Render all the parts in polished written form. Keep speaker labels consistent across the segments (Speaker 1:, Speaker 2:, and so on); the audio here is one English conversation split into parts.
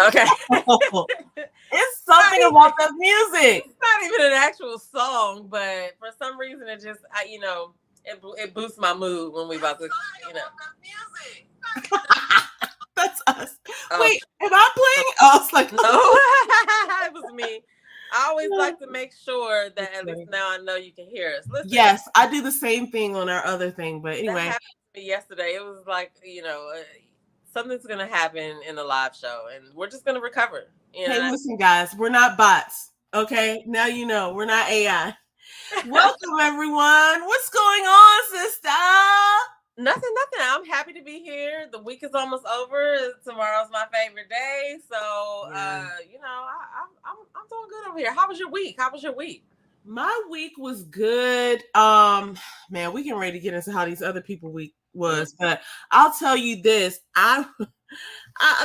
Speaker 1: Okay.
Speaker 2: It's something about the music.
Speaker 1: It's not even an actual song, but for some reason it just, it boosts my mood when we about to,
Speaker 2: Music. That's us.
Speaker 1: Oh,
Speaker 2: Wait, am I playing? Oh, it's like
Speaker 1: no, it was me. I always like to make sure that at least now I know you can hear us. Listen,
Speaker 2: yes, I do the same thing on our other thing, but anyway.
Speaker 1: that happened to me yesterday. It was like, something's going to happen in the live show and we're just going to recover.
Speaker 2: Hey, listen, guys, we're not bots. Okay, now you know we're not AI. Welcome, everyone. What's going on, sister?
Speaker 1: Nothing. I'm happy to be here. The week is almost over. Tomorrow's my favorite day, so I'm doing good over here. How was your week?
Speaker 2: My week was good. Man, we can ready to get into how these other people week was, but I'll tell you this. I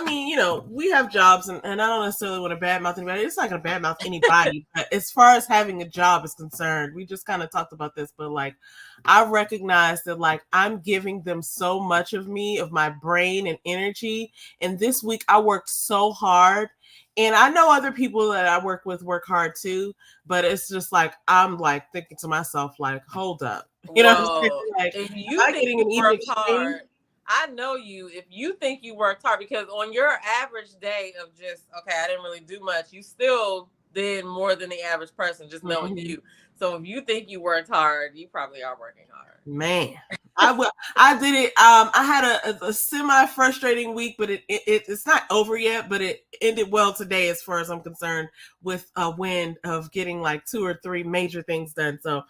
Speaker 2: mean, we have jobs, and I don't necessarily want to badmouth anybody. It's not going to badmouth anybody, but as far as having a job is concerned, we just kind of talked about this, but like, I recognize that like I'm giving them so much of me, of my brain and energy. And this week I worked so hard. And I know other people that I work with work hard too, but it's just like, I'm like thinking to myself, like, hold up. You know what I'm saying? Like,
Speaker 1: if you think you work hard, I know you, if you think you worked hard, because on your average day of just, okay, I didn't really do much, you still did more than the average person, just knowing you. So if you think you worked hard, you probably are working hard.
Speaker 2: Man, I did it. I had a semi-frustrating week, but it's not over yet, but it ended well today as far as I'm concerned, with a win of getting like 2 or 3 major things done. So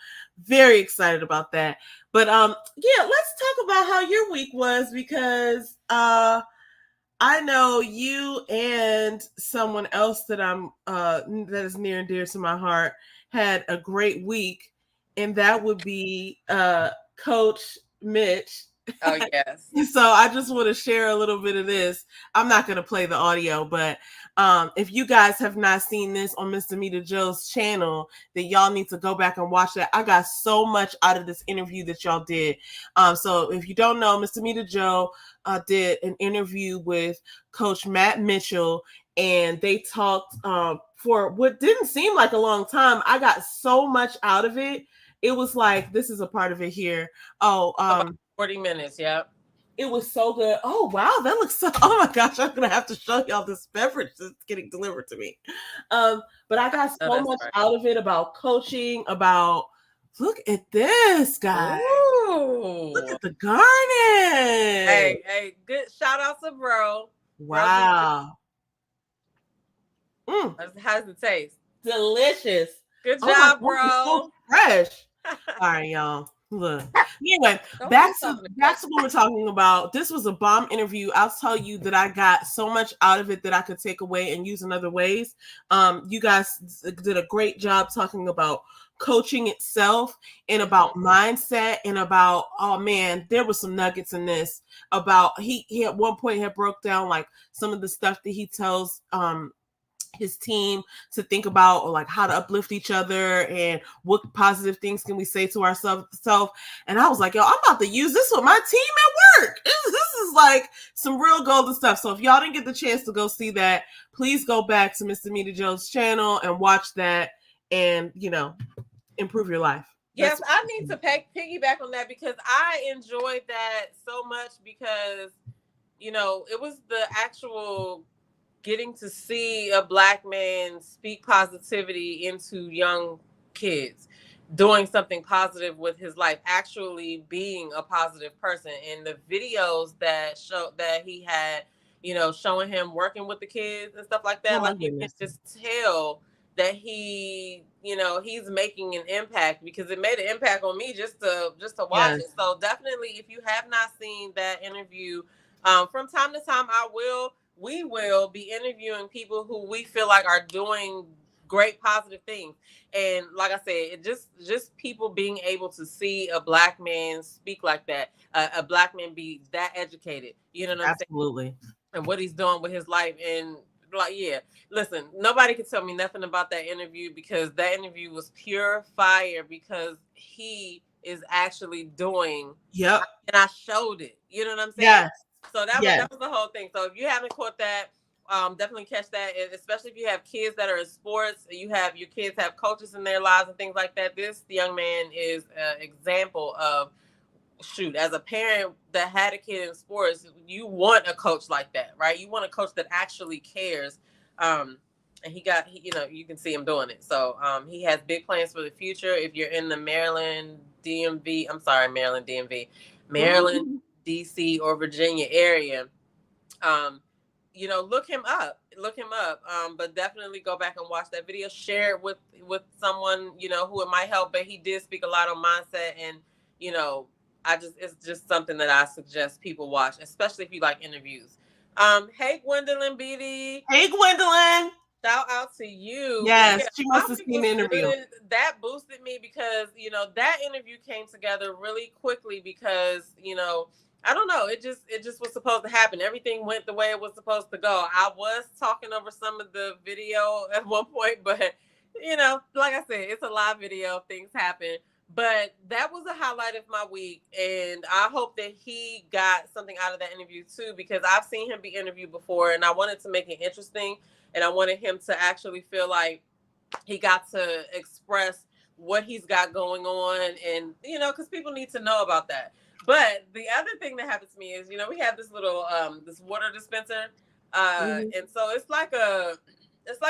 Speaker 2: very excited about that. But let's talk about how your week was, because I know you and someone else that that is near and dear to my heart had a great week, and that would be Coach Mitch.
Speaker 1: Oh, yes.
Speaker 2: So I just want to share a little bit of this. I'm not going to play the audio, but if you guys have not seen this on Mr. Mita Joe's channel, then y'all need to go back and watch that. I got so much out of this interview that y'all did. So if you don't know, Mr. Mita Joe did an interview with Coach Matt Mitchell, and they talked for what didn't seem like a long time. I got so much out of it. It was like, this is a part of it here.
Speaker 1: About 40 minutes, yeah.
Speaker 2: It was so good. Oh, wow, that looks so, oh my gosh, I'm going to have to show y'all this beverage that's getting delivered to me. But I got so much out of it about coaching, about, look at this, guys.
Speaker 1: Ooh.
Speaker 2: Look at the garnish.
Speaker 1: Hey, good shout out to bro.
Speaker 2: Wow.
Speaker 1: How's it taste?
Speaker 2: Delicious.
Speaker 1: Good job, bro.
Speaker 2: So fresh. All right, y'all. Look. Anyway, back to what we're talking about. This was a bomb interview. I'll tell you that I got so much out of it that I could take away and use in other ways. You guys did a great job talking about coaching itself and about mindset and about, oh man, there was some nuggets in this about he at one point had broke down like some of the stuff that he tells his team to think about, or like how to uplift each other and what positive things can we say to ourselves. And I was like, yo, I'm about to use this with my team at work. This is like some real golden stuff. So if y'all didn't get the chance to go see that, please go back to Mr. Mita Joe's channel and watch that and, improve your life.
Speaker 1: Yes, I need to piggyback on that, because I enjoyed that so much, because, it was the actual getting to see a Black man speak positivity into young kids, doing something positive with his life, actually being a positive person. And the videos that show that he had, showing him working with the kids and stuff like that, like you can just tell that he's making an impact, because it made an impact on me just to watch it. So definitely, if you have not seen that interview, from time to time, we will be interviewing people who we feel like are doing great positive things. And like I said, it just people being able to see a Black man speak like that, a Black man be that educated, you know what I'm saying?
Speaker 2: Absolutely.
Speaker 1: And what he's doing with his life. And like, yeah, listen, nobody can tell me nothing about that interview, because that interview was pure fire, because he is actually doing.
Speaker 2: Yep.
Speaker 1: And I showed it. You know what I'm saying?
Speaker 2: Yes.
Speaker 1: So that was the whole thing. So if you haven't caught that, definitely catch that, and especially if you have kids that are in sports, your kids have coaches in their lives and things like that. This young man is an example of, shoot, as a parent that had a kid in sports, you want a coach like that, right? You want a coach that actually cares. And you can see him doing it. So he has big plans for the future. If you're in the Maryland DMV, Maryland, DC, or Virginia area, look him up. But definitely go back and watch that video. Share it with someone, who it might help. But he did speak a lot on mindset, and it's just something that I suggest people watch, especially if you like interviews. Hey, Gwendolyn Beatty.
Speaker 2: Hey, Gwendolyn.
Speaker 1: Shout out to you.
Speaker 2: Yes, she must have seen the interview.
Speaker 1: Good. That boosted me because, that interview came together really quickly because, I don't know. It just was supposed to happen. Everything went the way it was supposed to go. I was talking over some of the video at one point, but, like I said, it's a live video. Things happen. But that was a highlight of my week, and I hope that he got something out of that interview too, because I've seen him be interviewed before, and I wanted to make it interesting, and I wanted him to actually feel like he got to express what he's got going on, and because people need to know about that. But the other thing that happens to me is, we have this little this water dispenser, and so it's like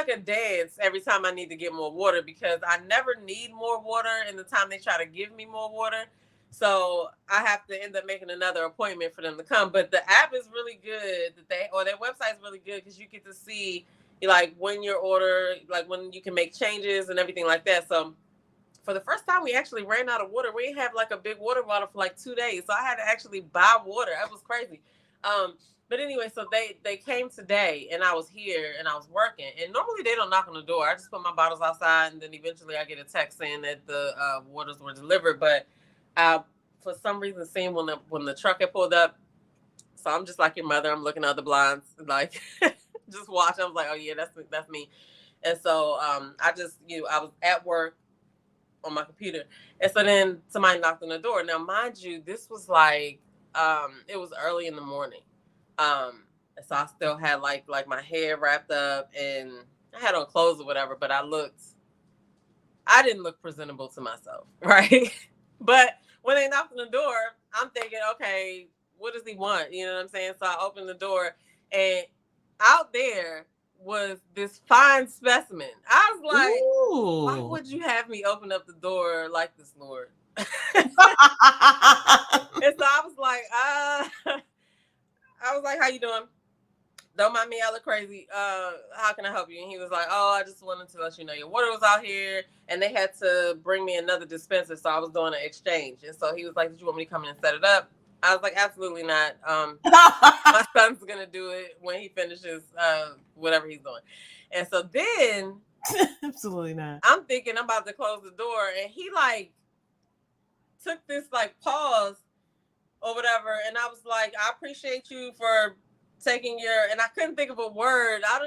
Speaker 1: a dance every time I need to get more water, because I never need more water in the time they try to give me more water. So I have to end up making another appointment for them to come. But the app is really good their website is really good, because you get to see like when your order, like when you can make changes and everything like that. So for the first time, we actually ran out of water. We didn't have like a big water bottle for like 2 days. So I had to actually buy water. That was crazy. But anyway, so they came today, and I was here and I was working. And normally they don't knock on the door. I just put my bottles outside, and then eventually I get a text saying that the waters were delivered. But for some reason, seeing when the truck had pulled up, so I'm just like your mother. I'm looking out the blinds, like just watching. I was like, oh yeah, that's me. And so I was at work on my computer, and so then somebody knocked on the door. Now, mind you, this was like it was early in the morning. So I still had like my hair wrapped up, and I had on clothes or whatever, but I didn't look presentable to myself, right? But when they knocked on the door, I'm thinking, okay, what does he want? You know what I'm saying? So I opened the door, and out there was this fine specimen. I was like, ooh, why would you have me open up the door like this, Lord? And so I was like, how you doing? Don't mind me, I look crazy. How can I help you? And he was like, oh, I just wanted to let you know your water was out here, and they had to bring me another dispenser, so I was doing an exchange. And so he was like, did you want me to come in and set it up? I was like, absolutely not. My son's gonna do it when he finishes whatever he's doing. And so then
Speaker 2: absolutely not.
Speaker 1: I'm thinking I'm about to close the door, and he like took this like pause or whatever, and I was like, I appreciate you for taking and I couldn't think of a word. I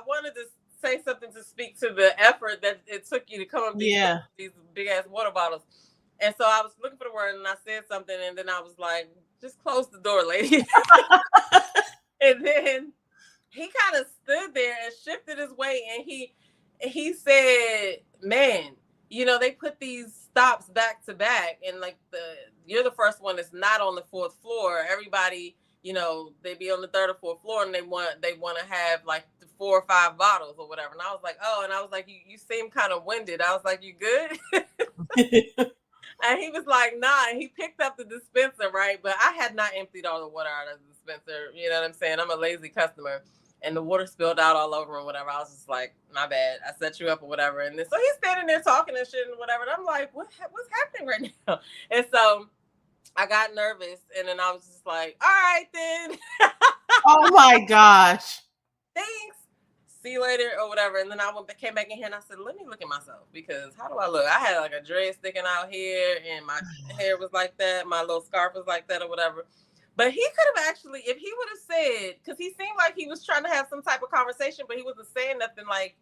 Speaker 1: wanted to say something to speak to the effort that it took you to come up these big ass water bottles. And so I was looking for the word, and I said something, and then I was like, just close the door, lady. And then he kind of stood there and shifted his weight, and he said, man, they put these stops back to back, and like you're the first one that's not on the 4th floor. Everybody, they be on the 3rd or 4th floor, and they want to have like 4 or 5 bottles or whatever. And I was like, oh, and I was like, you seem kind of winded. I was like, you good? And he was like, nah. And he picked up the dispenser, right? But I had not emptied all the water out of the dispenser. You know what I'm saying? I'm a lazy customer. And the water spilled out all over and whatever. I was just like, my bad. I set you up or whatever. And then so he's standing there talking and shit and whatever. And I'm like, what's happening right now? And so I got nervous. And then I was just like, all right, then.
Speaker 2: Oh, my gosh.
Speaker 1: Thanks. See you later or whatever. And then I came back in here and I said, let me look at myself, because how do I look? I had like a dread sticking out here, and my hair was like that. My little scarf was like that or whatever. But he could have actually, if he would have said, because he seemed like he was trying to have some type of conversation, but he wasn't saying nothing like.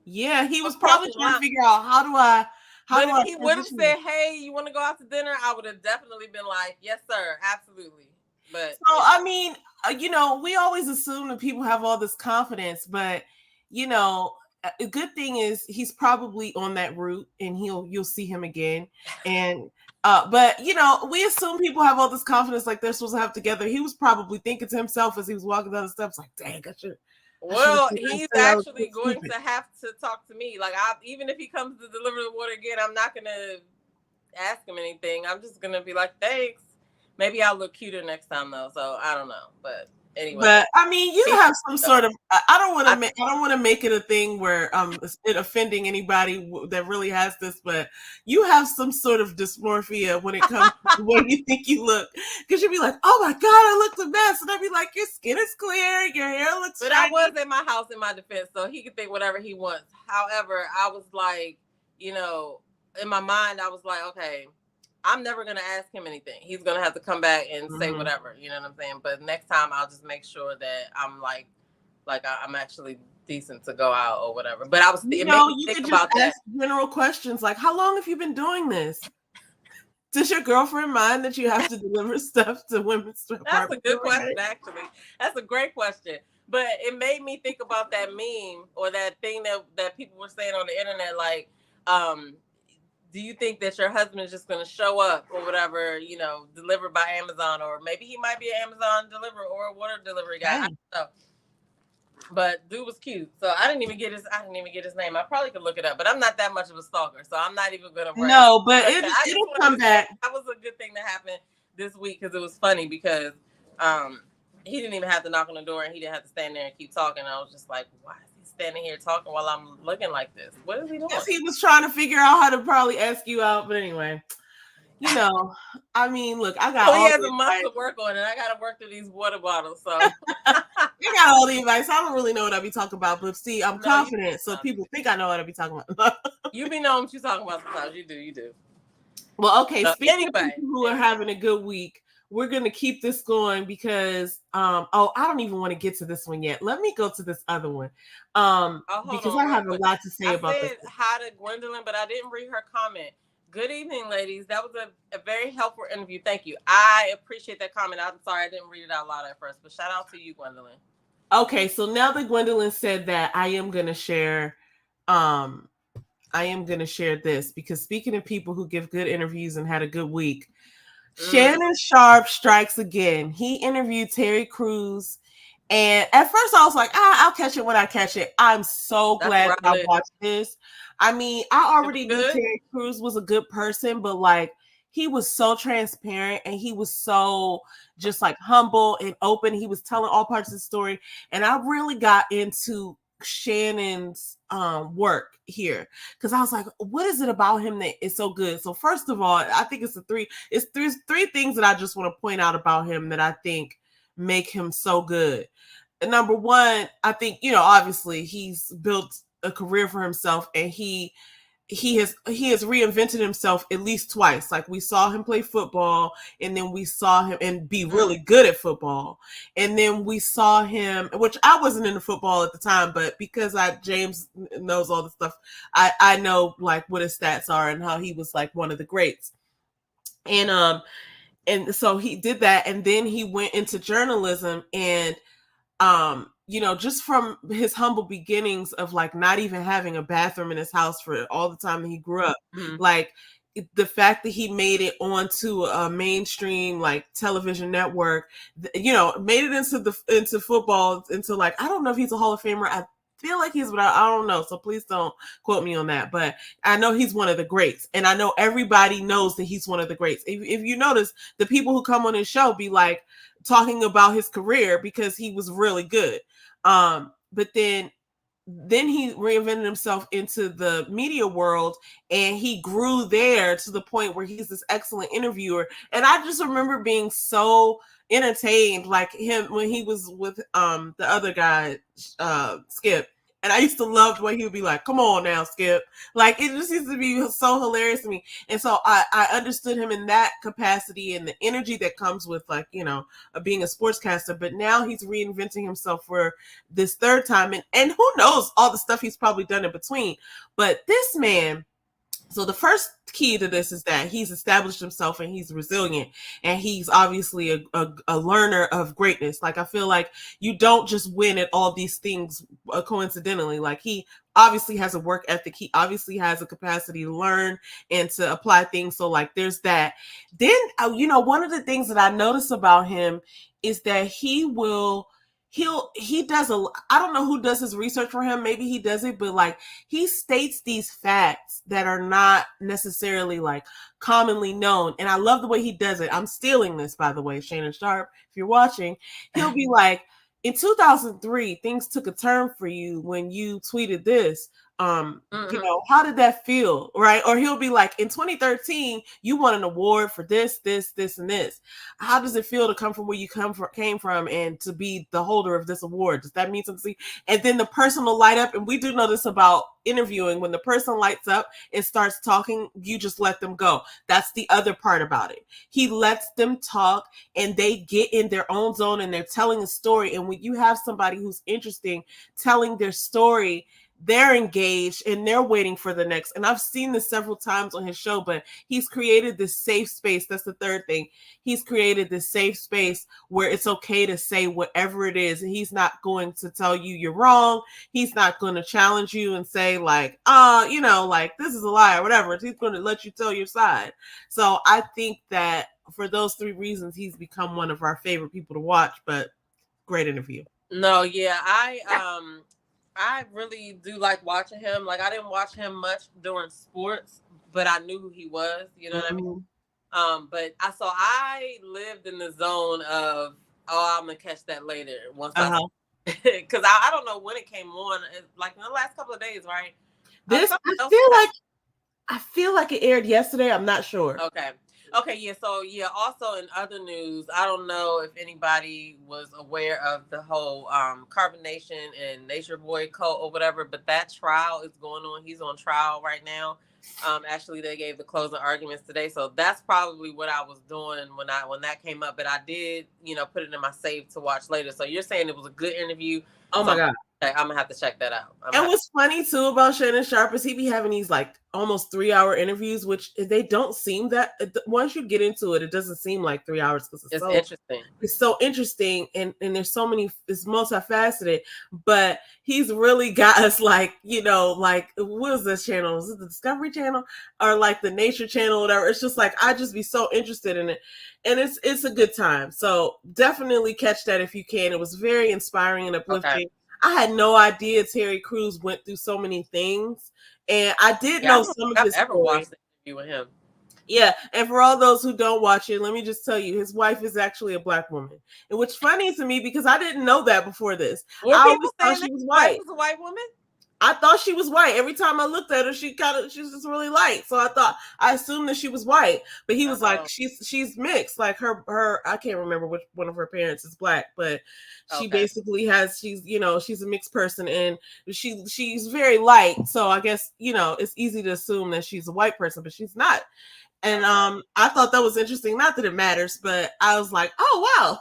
Speaker 2: Yeah, he was probably trying to figure out
Speaker 1: But if he would have said, hey, you want to go out to dinner? I would have definitely been like, yes, sir. Absolutely. But
Speaker 2: so I mean, we always assume that people have all this confidence, but a good thing is he's probably on that route, and you'll see him again. And but we assume people have all this confidence like they're supposed to have together. He was probably thinking to himself as he was walking down the steps, like, "Dang, I should."
Speaker 1: Well, he's actually going to have to talk to me. Like, even if he comes to deliver the water again, I'm not gonna ask him anything. I'm just gonna be like, thanks. Maybe I'll look cuter next time though. So I don't know, but anyway.
Speaker 2: But I mean, you have some sort of. I don't want to make it a thing where it offending anybody that really has this, but you have some sort of dysmorphia when it comes to the way you think you look, because you'll be like, "Oh my god, I look the best," and I'd be like, "Your skin is clear, your hair looks."
Speaker 1: But shiny. I was in my house in my defense, so he can think whatever he wants. However, I was like, in my mind, I was like, okay, I'm never going to ask him anything. He's going to have to come back and say whatever, you know what I'm saying? But next time I'll just make sure that I'm like I'm actually decent to go out or whatever. But I was you
Speaker 2: could just ask general questions like, how long have you been doing this? Does your girlfriend mind that you have to deliver stuff to women's
Speaker 1: That's a good question, actually. That's a great question. But it made me think about that meme or that thing that people were saying on the internet, like, do you think that your husband is just going to show up or whatever, delivered by Amazon, or maybe he might be an Amazon deliverer or a water delivery guy? I don't know. But dude was cute, so I didn't even get his name. I probably could look it up, but I'm not that much of a stalker, so I'm not even going to.
Speaker 2: No, but it'll come back.
Speaker 1: That was a good thing that happened this week because it was funny because he didn't even have to knock on the door and he didn't have to stand there and keep talking. I was just like, why? Standing here talking while I'm looking like this. What is he doing?
Speaker 2: He was trying to figure out how to probably ask you out, but anyway, I mean, look, I got.
Speaker 1: He has a month to work on, and I got to work through these water bottles. So I
Speaker 2: got all the advice. I don't really know what I be talking about, but see, I'm confident, so people think I know what I be talking about.
Speaker 1: You be knowing what you're talking about sometimes. You do.
Speaker 2: Well, okay. Speaking of people who are having a good week, we're going to keep this going because, I don't even want to get to this one yet. Let me go to this other one because I have a lot to say about this.
Speaker 1: I said hi to Gwendolyn, but I didn't read her comment. Good evening, ladies. That was a very helpful interview. Thank you. I appreciate that comment. I'm sorry I didn't read it out loud at first, but shout out to you, Gwendolyn.
Speaker 2: Okay, so now that Gwendolyn said that, I am going to share this because speaking of people who give good interviews and had a good week, Shannon Sharpe strikes again. He interviewed Terry Crews, and at first I was like, I'll catch it when I catch it. I'm so glad that I watched this. I mean, I already knew Terry Crews was a good person, but like he was so transparent and he was so just like humble and open. He was telling all parts of the story, and I really got into Shannon's work here because I was like, what is it about him that is so good? So first of all, I think it's three things that I just want to point out about him that I think make him so good. And number one, I think, obviously he's built a career for himself, and he has reinvented himself at least twice. Like we saw him play football, and then we saw him and be really good at football. And then we saw him, which I wasn't into football at the time, but because James knows all the stuff, I know like what his stats are and how he was like one of the greats. And so he did that, and then he went into journalism, and just from his humble beginnings of like not even having a bathroom in his house for all the time that he grew up, like the fact that he made it onto a mainstream like television network, made it into football, into like, I don't know if he's a Hall of Famer. I feel like he's, but I don't know. So please don't quote me on that. But I know he's one of the greats, and I know everybody knows that he's one of the greats. If you notice, the people who come on his show be like talking about his career because he was really good. But then he reinvented himself into the media world, and he grew there to the point where he's this excellent interviewer. And I just remember being so entertained, like him when he was with the other guy, Skip. And I used to love the way he would be like, come on now, Skip. Like, it just used to be so hilarious to me. And so I understood him in that capacity and the energy that comes with, like, being a sportscaster. But now he's reinventing himself for this third time. And who knows all the stuff he's probably done in between. But this man So the first key to this is that he's established himself and he's resilient, and he's obviously a learner of greatness. Like, I feel like you don't just win at all these things coincidentally. Like, he obviously has a work ethic. He obviously has a capacity to learn and to apply things. So like, there's that. Then, one of the things that I notice about him is that he does I don't know who does his research for him. Maybe he does it, but like, he states these facts that are not necessarily like commonly known. And I love the way he does it. I'm stealing this, by the way, Shannon Sharp, if you're watching. He'll be like, in 2003, things took a turn for you when you tweeted this. How did that feel? Right. Or he'll be like, in 2013, you won an award for this, this, this, and this. How does it feel to come from where you came from and to be the holder of this award? Does that mean something? And then the person will light up. And we do know this about interviewing. When the person lights up and starts talking, you just let them go. That's the other part about it. He lets them talk and they get in their own zone and they're telling a story. And when you have somebody who's interesting telling their story, they're engaged and they're waiting for the next. And I've seen this several times on his show, but he's created this safe space. That's the third thing. He's created this safe space where it's okay to say whatever it is. And he's not going to tell you you're wrong. He's not going to challenge you and say like, like this is a lie or whatever. He's going to let you tell your side. So I think that for those three reasons, he's become one of our favorite people to watch, but great interview.
Speaker 1: No, yeah, I really do like watching him. Like, I didn't watch him much during sports, but I knew who he was. You know what I mean? But I lived in the zone of, I'm gonna catch that later once because I don't know when it came on. Like in the last couple of days, right?
Speaker 2: I feel like it aired yesterday. I'm not sure.
Speaker 1: Okay, yeah. So yeah, also in other news, I don't know if anybody was aware of the whole Carbonation and Nature Boy cult or whatever, but that trial is going on. He's on trial right now. Actually, they gave the closing arguments today, so that's probably what I was doing when that came up. But I did, put it in my save to watch later. So you're saying it was a good interview?
Speaker 2: Oh my God.
Speaker 1: I'm gonna have to check that out.
Speaker 2: And what's funny too about Shannon Sharp is he be having these like almost 3-hour interviews, which they don't seem that. Once you get into it, it doesn't seem like 3 hours because it's so
Speaker 1: interesting.
Speaker 2: It's so interesting, and there's so many. It's multifaceted, but he's really got us like like what is this channel? Is it the Discovery Channel or like the Nature Channel, or whatever? It's just like I just be so interested in it, and it's a good time. So definitely catch that if you can. It was very inspiring and uplifting. Okay. I had no idea Terry Crews went through so many things, and I did know some of his story. I've ever watched the interview with him. Yeah, and for all those who don't watch it, let me just tell you, his wife is actually a Black woman, and which funny to me because I didn't know that before this. I always thought she was white. Was a white woman? I thought she was white. Every time I looked at her, she's just really light. So I assumed that she was white. But he was like, she's mixed. Like her I can't remember which one of her parents is Black, but she basically she's a mixed person, and she's very light. So I guess it's easy to assume that she's a white person, but she's not. And I thought that was interesting. Not that it matters, but I was like, oh wow.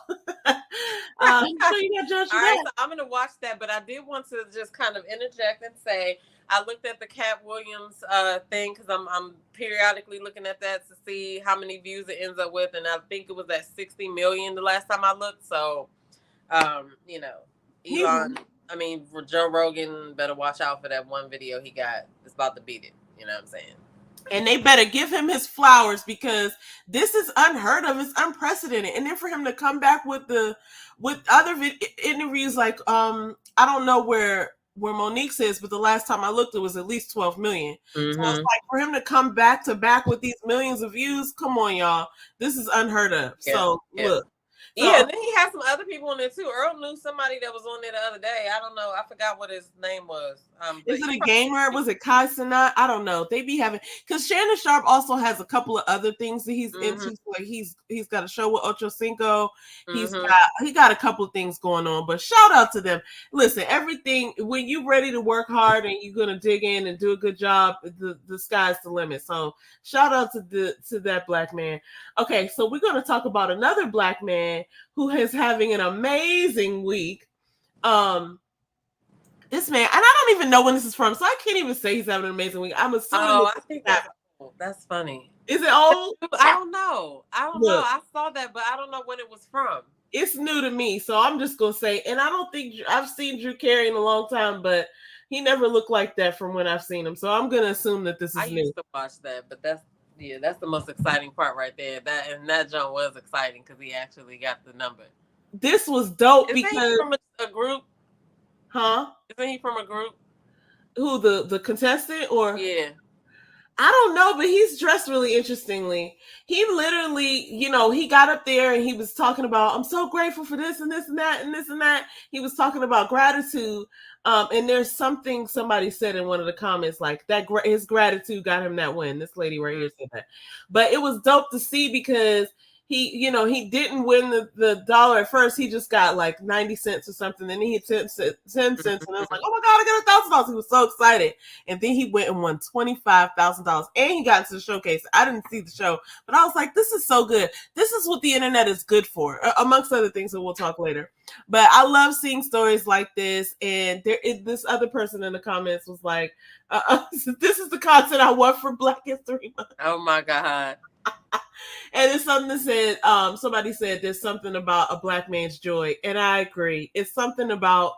Speaker 2: So you got judged. All right, so I'm gonna watch that, but I did want to just kind of interject and say I looked at the Cat Williams thing because I'm periodically looking at that to see how many views it ends up with, and I think it was at 60 million the last time I looked. So Elon, Joe Rogan better watch out for that one video he got. It's about to beat it. You know what I'm saying? And they better give him his flowers because this is unheard of. It's unprecedented. And then for him to come back with other interviews, like I don't know where Monique's is, but the last time I looked, it was at least 12 million. Mm-hmm. So it's like for him to come back with these millions of views. Come on, y'all. This is unheard of. Yeah. So look. Yeah, and then he had some other people on there too. Earl knew somebody that was on there the other day. I don't know. I forgot what his name was. Is it a gamer? Was it Kai Cenat? I don't know. They be having because Shannon Sharp also has a couple of other things that he's into. Like he's got a show with Ocho Cinco. He got a couple of things going on. But shout out to them. Listen, everything when you're ready to work hard and you're gonna dig in and do a good job, the sky's the limit. So shout out to that Black man. Okay, so we're gonna talk about another Black man who is having an amazing week. This man, and I don't even know when this is from, so I can't even say he's having an amazing week. I'm assuming.
Speaker 1: Oh, I think that's old. That's funny.
Speaker 2: Is it old?
Speaker 1: I don't know. I saw that, but I don't know when it was from.
Speaker 2: It's new to me, so I'm just gonna say. And I don't think I've seen Drew Carey in a long time, but he never looked like that from when I've seen him. So I'm gonna assume that this is
Speaker 1: I
Speaker 2: new.
Speaker 1: used to watch that, but that's the most exciting part right there. That jump was exciting because he actually got the number.
Speaker 2: This was dope
Speaker 1: Isn't
Speaker 2: because
Speaker 1: he from a group?
Speaker 2: Huh?
Speaker 1: Isn't he from a group?
Speaker 2: Who, the contestant? Or
Speaker 1: yeah.
Speaker 2: I don't know, but he's dressed really interestingly. He literally, he got up there and he was talking about, I'm so grateful for this and this and that and this and that. He was talking about gratitude. And there's something somebody said in one of the comments, like that his gratitude got him that win. This lady right here said that. But it was dope to see because he didn't win the dollar at first. He just got like 90 cents or something. Then he hit 10 cents. And I was like, oh my God, I got $1,000. He was so excited. And then he went and won $25,000. And he got into the showcase. I didn't see the show, but I was like, this is so good. This is what the internet is good for, amongst other things that we'll talk later. But I love seeing stories like this. And this other person in the comments was like, this is the content I want for Black History Month.
Speaker 1: Oh my God.
Speaker 2: And it's something that said, somebody said there's something about a Black man's joy. And I agree. It's something about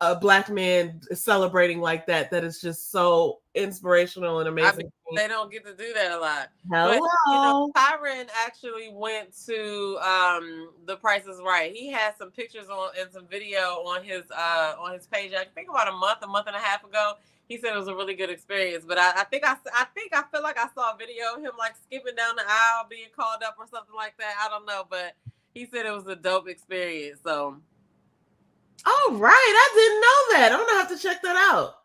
Speaker 2: a Black man celebrating like that is just so inspirational and amazing.
Speaker 1: They don't get to do that a lot.
Speaker 2: Hello.
Speaker 1: But, Tyron actually went to The Price is Right. He had some pictures and some video on his page. I think about a month and a half ago. He said it was a really good experience, but I feel like I saw a video of him like skipping down the aisle, being called up or something like that. I don't know, but he said it was a dope experience. So,
Speaker 2: all right, I didn't know that. I'm gonna have to check that out.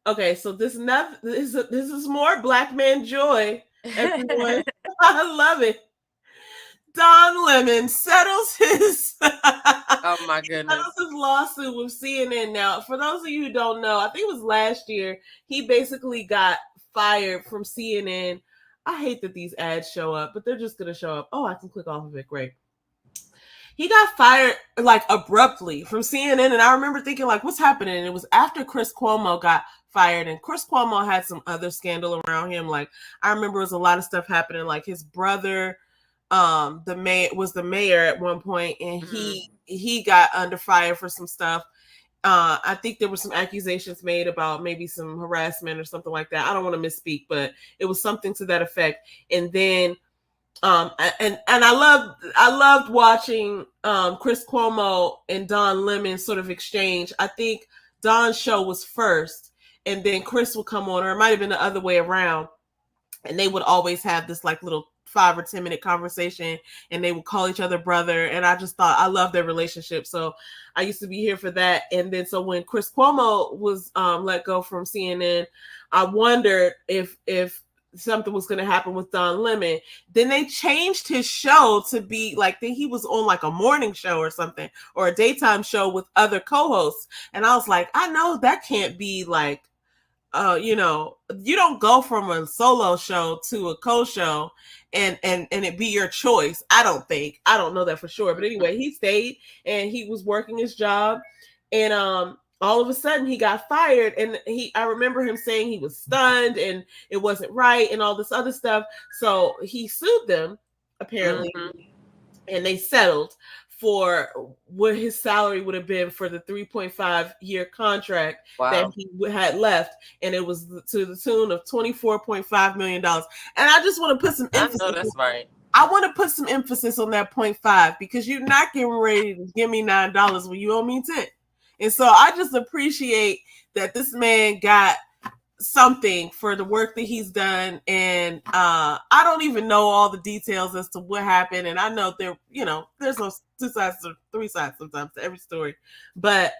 Speaker 2: Okay, so this is more Black man joy, everyone. I love it. Don Lemon settles his
Speaker 1: oh my goodness,
Speaker 2: settles his lawsuit with CNN. Now, for those of you who don't know, I think it was last year, he basically got fired from CNN. I hate that these ads show up, but they're just going to show up. Oh, I can click off of it. Great. He got fired like abruptly from CNN, and I remember thinking like, what's happening? And it was after Chris Cuomo got fired, and Chris Cuomo had some other scandal around him. Like, I remember it was a lot of stuff happening, like his brother the mayor at one point, and he got under fire for some stuff. I think there were some accusations made about maybe some harassment or something like that. I don't want to misspeak, but it was something to that effect. And then and I loved watching Chris Cuomo and Don Lemon sort of exchange. I think Don's show was first, and then Chris would come on, or it might have been the other way around, and they would always have this like little 5 or 10 minute conversation, and they would call each other brother. And I just thought I loved their relationship. So I used to be here for that. And then so when Chris Cuomo was let go from CNN, I wondered if something was going to happen with Don Lemon. Then they changed his show to be like he was on like a morning show or something, or a daytime show with other co-hosts. And I was like, I know that can't be like, you don't go from a solo show to a co-show and it be your choice. I don't know that for sure. But anyway, he stayed and he was working his job, and all of a sudden he got fired, and I remember him saying he was stunned and it wasn't right and all this other stuff. So he sued them apparently, and they settled for what his salary would have been for the 3.5-year contract that he had left. And it was to the tune of $24.5 million. And I just want to put some emphasis.
Speaker 1: I know that's right.
Speaker 2: I want to put some emphasis on that 0.5, because you're not getting ready to give me $9 when you owe me 10. And so I just appreciate that this man got something for the work that he's done. And I don't even know all the details as to what happened. And I know there's no 2 sides or 3 sides sometimes to every story. But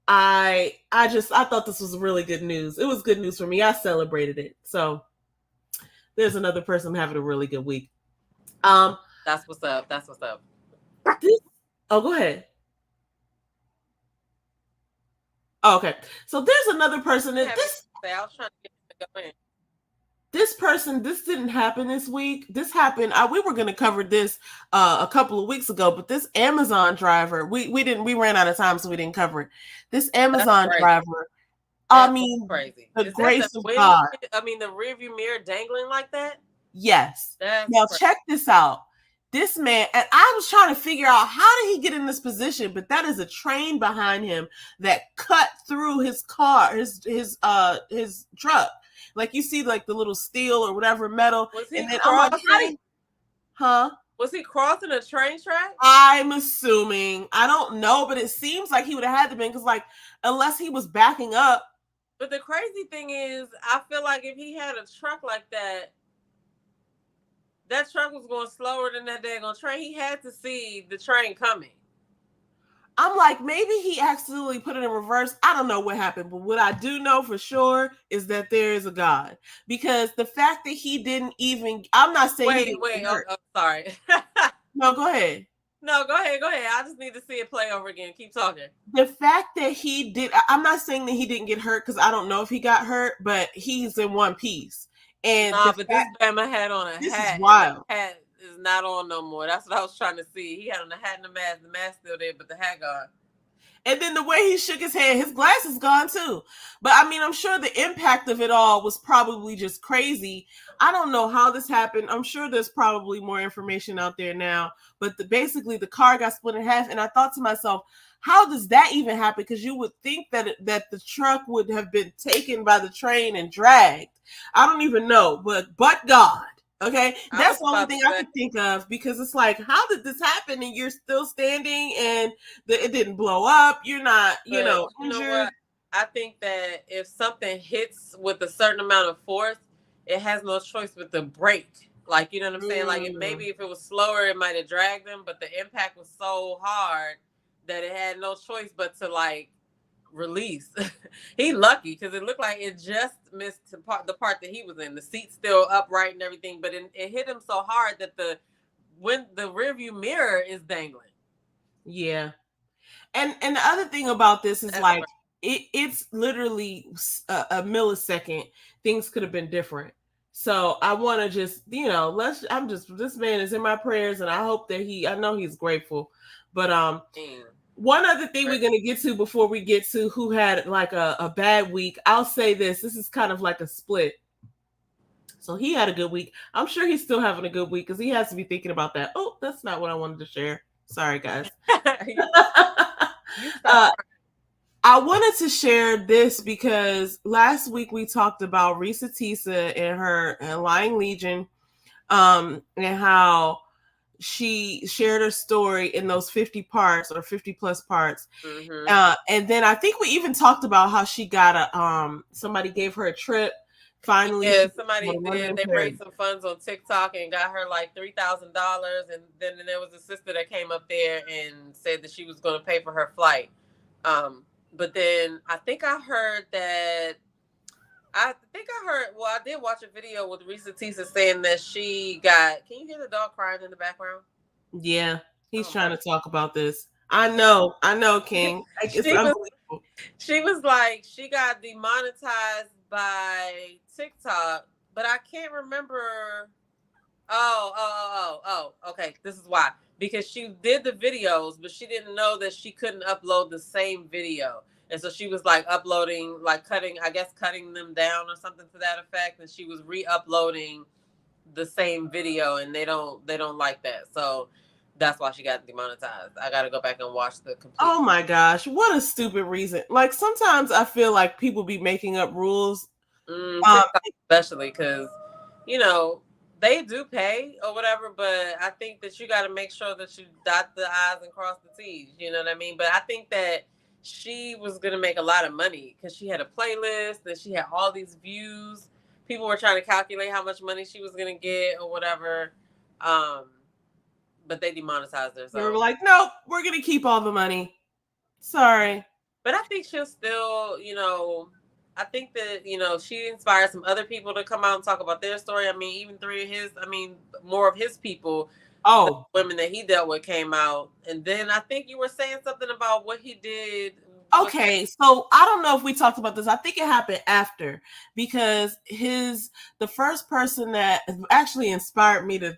Speaker 2: I thought this was really good news. It was good news for me. I celebrated it. So there's another person having a really good week.
Speaker 1: That's what's up.
Speaker 2: Go ahead. Oh, okay. So there's another person that
Speaker 1: I was trying to get to go in.
Speaker 2: This didn't happen this week. This happened. We were going to cover this a couple of weeks ago, but this Amazon driver, we ran out of time, so we didn't cover it. This Amazon driver I mean,
Speaker 1: crazy.
Speaker 2: the
Speaker 1: Is that
Speaker 2: grace of God.
Speaker 1: the rearview mirror dangling like that?
Speaker 2: Yes.
Speaker 1: That's
Speaker 2: Now
Speaker 1: crazy.
Speaker 2: check this out. This man, and I was trying to figure out how did he get in this position, but that is a train behind him that cut through his car, his truck. Like you see, like the little steel or whatever metal.
Speaker 1: Was he
Speaker 2: And then I'm like,
Speaker 1: was he crossing a train track?
Speaker 2: I'm assuming. I don't know, but it seems like he would have had to be, because like unless he was backing up.
Speaker 1: But the crazy thing is, I feel like if he had a truck like that, that truck was going slower than that daggone train. He had to see the train coming.
Speaker 2: I'm like, maybe he accidentally put it in reverse. I don't know what happened, but what I do know for sure is that there is a God. Because the fact that he didn't even, I'm not saying.
Speaker 1: Wait. Oh, sorry.
Speaker 2: No, go ahead.
Speaker 1: No, go ahead. I just need to see it play over again. Keep talking.
Speaker 2: The fact that he did, I'm not saying that he didn't get hurt, because I don't know if he got hurt, but he's in one piece. And
Speaker 1: but this Bama had on a
Speaker 2: this
Speaker 1: hat.
Speaker 2: Is wild.
Speaker 1: The hat is not on no more. That's what I was trying to see. He had on the hat and the mask. The mask still there, but the hat gone.
Speaker 2: And then the way he shook his head, his glasses gone too. But I mean, I'm sure the impact of it all was probably just crazy. I don't know how this happened. I'm sure there's probably more information out there now. But basically, the car got split in half. And I thought to myself, how does that even happen? Because you would think that the truck would have been taken by the train and dragged. I don't even know. But God. Okay, that's the only thing I could think of, because it's like, how did this happen and you're still standing and it didn't blow up? You're not, injured.
Speaker 1: You know what? I think that if something hits with a certain amount of force, it has no choice but to brake. Like, you know what I'm saying? Like, maybe if it was slower, it might have dragged them, but the impact was so hard that it had no choice but to like release. He lucky, because it looked like it just missed the part that he was in. The seat's still upright and everything, but it hit him so hard that the rearview mirror is dangling.
Speaker 2: Yeah. And the other thing about this is like it's literally a millisecond. Things could have been different. So I want to just, this man is in my prayers, and I hope that I know he's grateful. But one other thing we're going to get to before we get to who had like a bad week, I'll say this is kind of like a split. So he had a good week. I'm sure he's still having a good week, because he has to be thinking about that. Oh, that's not what I wanted to share. Sorry, guys. I wanted to share this because last week we talked about Risa Tisa and her Lying Legion, and how she shared her story in those 50 parts or 50 plus parts. Mm-hmm. And then I think we even talked about how she got somebody gave her a trip. Finally,
Speaker 1: yeah, somebody did. They raised some funds on TikTok and got her like $3,000. And then there was a sister that came up there and said that she was going to pay for her flight. But then I think I heard that. I did watch a video with Risa Tisa saying that she got. Can you hear the dog crying in the background?
Speaker 2: Yeah, he's trying to talk about this. I know, King.
Speaker 1: She was like, she got demonetized by TikTok, but I can't remember. Okay. This is why. Because she did the videos, but she didn't know that she couldn't upload the same video. And so she was like uploading, like cutting them down or something to that effect. And she was re-uploading the same video, and they don't like that. So that's why she got demonetized. I got to go back and watch the complete.
Speaker 2: Oh my gosh. What a stupid reason. Like sometimes I feel like people be making up rules.
Speaker 1: Especially because, they do pay or whatever, but I think that you got to make sure that you dot the I's and cross the T's. You know what I mean? But I think that she was going to make a lot of money because she had a playlist and she had all these views. People were trying to calculate how much money she was going to get or whatever. But they demonetized her. So
Speaker 2: they were like, nope, we're going to keep all the money. Sorry.
Speaker 1: But I think she'll still, I think that, she inspired some other people to come out and talk about their story. I mean, even more of his people, the women that he dealt with came out. And then I think you were saying something about what he did.
Speaker 2: Okay, so I don't know if we talked about this. I think it happened after, because the first person that actually inspired me to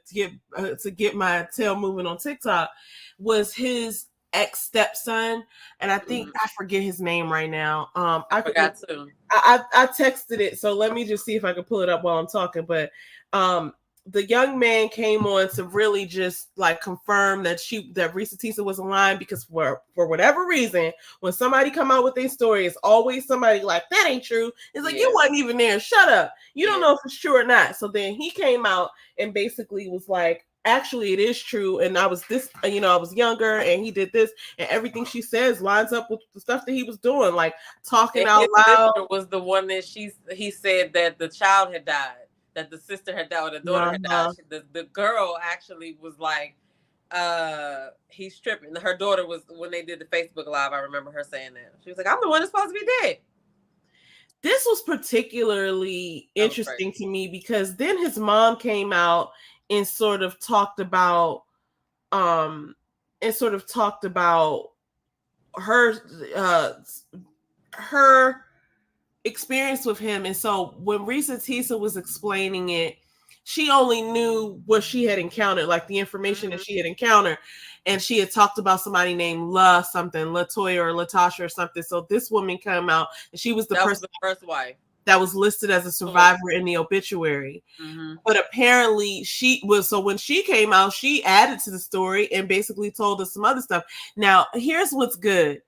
Speaker 2: get my tail moving on TikTok was his ex-stepson, and I think I forget his name right now.
Speaker 1: I forgot too.
Speaker 2: I texted it, so let me just see if I can pull it up while I'm talking. But the young man came on to really just like confirm that Risa Tisa was lying, because for whatever reason, when somebody come out with their story, it's always somebody like, that ain't true. It's like, you wasn't even there. Shut up. You don't know if it's true or not. So then he came out and basically was like, actually it is true, and I was this, I was younger, and he did this, and everything she says lines up with the stuff that he was doing, like talking out loud.
Speaker 1: Was the one that he said that the child had died, that the sister had died, or the daughter had died. The girl actually was like, he's tripping. Her daughter was, when they did the Facebook Live, I remember her saying that. She was like, I'm the one that's supposed to be dead.
Speaker 2: This was particularly interesting to me, because then his mom came out and sort of talked about her experience with him. And so when Risa Tisa was explaining it, she only knew what she had encountered, like the information that she had encountered. And she had talked about somebody named Latoya or Latasha or something. So this woman came out, and she was the
Speaker 1: first wife
Speaker 2: that was listed as a survivor in the obituary. But apparently when she came out, she added to the story and basically told us some other stuff. Now, here's what's good.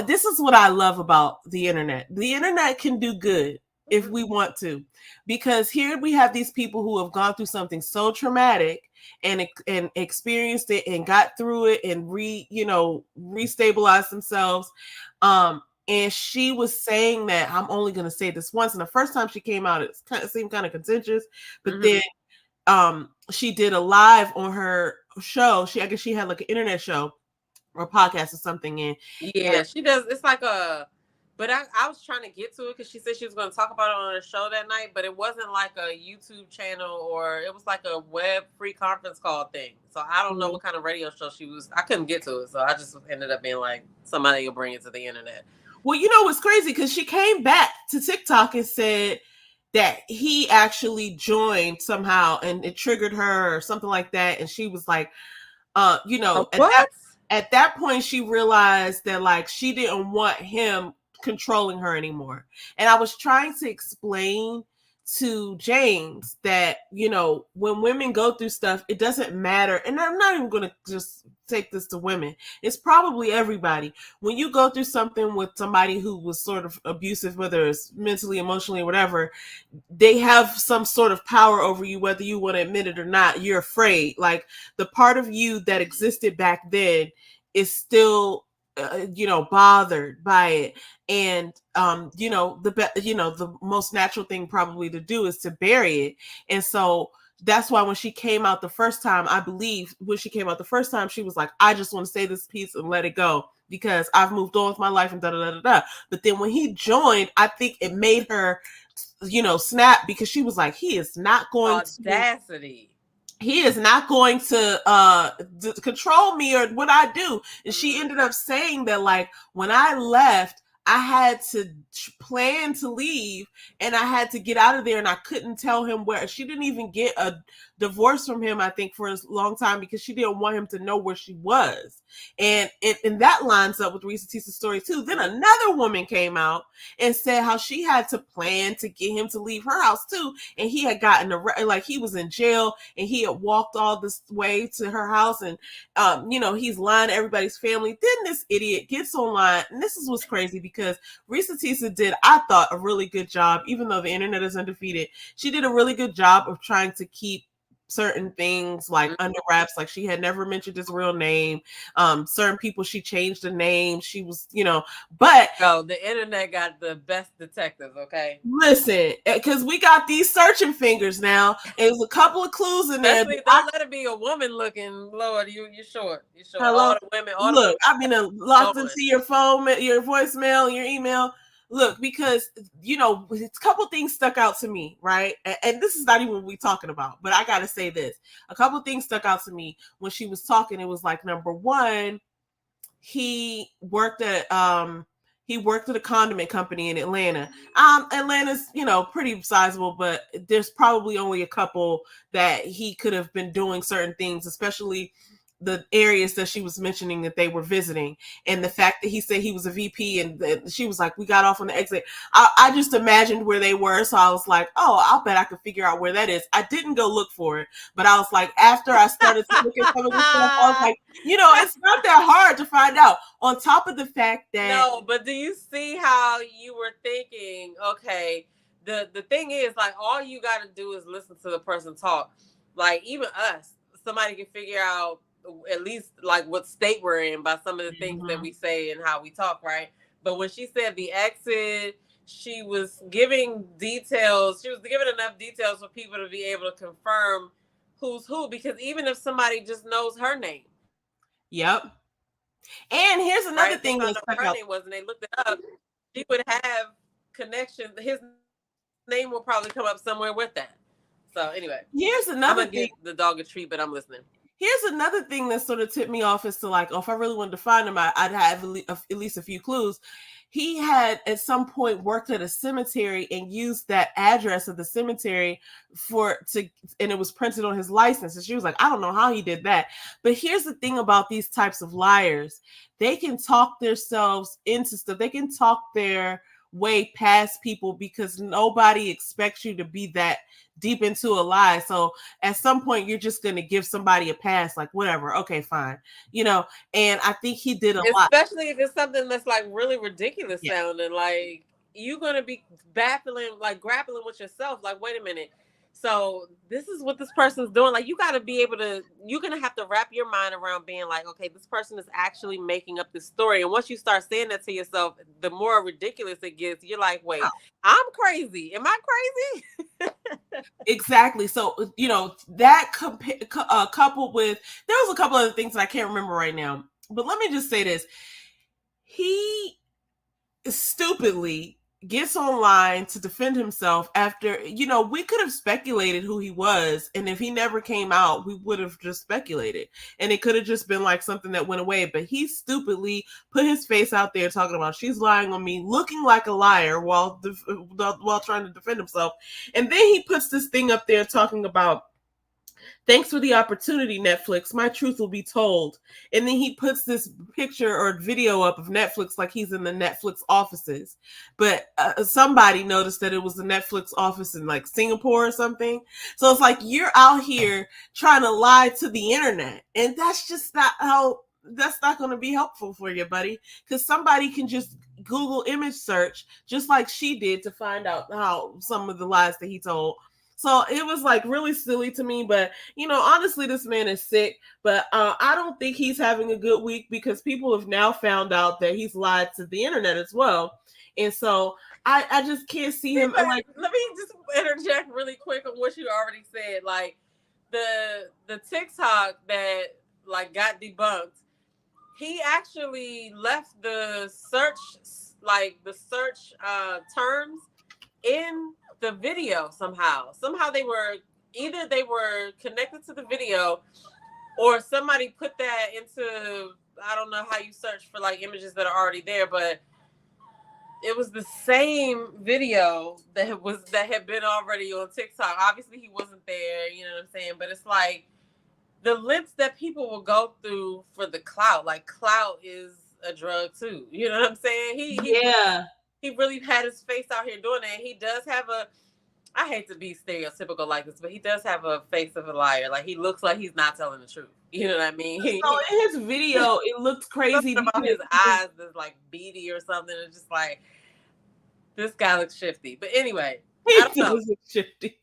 Speaker 2: This is what I love about the internet. The internet can do good if we want to, because here we have these people who have gone through something so traumatic and experienced it and got through it and restabilized themselves. And she was saying that, I'm only going to say this once. And the first time she came out, it seemed kind of contentious. But then she did a live on her show. I guess she had like an internet show or podcast or something. And
Speaker 1: she does. It's like but I was trying to get to it, because she said she was going to talk about it on her show that night. But it wasn't like a YouTube channel, or it was like a web free conference call thing. So I don't know what kind of radio show she was. I couldn't get to it. So I just ended up being like, somebody will bring it to the internet.
Speaker 2: Well, what's crazy, because she came back to TikTok and said that he actually joined somehow and it triggered her or something like that. And she was like, at that point, she realized that like she didn't want him controlling her anymore. And I was trying to explain to James that, when women go through stuff, it doesn't matter. And I'm not even going to just take this to women. It's probably everybody. When you go through something with somebody who was sort of abusive, whether it's mentally, emotionally, or whatever, they have some sort of power over you, whether you want to admit it or not. You're afraid. Like, the part of you that existed back then is still bothered by it. And the most natural thing probably to do is to bury it. And so that's why when she came out the first time, I believe when she came out the first time, she was like, I just want to say this piece and let it go, because I've moved on with my life and da da da da da. But then when he joined, I think it made her snap, because she was like, he is not going he is not going to control me or what I do. And she ended up saying that, like, when I left, I had to plan to leave, and I had to get out of there, and I couldn't tell him where. She didn't even get a divorce from him, I think, for a long time, because she didn't want him to know where she was. And that lines up with Risa Tisa's story too. Then another woman came out and said how she had to plan to get him to leave her house too, and he had gotten like he was in jail, and he had walked all this way to her house, and he's lying to everybody's family. Then this idiot gets online, and this is what's crazy, because Risa Tisa did, I thought, a really good job, even though the internet is undefeated. She did a really good job of trying to keep certain things like under wraps. Like, she had never mentioned his real name. Certain people, she changed the name. She was, but
Speaker 1: the internet got the best detectives. Okay,
Speaker 2: listen, because we got these searching fingers now. There's a couple of clues in there.
Speaker 1: Don't let it be a woman looking. Lord, you're short. You're short.
Speaker 2: Hello?
Speaker 1: All the women.
Speaker 2: Look, I've been locked into your phone, your voicemail, your email. Look, because, a couple things stuck out to me, right? And this is not even what we're talking about, but I got to say this. A couple things stuck out to me when she was talking. It was like, number one, he worked at a condiment company in Atlanta. Atlanta's, pretty sizable, but there's probably only a couple that he could have been doing certain things, especially the areas that she was mentioning that they were visiting, and the fact that he said he was a VP, and she was like, we got off on the exit. I just imagined where they were, so I was like, oh, I'll bet I could figure out where that is. I didn't go look for it, but I was like, after I started to look at some of the stuff, I was like, it's not that hard to find out. On top of the fact that
Speaker 1: no, but do you see how you were thinking? Okay, the thing is, like, all you got to do is listen to the person talk. Like, even us, somebody can figure out at least like what state we're in by some of the things that we say and how we talk, right? But when she said the exit, she was giving details. She was giving enough details for people to be able to confirm who's who, because even if somebody just knows her name.
Speaker 2: Yep. And here's another thing
Speaker 1: that her name was, and they looked it up, she would have connection. His name will probably come up somewhere with that. So anyway,
Speaker 2: here's another
Speaker 1: I'm gonna give the dog a treat, but I'm listening.
Speaker 2: Here's another thing that sort of tipped me off as to like, oh, if I really wanted to find him, I'd have at least a few clues. He had at some point worked at a cemetery and used that address of the cemetery and it was printed on his license. And she was like, I don't know how he did that. But here's the thing about these types of liars. They can talk themselves into stuff. They can talk their way past people because nobody expects you to be that deep into a lie. So at some point you're just going to give somebody a pass, like whatever, okay, fine, and I think he did a lot,
Speaker 1: especially if it's something that's like really ridiculous sounding. Like, you're going to be grappling with yourself, like, wait a minute, so this is what this person's doing. Like, you got to be able to, you're going to have to wrap your mind around being like, okay, this person is actually making up this story. And once you start saying that to yourself, the more ridiculous it gets. You're like, wait, I'm crazy. Am I crazy?
Speaker 2: Exactly. So, that coupled with, there was a couple other things that I can't remember right now, but let me just say this. He stupidly gets online to defend himself after, we could have speculated who he was. And if he never came out, we would have just speculated. And it could have just been like something that went away. But he stupidly put his face out there talking about, she's lying on me, looking like a liar while trying to defend himself. And then he puts this thing up there talking about, thanks for the opportunity, Netflix. My truth will be told. And then he puts this picture or video up of Netflix like he's in the Netflix offices. But somebody noticed that it was the Netflix office in like Singapore or something. So it's like you're out here trying to lie to the internet. And that's just not that's not going to be helpful for you, buddy. Because somebody can just Google image search just like she did to find out how some of the lies that he told. So it was like really silly to me, but honestly, this man is sick, but I don't think he's having a good week because people have now found out that he's lied to the internet as well. And so I just can't see him. Like,
Speaker 1: let me just interject really quick on what you already said. Like the TikTok that like got debunked, he actually left the search terms in the video somehow. They were connected to the video, or somebody put that into, I don't know how you search for like images that are already there, but it was the same video that had been already on TikTok. Obviously he wasn't there, you know what I'm saying? But it's like the lengths that people will go through for the clout. Like, clout is a drug too. You know what I'm saying? He really had his face out here doing it. He does have I hate to be stereotypical like this, but he does have a face of a liar. Like, he looks like he's not telling the truth. You know what I mean?
Speaker 2: So in his video, it looked crazy.
Speaker 1: About his eyes is like beady or something. It's just like, this guy looks shifty. But anyway, I don't know.
Speaker 2: Shifty.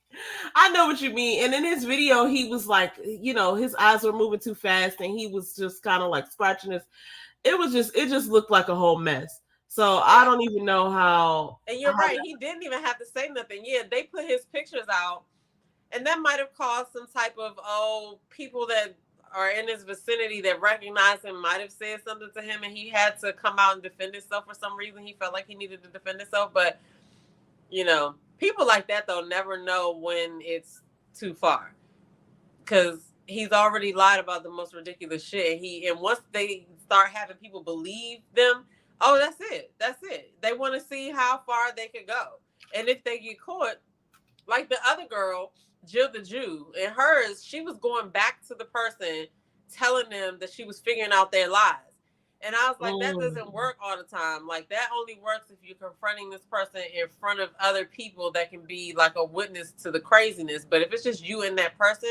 Speaker 2: I know what you mean. And in his video, he was like, his eyes were moving too fast, and he was just kind of like scratching his. It just looked like a whole mess. So I don't even know how.
Speaker 1: And you're right. He didn't even have to say nothing. Yeah, they put his pictures out, and that might have caused some type of, people that are in his vicinity that recognize him might have said something to him, and he had to come out and defend himself for some reason. He felt like he needed to defend himself. But, people like that, though, never know when it's too far, because he's already lied about the most ridiculous shit. And once they start having people believe them, oh, that's it. They want to see how far they could go. And if they get caught, like the other girl, Jill the Jew, and hers, she was going back to the person telling them that she was figuring out their lies. And I was like, that doesn't work all the time. Like, that only works if you're confronting this person in front of other people that can be like a witness to the craziness. But if it's just you and that person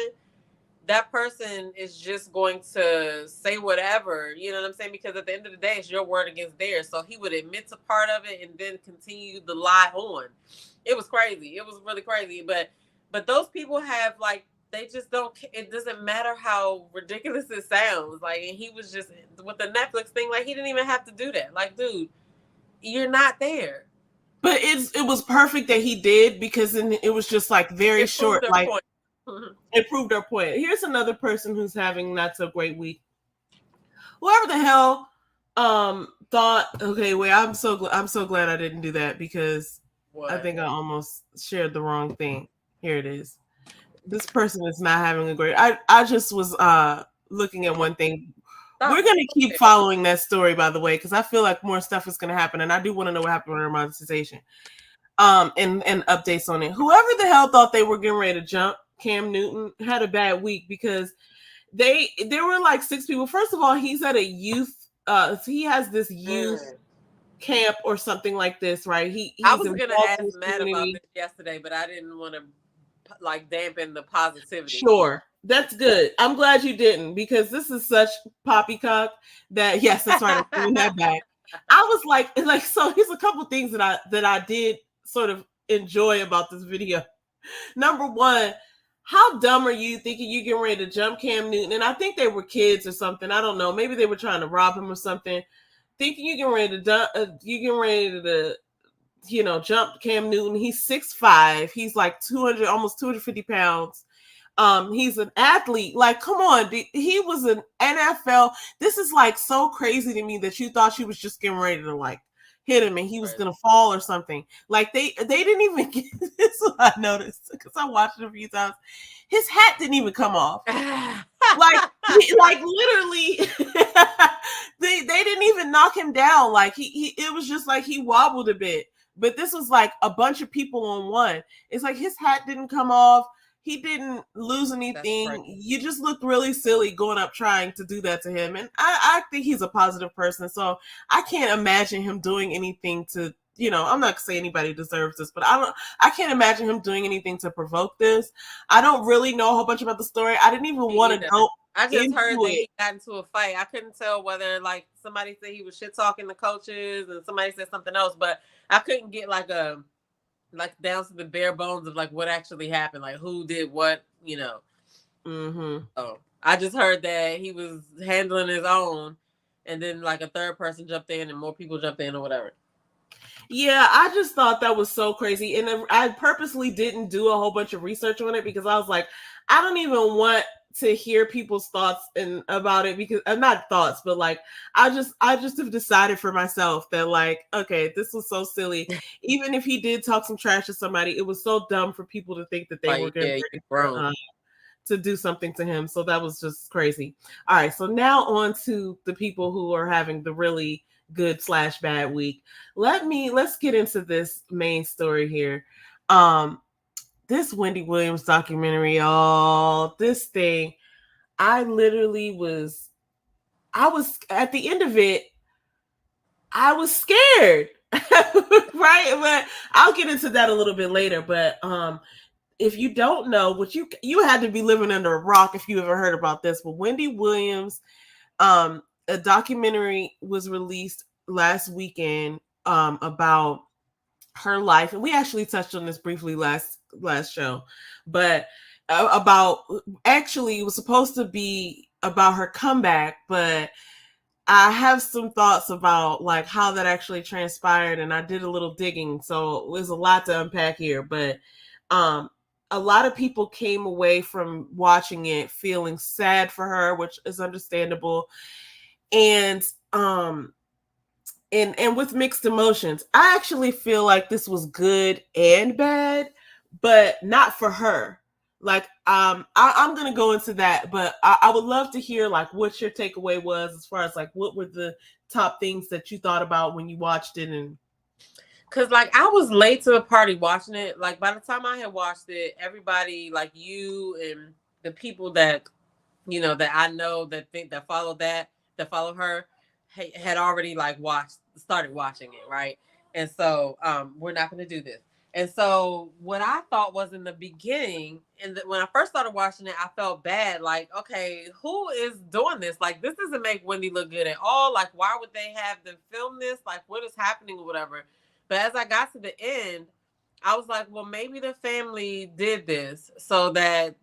Speaker 1: is just going to say whatever, you know what I'm saying? Because at the end of the day, it's your word against theirs. So he would admit to part of it and then continue the lie on. It was crazy. It was really crazy. But those people have, like, they just don't, it doesn't matter how ridiculous it sounds. Like, and he was just, with the Netflix thing, like, he didn't even have to do that. Like, dude, you're not there.
Speaker 2: But it was perfect that he did, because it was just like very short. Like, it proved their point. Here's another person who's having not so great week. Whoever the hell thought, okay, wait, I'm so glad I didn't do that, because I think I almost shared the wrong thing. Here it is. This person is not having a great. I just was looking at one thing. We're gonna keep following that story, by the way, because I feel like more stuff is gonna happen, and I do want to know what happened with her monetization. And updates on it. Whoever the hell thought they were getting ready to jump Cam Newton had a bad week, because there were like 6 people. First of all, he's at a youth. He has this youth camp or something like this, right?
Speaker 1: I was gonna ask Matt about this yesterday, but I didn't want to like dampen the positivity.
Speaker 2: Sure, that's good. I'm glad you didn't, because this is such poppycock that, yes, that's right. I'm bringing that back. I was like, so here's a couple things that I did sort of enjoy about this video. Number one, how dumb are you thinking you getting ready to jump Cam Newton? And I think they were kids or something. I don't know. Maybe they were trying to rob him or something. Thinking you getting ready to jump Cam Newton. He's 6'5". He's like 200, almost 250 pounds. He's an athlete. Like, come on. He was an NFL. This is like so crazy to me that you thought she was just getting ready to like hit him and he was gonna fall or something. Like, they didn't even get this. Is what I noticed, because I watched it a few times. His hat didn't even come off. like literally, they didn't even knock him down. Like, he it was just like he wobbled a bit. But this was like a bunch of people on one. It's like his hat didn't come off. He didn't lose anything. You just looked really silly going up trying to do that to him. And I think he's a positive person. So I can't imagine him doing anything to, I'm not saying anybody deserves this, but I can't imagine him doing anything to provoke this. I don't really know a whole bunch about the story. I didn't even want to go.
Speaker 1: I just heard that he got into a fight. I couldn't tell whether, like, somebody said he was shit talking the coaches and somebody said something else, but I couldn't get like down to the bare bones of like what actually happened, like who did what, So I just heard that he was handling his own, and then like a third person jumped in and more people jumped in or whatever.
Speaker 2: Yeah, I just thought that was so crazy, and I purposely didn't do a whole bunch of research on it, because I was like, I don't even want to hear people's thoughts about it, because not thoughts, but like I just have decided for myself that, like, okay, this was so silly. Even if he did talk some trash to somebody, it was so dumb for people to think that they were going to do something to him. So that was just crazy. All right, so now on to the people who are having the really good / bad week. Let's get into this main story here. This Wendy Williams documentary, this thing, I was at the end of it, I was scared, right? But I'll get into that a little bit later. But if you don't know, what you had to be living under a rock if you ever heard about this. But Wendy Williams, a documentary was released last weekend about her life, and we actually touched on this briefly last show, but it was supposed to be about her comeback, but I have some thoughts about like how that actually transpired, and I did a little digging, so there's a lot to unpack here. But a lot of people came away from watching it feeling sad for her, which is understandable, and with mixed emotions. I actually feel like this was good and bad, but not for her. Like, I'm going to go into that, but I would love to hear like what your takeaway was, as far as like what were the top things that you thought about when you watched it. And
Speaker 1: because like I was late to the party watching it. Like by the time I had watched it, everybody, like you and the people that that I know that follow her had already like started watching it, right? And so we're not going to do this. And so what I thought was in the beginning, and when I first started watching it, I felt bad. Like, okay, who is doing this? Like, this doesn't make Wendy look good at all. Like, why would they have them film this? Like, what is happening or whatever? But as I got to the end, I was like, well, maybe the family did this so that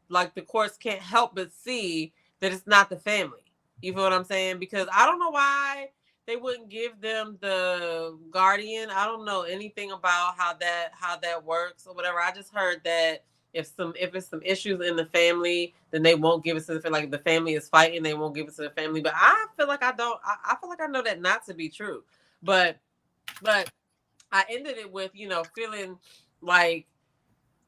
Speaker 1: like the courts can't help but see that it's not the family. You feel what I'm saying? Because I don't know why they wouldn't give them the guardian. I don't know anything about how that works or whatever. I just heard that if it's some issues in the family, then they won't give it to the family. Like if the family is fighting, they won't give it to the family. But I feel like I don't. I feel like I know that not to be true. But I ended it with feeling like,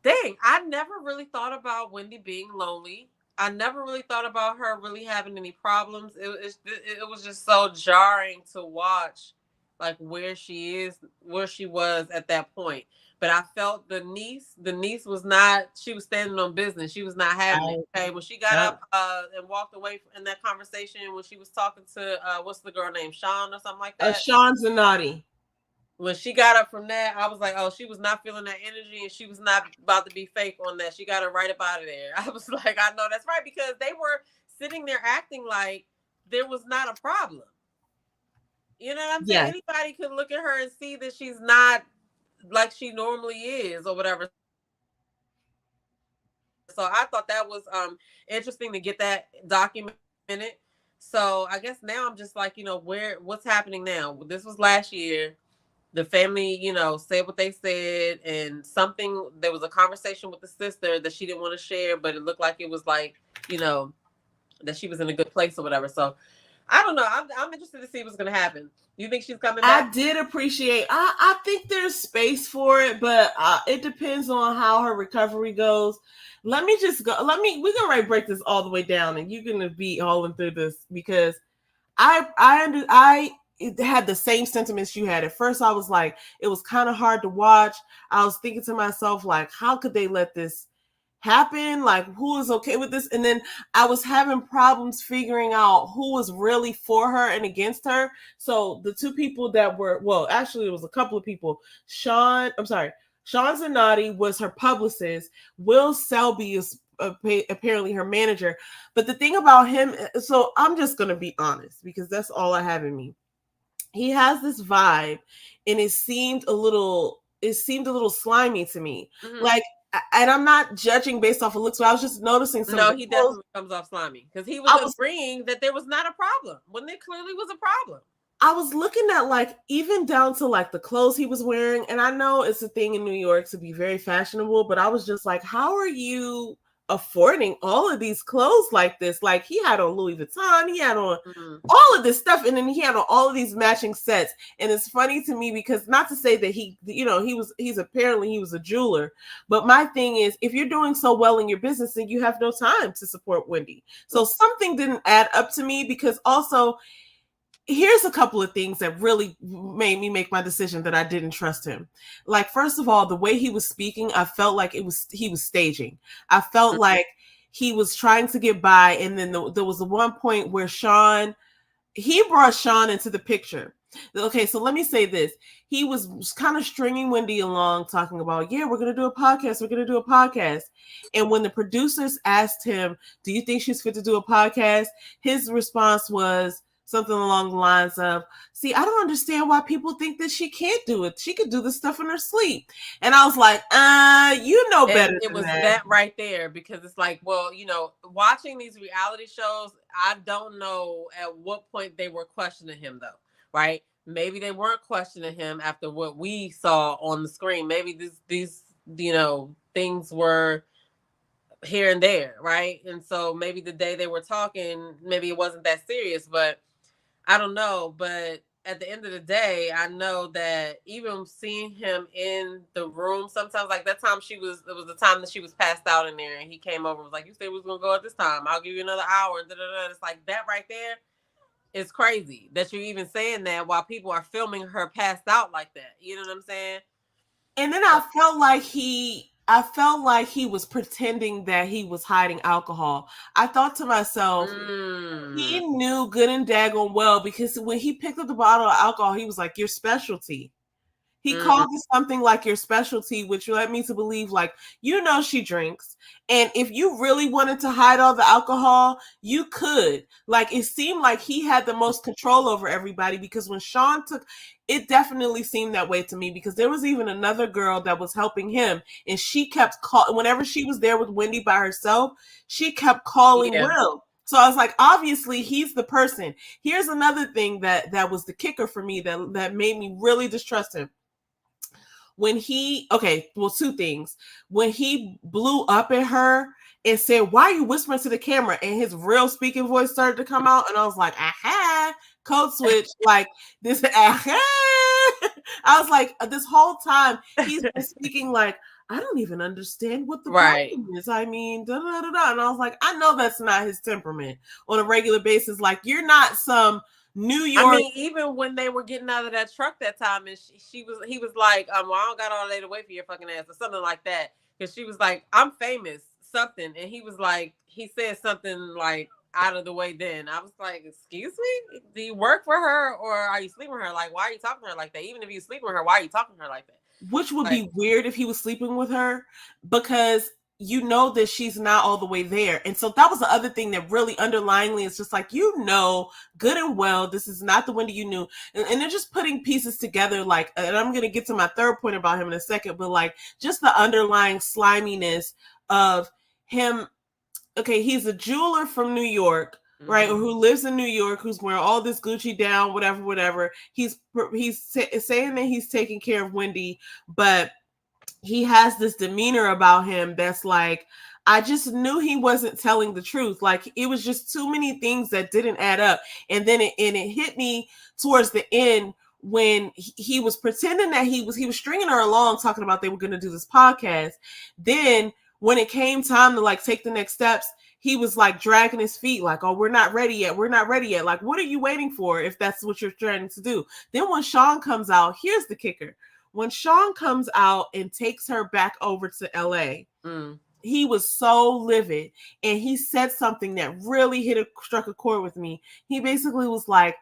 Speaker 1: dang, I never really thought about Wendy being lonely. I never really thought about her really having any problems. It was just so jarring to watch, like where she was at that point. But I felt the niece was not. She was standing on business. She was not having it. Okay, when she got up and walked away in that conversation, when she was talking to what's the girl named Sean or something like that.
Speaker 2: Sean Zanotti.
Speaker 1: When she got up from that, I was like, oh, she was not feeling that energy and she was not about to be fake on that. She got her right up out of there. I was like, I know that's right, because they were sitting there acting like there was not a problem. You know what I'm saying? Anybody could look at her and see that she's not like she normally is or whatever. So I thought that was interesting to get that documented. So I guess now I'm just like, what's happening now? This was last year. The family, said what they said, and there was a conversation with the sister that she didn't want to share, but it looked like it was like, that she was in a good place or whatever. So I don't know. I'm interested to see what's going to happen. You think she's coming back?
Speaker 2: I did appreciate. I think there's space for it, but it depends on how her recovery goes. Let me just go. We're gonna break this all the way down, and you're gonna be hauling through this because I had the same sentiments you had. At first, I was like, it was kind of hard to watch. I was thinking to myself, like, how could they let this happen? Like, who is okay with this? And then I was having problems figuring out who was really for her and against her. So the two people that were, well, actually, it was a couple of people. Sean Zanotti was her publicist. Will Selby is apparently her manager. But the thing about him, so I'm just going to be honest because that's all I have in me. He has this vibe and it seemed a little slimy to me. Mm-hmm. Like, and I'm not judging based off of looks, but I was just noticing something.
Speaker 1: No, he definitely comes off slimy because he was agreeing that there was not a problem when there clearly was a problem.
Speaker 2: I was looking at like even down to like the clothes he was wearing, and I know it's a thing in New York to be very fashionable, but I was just like, how are you affording all of these clothes like this? Like he had on Louis Vuitton, he had on all of this stuff, and then he had on all of these matching sets. And it's funny to me because not to say that he's apparently a jeweler, but my thing is, if you're doing so well in your business, then you have no time to support Wendy. So something didn't add up to me, because also here's a couple of things that really made me make my decision that I didn't trust him. Like, first of all, the way he was speaking, I felt like he was staging. I felt like he was trying to get by. And then there was the one point where he brought Sean into the picture. Okay, so let me say this. He was kind of stringing Wendy along, talking about, yeah, we're going to do a podcast. We're going to do a podcast. And when the producers asked him, do you think she's fit to do a podcast? His response was something along the lines of, see, I don't understand why people think that she can't do it. She could do this stuff in her sleep. And I was like, you know better than that.
Speaker 1: It was that right there, because it's like, well, watching these reality shows, I don't know at what point they were questioning him, though, right? Maybe they weren't questioning him after what we saw on the screen. Maybe these things were here and there, right? And so maybe the day they were talking, maybe it wasn't that serious, but I don't know. But at the end of the day, I know that even seeing him in the room, sometimes, like that time it was the time that she was passed out in there, and he came over and was like, you said we was going to go at this time. I'll give you another hour. It's like that right there is crazy that you're even saying that while people are filming her passed out like that. You know what I'm saying?
Speaker 2: And then I felt like he I felt like he was pretending that he was hiding alcohol. I thought to myself, he knew good and daggone well, because when he picked up the bottle of alcohol, he was like, your specialty. He called it something like your specialty, which led me to believe, like, she drinks. And if you really wanted to hide all the alcohol, you could. Like, it seemed like he had the most control over everybody, because when Sean took, it definitely seemed that way to me, because there was even another girl that was helping him, and she kept whenever she was there with Wendy by herself, she kept calling Will. So I was like, obviously he's the person. Here's another thing that was the kicker for me that made me really distrust him. When two things. When he blew up at her and said, why are you whispering to the camera? And his real speaking voice started to come out. And I was like, aha, code switch. Like this, aha. I was like, this whole time he's been speaking like, I don't even understand what the problem is. I mean, da, da, da, da. And I was like, I know that's not his temperament on a regular basis. Like, you're not some New York.
Speaker 1: I mean, even when they were getting out of that truck that time, and he was like, well, I don't got all day to wait for your fucking ass, or something like that. Because she was like, I'm famous, something. And he was like, he said something like out of the way then. I was like, excuse me? Do you work for her, or are you sleeping with her? Like, why are you talking to her like that? Even if you sleep with her, why are you talking to her like that?
Speaker 2: Which would be weird if he was sleeping with her, because that she's not all the way there. And so that was the other thing that really underlyingly is just like, good and well, this is not the Wendy you knew. And they're just putting pieces together, like, and I'm going to get to my third point about him in a second, but like just the underlying sliminess of him. Okay, he's a jeweler from New York, right? Or who lives in New York, who's wearing all this Gucci down, whatever. He's saying that he's taking care of Wendy, but he has this demeanor about him that's like, I just knew he wasn't telling the truth. Like, it was just too many things that didn't add up. And then it hit me towards the end when he was pretending that he was stringing her along, talking about they were going to do this podcast. Then when it came time to like take the next steps, he was like dragging his feet, like, oh, we're not ready yet. Like, what are you waiting for if that's what you're trying to do? Then when Sean comes out, here's the kicker. When Sean comes out and takes her back over to LA, he was so livid. And he said something that really struck a chord with me. He basically was like,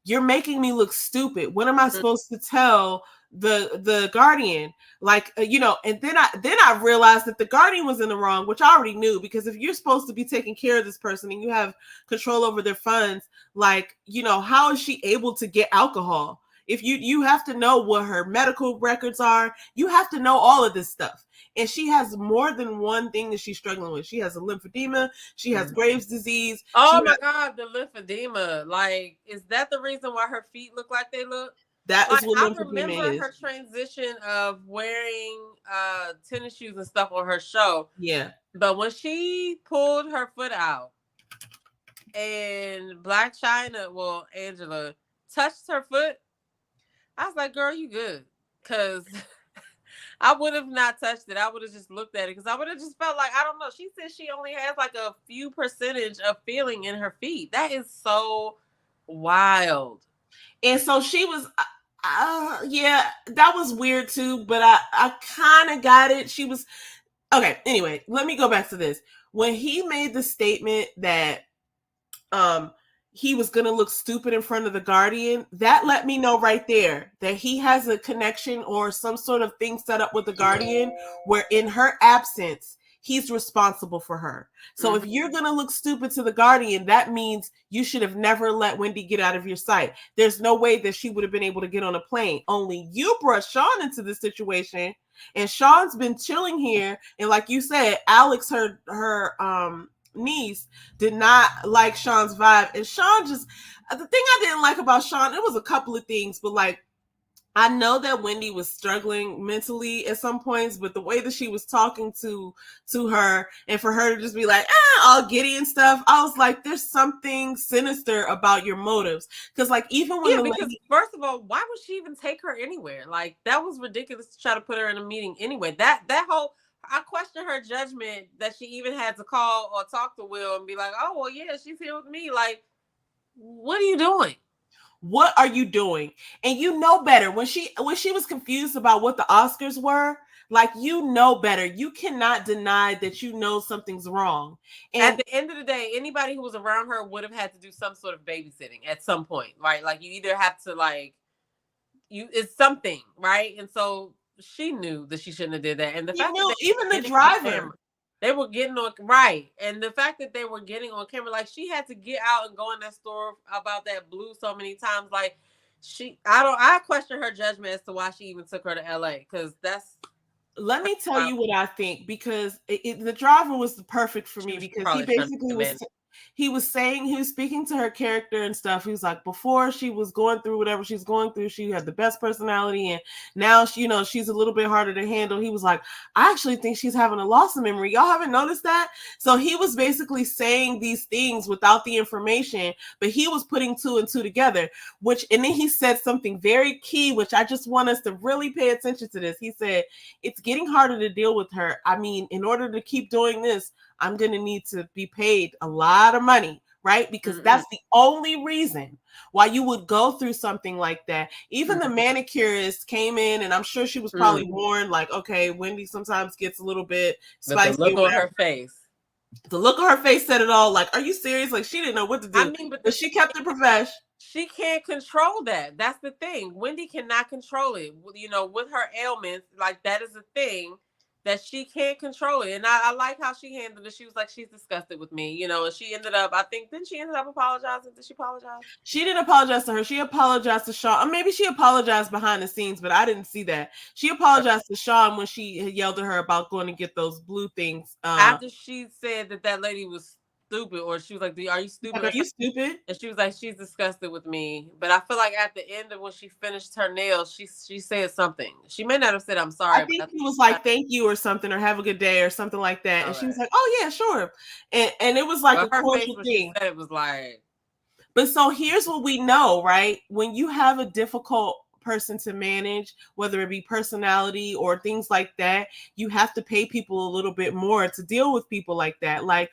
Speaker 2: you're making me look stupid. What am I supposed to tell the Guardian? Like, and then I realized that the Guardian was in the wrong, which I already knew, because if you're supposed to be taking care of this person and you have control over their funds, like, how is she able to get alcohol? If you have to know what her medical records are, you have to know all of this stuff. And she has more than one thing that she's struggling with. She has a lymphedema. She has Graves' disease.
Speaker 1: Oh my God, the lymphedema. Like, is that the reason why her feet look like they look?
Speaker 2: That is what lymphedema is.
Speaker 1: I remember her transition of wearing tennis shoes and stuff on her show.
Speaker 2: Yeah.
Speaker 1: But when she pulled her foot out and Angela touched her foot, I was like, girl, you good. Because I would have not touched it. I would have just looked at it, because I would have just felt like, I don't know. She said she only has like a few percentage of feeling in her feet. That is so wild.
Speaker 2: And so she was, yeah, that was weird too, but I kind of got it. She was, okay, anyway, let me go back to this. When he made the statement that he was going to look stupid in front of the Guardian, that let me know right there that he has a connection or some sort of thing set up with the Guardian where in her absence, he's responsible for her. So if you're going to look stupid to the Guardian, that means you should have never let Wendy get out of your sight. There's no way that she would have been able to get on a plane. Only you brought Sean into this situation, and Sean's been chilling here. And like you said, Alex, her niece, did not like Sean's vibe. And Sean just, the thing I didn't like about Sean, it was a couple of things, but like, I know that Wendy was struggling mentally at some points, but the way that she was talking to her, and for her to just be like, all giddy and stuff, I was like, there's something sinister about your motives. Because like, even when
Speaker 1: first of all, why would she even take her anywhere? Like, that was ridiculous to try to put her in a meeting anyway. That whole, I question her judgment that she even had to call or talk to Will and be like, oh, well, yeah, she's here with me. Like, what are you doing?
Speaker 2: What are you doing? And you know better. When she was confused about what the Oscars were, Like, you know better. You cannot deny that you know something's wrong. And
Speaker 1: at the end of the day, anybody who was around her would have had to do some sort of babysitting at some point, right? Like, you either have to, like, it's something, right? And so she knew that she shouldn't have did that. And the
Speaker 2: you
Speaker 1: fact that
Speaker 2: knew, even the
Speaker 1: getting on
Speaker 2: driver.
Speaker 1: camera, they were getting on right, and the fact that they were getting on camera, like, she had to get out and go in that store about that blue so many times. Like, I question her judgment as to why she even took her to LA, because that's
Speaker 2: Let me tell you what I think, because the driver was the perfect for me, because he basically was he was speaking to her character and stuff. He was like, before she was going through whatever she's going through, she had the best personality, and now she, she's a little bit harder to handle. He was like, I actually think she's having a loss of memory. Y'all haven't noticed that? So he was basically saying these things without the information, but he was putting two and two together, and then he said something very key, which I just want us to really pay attention to this. He said, it's getting harder to deal with her. I mean, in order to keep doing this, I'm going to need to be paid a lot of money, right? Because that's the only reason why you would go through something like that. Even the manicurist came in, and I'm sure she was probably warned, like, okay, Wendy sometimes gets a little bit spicy.
Speaker 1: But the look on her face.
Speaker 2: The look on her face said it all. Like, are you serious? Like, she didn't know what to do. I mean, but she kept it professional.
Speaker 1: She can't control that. That's the thing. Wendy cannot control it. With her ailments, like, that is a thing that she can't control it. And I like how she handled it. She was like, she's disgusted with me, and she ended up, didn't she end up apologizing? Did she apologize?
Speaker 2: She didn't apologize to her. She apologized to Sean. Or maybe she apologized behind the scenes, but I didn't see that. She apologized to Sean when she yelled at her about going to get those blue things.
Speaker 1: After she said that lady was stupid, or she was like, are you stupid?
Speaker 2: Like, are you stupid?
Speaker 1: And she was like, she's disgusted with me. But I feel like at the end of when she finished her nails, she said something. She may not have said, I'm sorry.
Speaker 2: I think he was like, thank you or something, or have a good day or something like that. And she was like, oh yeah, sure. And it was like a cordial thing.
Speaker 1: She said it was like.
Speaker 2: But so here's what we know, right? When you have a difficult person to manage, whether it be personality or things like that, you have to pay people a little bit more to deal with people like that. Like,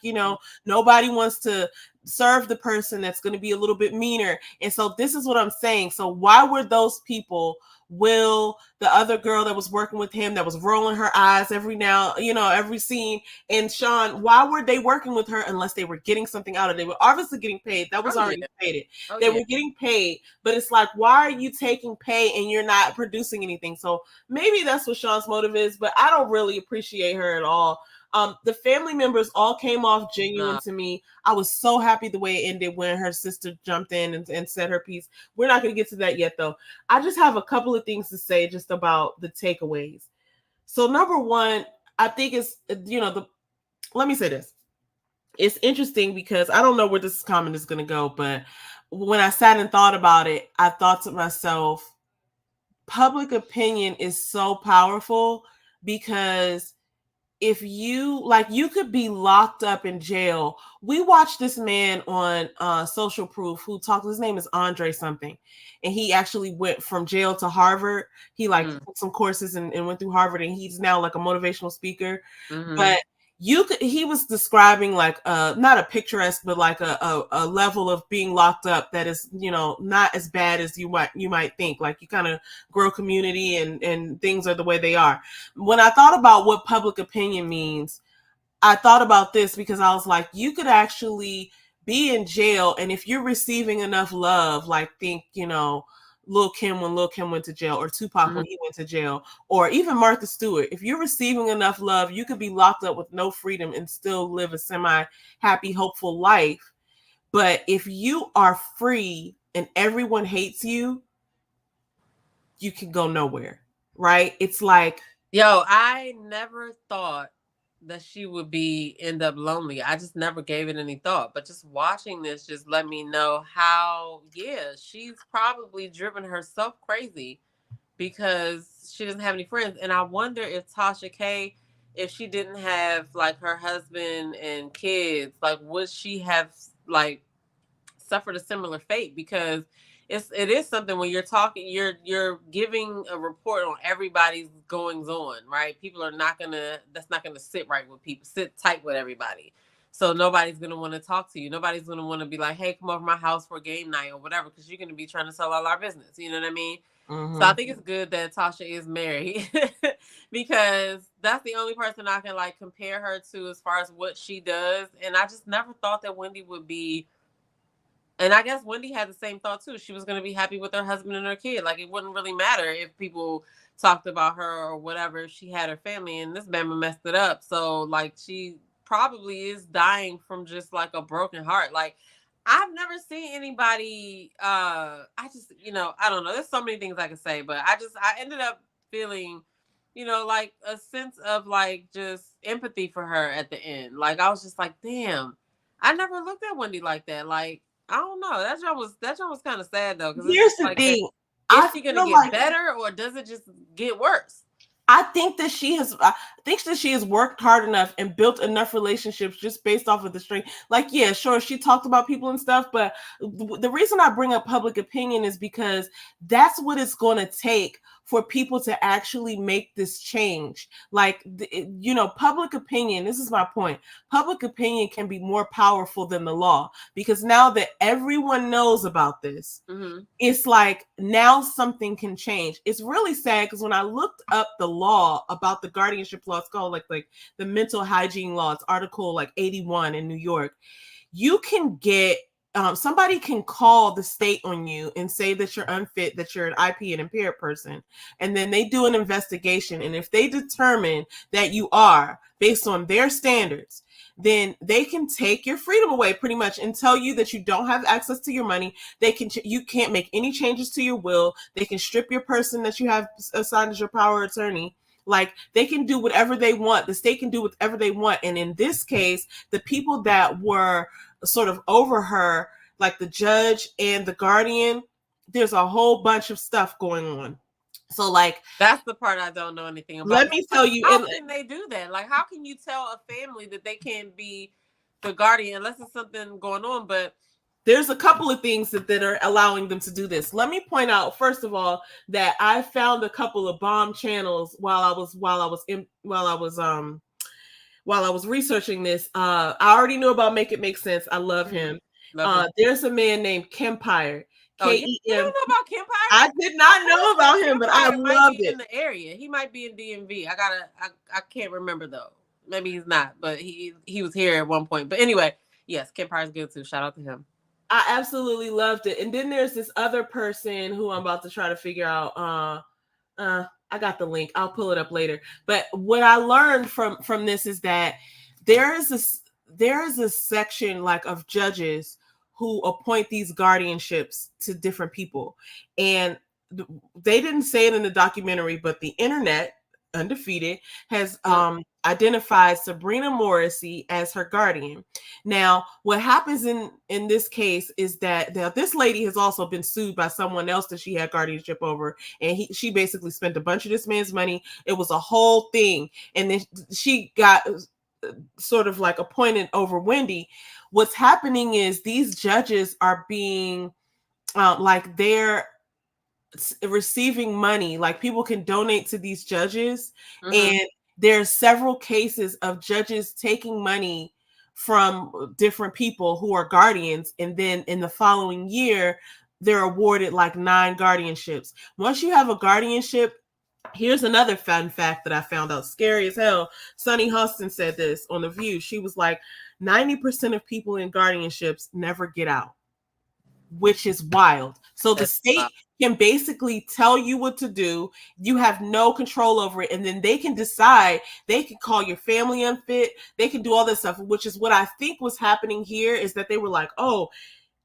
Speaker 2: nobody wants to serve the person that's going to be a little bit meaner. And so this is what I'm saying. So why were those people, Will, the other girl that was working with him, that was rolling her eyes every scene, and Sean, why were they working with her unless they were getting something out of it? They were obviously getting paid. That was already paid. They were getting paid, but it's like, why are you taking pay and you're not producing anything? So maybe that's what Sean's motive is, but I don't really appreciate her at all. The family members all came off genuine to me. I was so happy the way it ended when her sister jumped in and said her piece. We're not going to get to that yet, though. I just have a couple of things to say just about the takeaways. So number one, I think it's, let me say this. It's interesting because I don't know where this comment is going to go, but when I sat and thought about it, I thought to myself, public opinion is so powerful, because if you could be locked up in jail. We watched this man on Social Proof who talked, his name is Andre something, and he actually went from jail to Harvard. He took some courses and went through Harvard, and he's now like a motivational speaker. But he was describing like not a picturesque, but like a level of being locked up that is, not as bad as you might think. Like, you kind of grow community and things are the way they are. When I thought about what public opinion means, I thought about this, because I was like, you could actually be in jail, and if you're receiving enough love, like, think, Lil' Kim when Lil' Kim went to jail, or Tupac when he went to jail, or even Martha Stewart. If you're receiving enough love, you could be locked up with no freedom and still live a semi-happy, hopeful life. But if you are free and everyone hates you, you can go nowhere, right? It's like,
Speaker 1: I never thought that she would end up lonely. I just never gave it any thought. But just watching this just let me know how, she's probably driven herself crazy because she doesn't have any friends. And I wonder if Tasha K, if she didn't have like her husband and kids, like, would she have like suffered a similar fate? Because it is something when you're talking, you're giving a report on everybody's goings on, right? People are that's not gonna sit right with people, sit tight with everybody. So nobody's gonna want to talk to you. Nobody's gonna want to be like, hey, come over my house for a game night or whatever, because you're gonna be trying to sell all our business. You know what I mean? So I think it's good that Tasha is married because that's the only person I can like compare her to as far as what she does. And I just never thought that Wendy would be. And I guess Wendy had the same thought too. She was going to be happy with her husband and her kid. Like it wouldn't really matter if people talked about her or whatever. If she had her family, and this Bama messed it up. So like she probably is dying from just like a broken heart. Like I've never seen anybody. I just I don't know. There's so many things I could say, but I ended up feeling like a sense of like just empathy for her at the end. Like I was just like, damn, I never looked at Wendy like that. Like I don't know. That job was kind of sad though, because
Speaker 2: here's the
Speaker 1: like,
Speaker 2: thing:
Speaker 1: is she gonna get better or does it just get worse?
Speaker 2: I think that she has worked hard enough and built enough relationships just based off of the string. Like, yeah, sure, she talked about people and stuff, but the reason I bring up public opinion is because that's what it's going to take for people to actually make this change. Like, public opinion, this is my point. Public opinion can be more powerful than the law, because now that everyone knows about this, it's like now something can change. It's really sad because when I looked up the law about the guardianship law, it's called like the mental hygiene law. It's Article like 81 in New York. You can get somebody can call the state on you and say that you're unfit, that you're an IP, an impaired person. And then they do an investigation. And if they determine that you are based on their standards, then they can take your freedom away pretty much and tell you that you don't have access to your money. You can't make any changes to your will. They can strip your person that you have assigned as your power of attorney. Like they can do whatever they want. The state can do whatever they want. And in this case, the people that were sort of over her, like the judge and the guardian, there's a whole bunch of stuff going on. So like
Speaker 1: that's the part I don't know anything about.
Speaker 2: Let me tell you,
Speaker 1: how can they do that? Like how can you tell a family that they can't be the guardian unless there's something going on? But
Speaker 2: there's a couple of things that are allowing them to do this. Let me point out, first of all, that I found a couple of bomb channels while I was researching this. I already knew about Make It Make Sense. I love him. There's a man named Kempire.
Speaker 1: K-E-M. You don't know about Kempire?
Speaker 2: I did not know about him, but I loved it.
Speaker 1: In the area, he might be in DMV. I can't remember though. Maybe he's not, but he was here at one point. But anyway, yes, Kempire's good too. Shout out to him.
Speaker 2: I absolutely loved it. And then there's this other person who I'm about to try to figure out. I got the link. I'll pull it up later. But what I learned from this is that there is a section like of judges who appoint these guardianships to different people. And they didn't say it in the documentary, but the internet, undefeated, has identified Sabrina Morrissey as her guardian. Now, what happens in this case is that this lady has also been sued by someone else that she had guardianship over, and she basically spent a bunch of this man's money. It was a whole thing, and then she got sort of like appointed over Wendy. What's happening is these judges are being like they're receiving money. Like people can donate to these judges, and there's several cases of judges taking money from different people who are guardians, and then in the following year they're awarded like 9 guardianships. Once you have a guardianship, here's another fun fact that I found out, scary as hell. Sunny Huston said this on The View. She was like, 90% of people in guardianships never get out, which is wild. So the state can basically tell you what to do. You have no control over it. And then they can decide, they can call your family unfit. They can do all this stuff, which is what I think was happening here, is that they were like, oh,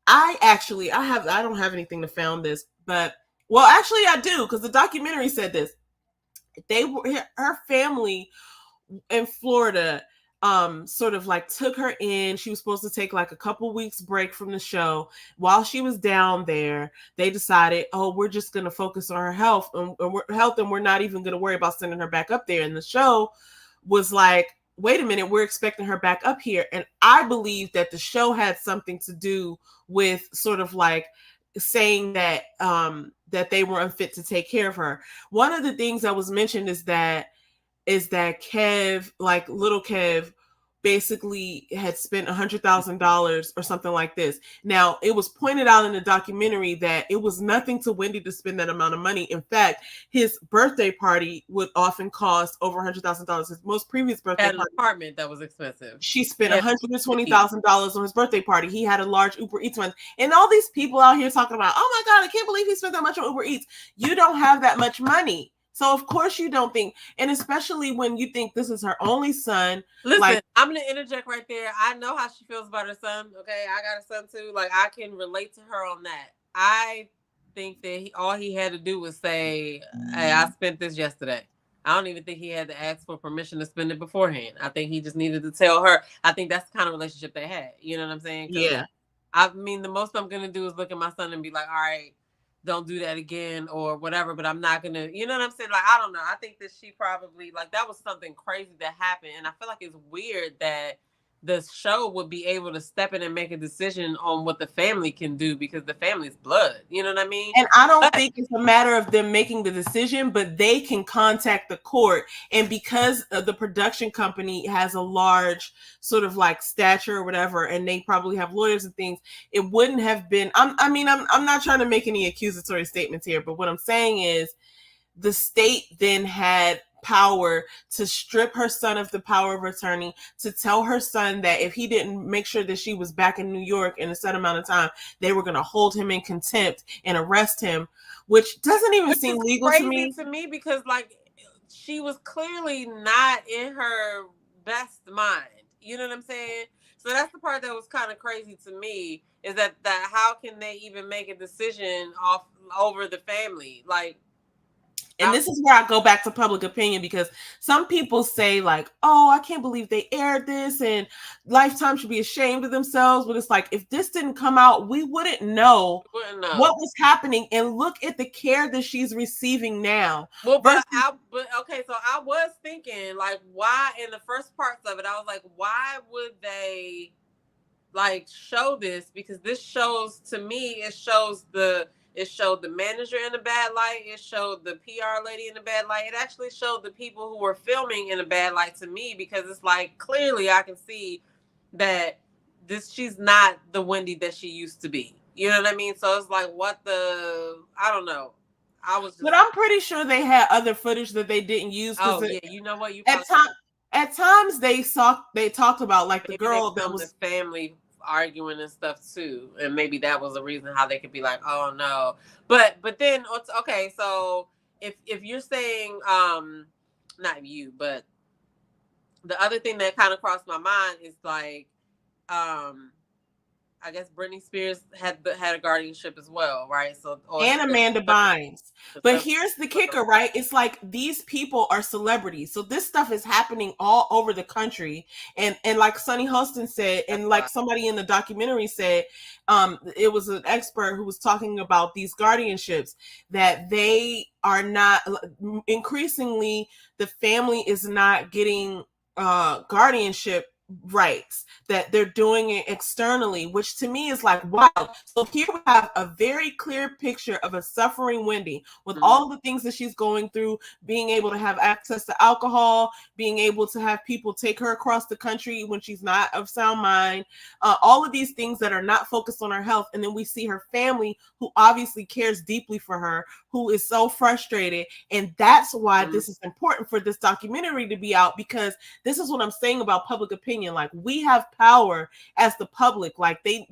Speaker 2: I don't have anything to found this, but well, actually I do, because the documentary said this. Her family in Florida sort of like took her in. She was supposed to take like a couple weeks break from the show. While she was down there, they decided, oh, we're just going to focus on her health, and we're not even going to worry about sending her back up there. And the show was like, wait a minute, we're expecting her back up here. And I believe that the show had something to do with sort of like saying that that they were unfit to take care of her. One of the things that was mentioned is that Kev, like little Kev, basically had spent $100,000 or something like this. Now, it was pointed out in the documentary that it was nothing to Wendy to spend that amount of money. In fact, his birthday party would often cost over $100,000. His most previous birthday
Speaker 1: Had an
Speaker 2: party,
Speaker 1: apartment that was expensive.
Speaker 2: She spent $120,000 on his birthday party. He had a large Uber Eats one. And all these people out here talking about, oh my God, I can't believe he spent that much on Uber Eats. You don't have that much money. So of course you don't think, and especially when you think this is her only son.
Speaker 1: Listen, I'm gonna interject right there. I know how she feels about her son. Okay, I got a son too. Like, I can relate to her on that. I think that all he had to do was say, "Hey, I spent this yesterday." I don't even think he had to ask for permission to spend it beforehand. I think he just needed to tell her. I think that's the kind of relationship they had. You know what I'm saying?
Speaker 2: Yeah.
Speaker 1: I mean, the most I'm gonna do is look at my son and be like, "All right, don't do that again," or whatever, but I'm not gonna, you know what I'm saying? Like, I don't know. I think that she probably, like, that was something crazy that happened. And I feel like it's weird that the show would be able to step in and make a decision on what the family can do, because the family's blood. You know what I mean?
Speaker 2: And I don't think it's a matter of them making the decision, but they can contact the court. And because the production company has a large sort of like stature or whatever, and they probably have lawyers and things, it wouldn't have been, I'm not trying to make any accusatory statements here, but what I'm saying is the state then had power to strip her son of the power of attorney, to tell her son that if he didn't make sure that she was back in New York in a set amount of time, they were going to hold him in contempt and arrest him, which doesn't even seem legal to me.
Speaker 1: Because, like, she was clearly not in her best mind. You know what I'm saying? So that's the part that was kind of crazy to me, is that how can they even make a decision over the family? Like,
Speaker 2: and this is where I go back to public opinion, because some people say like, oh, I can't believe they aired this and Lifetime should be ashamed of themselves. But it's like, if this didn't come out, we wouldn't know what was happening. And look at the care that she's receiving now.
Speaker 1: Well, okay, so I was thinking, like, why in the first parts of it, I was like, why would they like show this? Because this shows, to me, it showed the manager in a bad light. It showed the PR lady in a bad light. It actually showed the people who were filming in a bad light to me, because it's like, clearly I can see that she's not the Wendy that she used to be. You know what I mean? So it's like, I don't know.
Speaker 2: But I'm pretty sure they had other footage that they didn't use.
Speaker 1: Oh yeah, you know what?
Speaker 2: At times they talked about, like, the girl that was
Speaker 1: the family arguing and stuff too, and maybe that was the reason how they could be like, oh no. But then, okay, so if you're saying, not you, but the other thing that kind of crossed my mind is like, I guess Britney Spears had a guardianship as well, right? So,
Speaker 2: and Amanda Bynes. But here's the kicker, right? It's like, these people are celebrities, so this stuff is happening all over the country. And like Sunny Hostin said, and like somebody in the documentary said, it was an expert who was talking about these guardianships, that they are not, increasingly, the family is not getting guardianship rights, that they're doing it externally, which to me is like, wow. So here we have a very clear picture of a suffering Wendy with all the things that she's going through, being able to have access to alcohol, being able to have people take her across the country when she's not of sound mind, all of these things that are not focused on her health. And then we see her family, who obviously cares deeply for her, who is so frustrated. And that's why this is important for this documentary to be out, because this is what I'm saying about public opinion. Like, we have power as the public. Like, they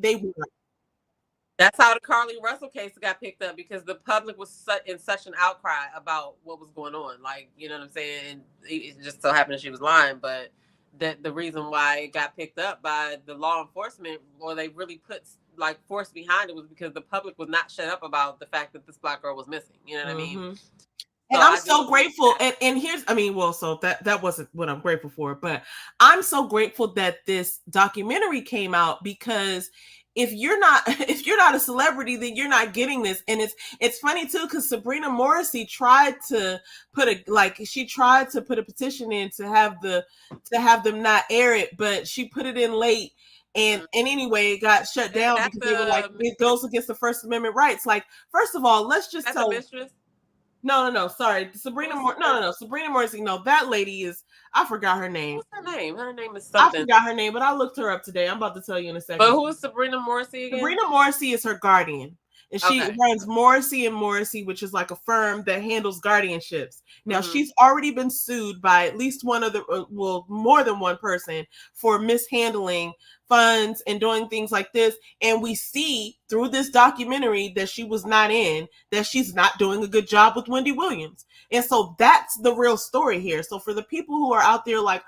Speaker 1: that's how the Carly Russell case got picked up, because the public was in such an outcry about what was going on. Like, you know what I'm saying? And it just so happened that she was lying, but the reason why it got picked up by the law enforcement, or they really put like force behind it, was because the public was not shut up about the fact that this Black girl was missing. You know what I mean?
Speaker 2: And I'm so grateful. And here's, so that wasn't what I'm grateful for, but I'm so grateful that this documentary came out, because if you're not a celebrity, then you're not getting this. And it's funny too, because Sabrina Morrissey tried to put a petition in to have them not air it, but she put it in late. And anyway, it got shut down because they were like, it goes against the First Amendment rights. Like, first of all, let's just tell. No. Sorry, Sabrina. No. Sabrina Morrissey. No, that lady is. I forgot her name.
Speaker 1: What's her name? Her name is
Speaker 2: I
Speaker 1: something.
Speaker 2: forgot her name, but I looked her up today. I'm about to tell you in a second.
Speaker 1: But who is Sabrina Morrissey again?
Speaker 2: Sabrina Morrissey is her guardian. And she runs Morrissey and Morrissey, which is like a firm that handles guardianships. Now, she's already been sued by at least one of the, well, more than one person for mishandling funds and doing things like this. And we see through this documentary that she was not in, that she's not doing a good job with Wendy Williams. And so that's the real story here. So for the people who are out there like,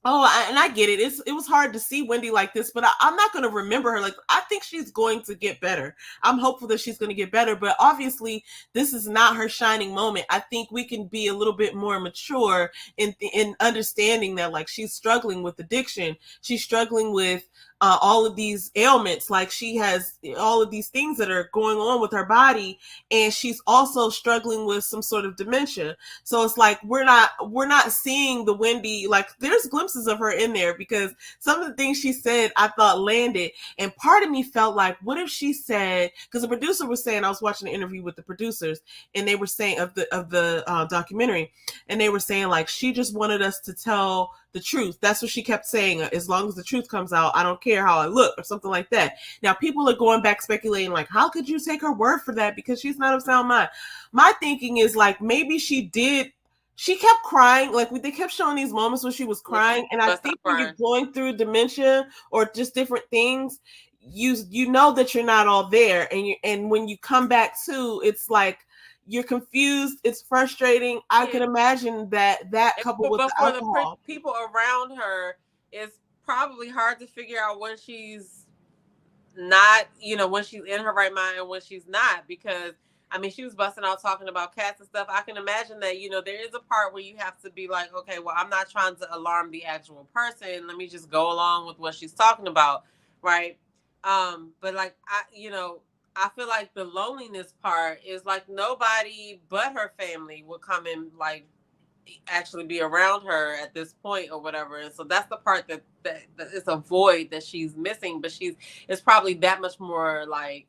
Speaker 2: oh, and I get it. It was hard to see Wendy like this, but I'm not going to remember her. Like, I think she's going to get better. I'm hopeful that she's going to get better, but obviously this is not her shining moment. I think we can be a little bit more mature in understanding that, like, she's struggling with addiction. She's struggling with all of these ailments. Like, she has all of these things that are going on with her body, and she's also struggling with some sort of dementia. So it's like we're not seeing the Wendy, like, there's glimpses of her in there, because some of the things she said I thought landed, and part of me felt like, what if she said, because the producer was saying, I was watching an interview with the producers, and they were saying of the documentary, and they were saying, like, she just wanted us to tell the truth. That's what she kept saying. As long as the truth comes out, I don't care how I look, or something like that. Now, people are going back speculating, like, how could you take her word for that? Because she's not of sound mind. My thinking is, like, maybe she kept crying. Like, they kept showing these moments when she was crying. And I think when you're going through dementia or just different things, you know that you're not all there. And when you come back to, it's like, you're confused. It's frustrating. I could imagine that coupled with the alcohol.
Speaker 1: For the people around her, it's probably hard to figure out when she's not, when she's in her right mind and when she's not, because I mean, she was busting out talking about cats and stuff. I can imagine that, there is a part where you have to be like, okay, well, I'm not trying to alarm the actual person. Let me just go along with what she's talking about. Right. But like, I feel like the loneliness part is like nobody but her family would come and like actually be around her at this point or whatever. And so that's the part that is a void that she's missing, but it's probably that much more like,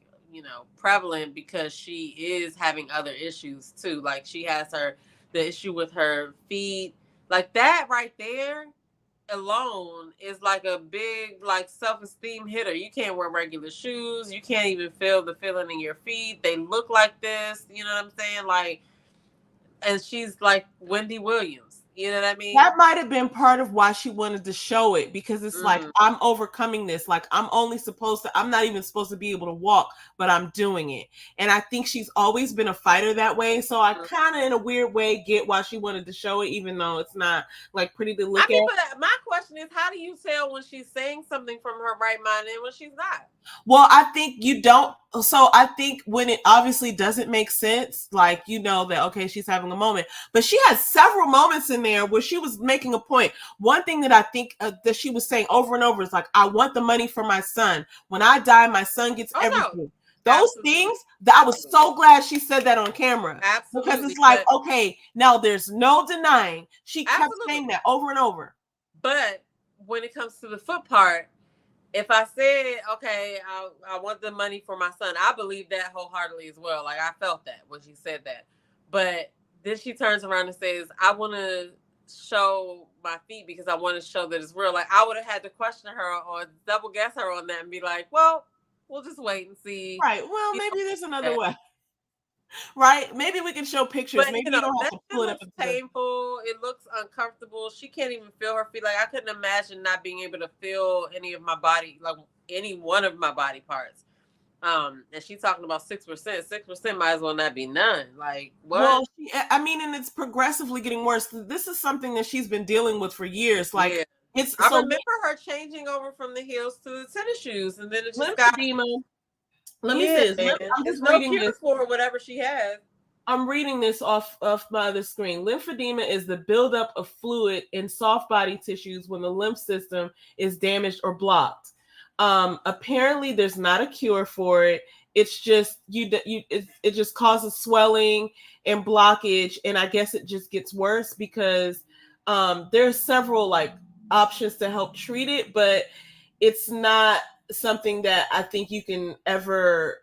Speaker 1: prevalent because she is having other issues too. Like she has the issue with her feet, like that right there alone is like a big like self-esteem hitter. You can't wear regular shoes. You can't even feel the feeling in your feet. They look like this. You know what I'm saying? Like, and she's like Wendy Williams. You know what I mean?
Speaker 2: That might have been part of why she wanted to show it, because it's like, I'm overcoming this. Like, I'm not even supposed to be able to walk, but I'm doing it. And I think she's always been a fighter that way. So I kind of, in a weird way, get why she wanted to show it, even though it's not like pretty to look at.
Speaker 1: But my question is, how do you tell when she's saying something from her right mind and when she's not?
Speaker 2: Well, I think you don't. So I think when it obviously doesn't make sense, like, that, okay, she's having a moment, but she had several moments in there where she was making a point. One thing that I think that she was saying over and over is like, I want the money for my son. When I die, my son gets everything. No. Those things, that I was so glad she said that on camera.
Speaker 1: Absolutely.
Speaker 2: Because it's like, okay, now there's no denying. She kept saying that over and over.
Speaker 1: But when it comes to the foot part, if I said, okay, I want the money for my son, I believe that wholeheartedly as well. Like, I felt that when she said that. But then she turns around and says, I want to show my feet because I want to show that it's real. Like, I would have had to question her or double guess her on that and be like, well, we'll just wait and see.
Speaker 2: Right. Well, maybe there's another way. Right? Maybe we can show pictures. But, maybe you don't have to pull it up.
Speaker 1: It's painful. It looks uncomfortable. She can't even feel her feet. Like, I couldn't imagine not being able to feel any of my body, like any one of my body parts. And she's talking about 6%. 6% might as well not be none. Like, what?
Speaker 2: Well, and it's progressively getting worse. This is something that she's been dealing with for years. Like, I
Speaker 1: remember her changing over from the heels to the tennis shoes, and then it just got
Speaker 2: lymphedema. Let me see this. I'm just reading this
Speaker 1: for whatever she has.
Speaker 2: I'm reading this off my other screen. Lymphedema is the buildup of fluid in soft body tissues when the lymph system is damaged or blocked. Apparently, there's not a cure for it. It's just it just causes swelling and blockage, and I guess it just gets worse because there's several like options to help treat it, but it's not something that I think you can ever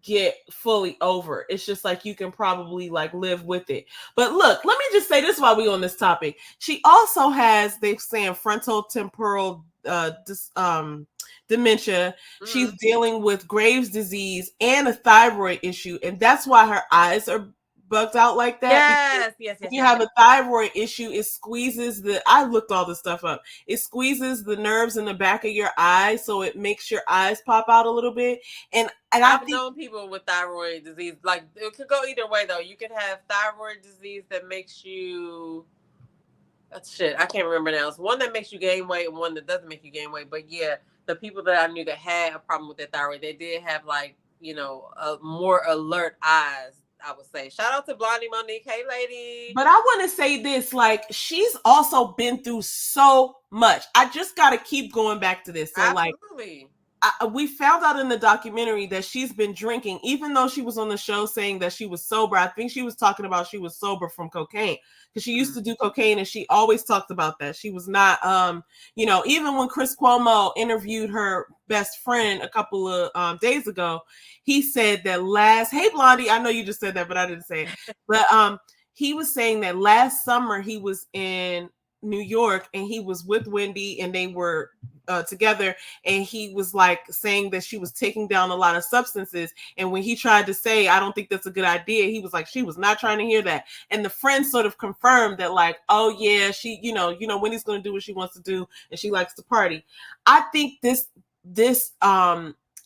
Speaker 2: get fully over. It's just like you can probably like live with it. But look, let me just say this while we on this topic. She also has, they're saying, frontal temporal dementia. She's dealing with Graves' disease and a thyroid issue, and that's why her eyes are bugged out like that.
Speaker 1: Yes.
Speaker 2: If you have a thyroid issue, it squeezes I looked all this stuff up. It squeezes the nerves in the back of your eyes, so it makes your eyes pop out a little bit. And
Speaker 1: I've known people with thyroid disease. Like, it could go either way, though. You could have thyroid disease that makes you... shit, I can't remember now. It's one that makes you gain weight and one that doesn't make you gain weight. But yeah, the people that I knew that had a problem with their thyroid, they did have, like, more alert eyes, I would say. Shout out to Blondie Monique. Hey, lady.
Speaker 2: But I want to say this, like, she's also been through so much. I just got to keep going back to this. So,
Speaker 1: absolutely.
Speaker 2: We found out in the documentary that she's been drinking, even though she was on the show saying that she was sober. I think she was talking about she was sober from cocaine, because she used to do cocaine, and she always talked about that. She was not, even when Chris Cuomo interviewed her best friend a couple of days ago, he said that hey, Blondie, I know you just said that, but I didn't say it. But he was saying that last summer he was in New York and he was with Wendy and they were together, and he was like saying that she was taking down a lot of substances, and when he tried to say, I don't think that's a good idea, he was like, she was not trying to hear that. And the friend sort of confirmed that, like, oh yeah, she Wendy's going to do what she wants to do and she likes to party. I think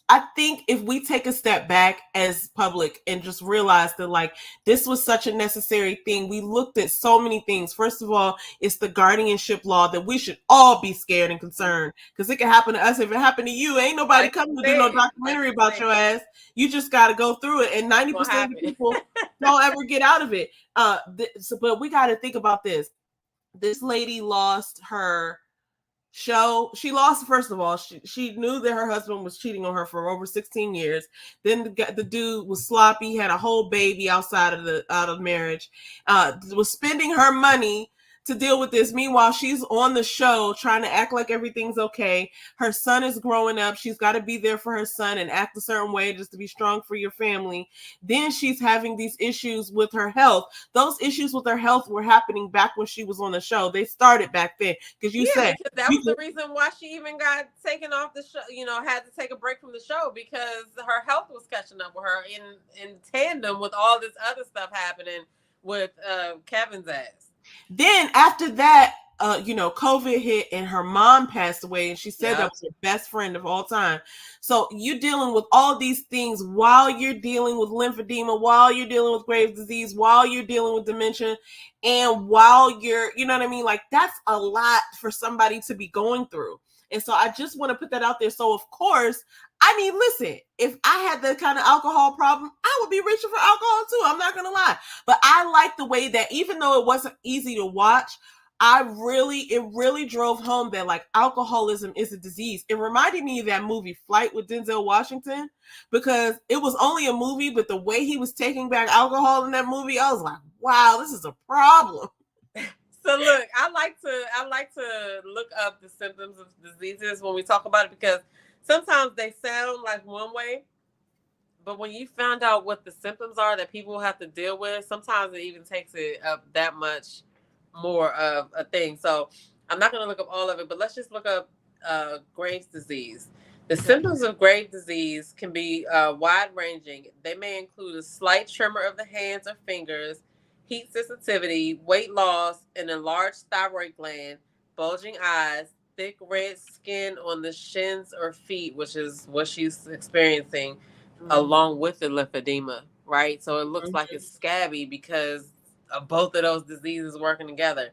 Speaker 2: I think if we take a step back as public and just realize that, like, this was such a necessary thing. We looked at so many things. First of all, it's the guardianship law that we should all be scared and concerned, because it can happen to us. If it happened to you, ain't nobody coming to do no documentary about your ass. You just got to go through it. And 90% of people don't ever get out of it. But we got to think about this. This lady lost her show. She lost, first of all, she knew that her husband was cheating on her for over 16 years. Then the dude was sloppy, had a whole baby outside of marriage, was spending her money to deal with this. Meanwhile, she's on the show trying to act like everything's okay. Her son is growing up. She's got to be there for her son and act a certain way just to be strong for your family. Then she's having these issues with her health. Those issues with her health were happening back when she was on the show. They started back then, because
Speaker 1: that was the reason why she even got taken off the show, had to take a break from the show, because her health was catching up with her in tandem with all this other stuff happening with Kevin's ass.
Speaker 2: Then after that, COVID hit and her mom passed away, and she said that was her best friend of all time. So you're dealing with all these things while you're dealing with lymphedema, while you're dealing with Graves' disease, while you're dealing with dementia, and while you're, like, that's a lot for somebody to be going through. And so I just want to put that out there. So, of course, listen, if I had that kind of alcohol problem, I would be reaching for alcohol too. I'm not going to lie. But I like the way that, even though it wasn't easy to watch, it really drove home that, like, alcoholism is a disease. It reminded me of that movie Flight with Denzel Washington, because it was only a movie, but the way he was taking back alcohol in that movie, I was like, wow, this is a problem.
Speaker 1: So look, I like to look up the symptoms of diseases when we talk about it, because sometimes they sound like one way, but when you found out what the symptoms are that people have to deal with, sometimes it even takes it up that much more of a thing. So I'm not going to look up all of it, but let's just look up Graves' disease. The symptoms of Graves' disease can be wide-ranging. They may include a slight tremor of the hands or fingers, heat sensitivity, weight loss, an enlarged thyroid gland, bulging eyes, thick red skin on the shins or feet, which is what she's experiencing, along with the lymphedema, right? So it looks like it's scabby because of both of those diseases working together.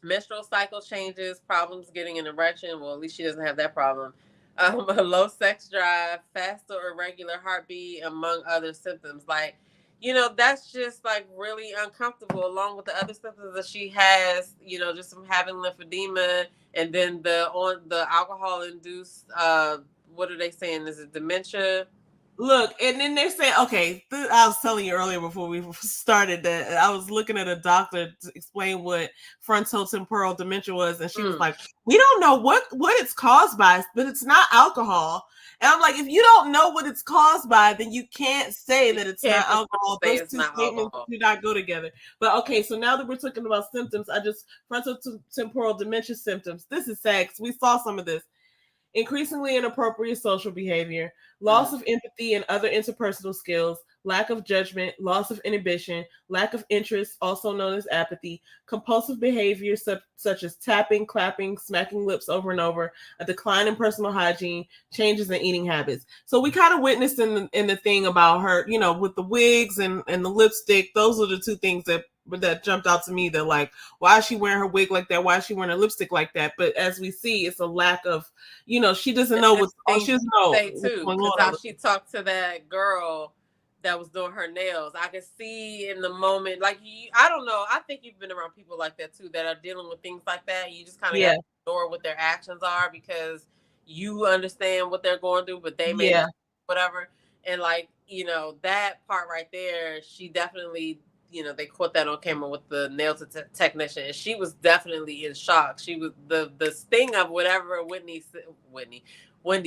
Speaker 1: Menstrual cycle changes, problems getting an erection. Well, at least she doesn't have that problem. A low sex drive, fast or irregular heartbeat, among other symptoms. Like, that's just, like, really uncomfortable, along with the other symptoms that she has, just from having lymphedema, and then the alcohol induced, what are they saying? Is it dementia?
Speaker 2: Look, and then they're saying, okay, I was telling you earlier before we started that I was looking at a doctor to explain what frontotemporal dementia was, and she was like, we don't know what it's caused by, but it's not alcohol. And I'm like, if you don't know what it's caused by, then you can't say that it's not
Speaker 1: Can't
Speaker 2: alcohol.
Speaker 1: say
Speaker 2: Those
Speaker 1: it's
Speaker 2: two
Speaker 1: not
Speaker 2: statements
Speaker 1: alcohol.
Speaker 2: do not go together. But okay, so now that we're talking about symptoms, frontotemporal dementia symptoms. This is sad because we saw some of this. Increasingly inappropriate social behavior, loss of empathy and other interpersonal skills, lack of judgment, loss of inhibition, lack of interest, also known as apathy, compulsive behavior such as tapping, clapping, smacking lips over and over, a decline in personal hygiene, changes in eating habits. So we kind of witnessed in the thing about her, you know, with the wigs and the lipstick. Those are the two things that jumped out to me. That like, why is she wearing her wig like that? Why is she wearing her lipstick like that? But as we see, it's a lack of, you know, she doesn't know what's
Speaker 1: too,
Speaker 2: going
Speaker 1: because
Speaker 2: on.
Speaker 1: how she talked to that girl that was doing her nails, I could see in the moment, like, I don't know, I think you've been around people like that too, that are dealing with things like that. You just kind of got to ignore what their actions are because you understand what they're going through, but they may not, whatever. And like, you know, that part right there, she definitely, you know, they caught that on camera with the nail technician, and she was definitely in shock. She was the sting of whatever Wendy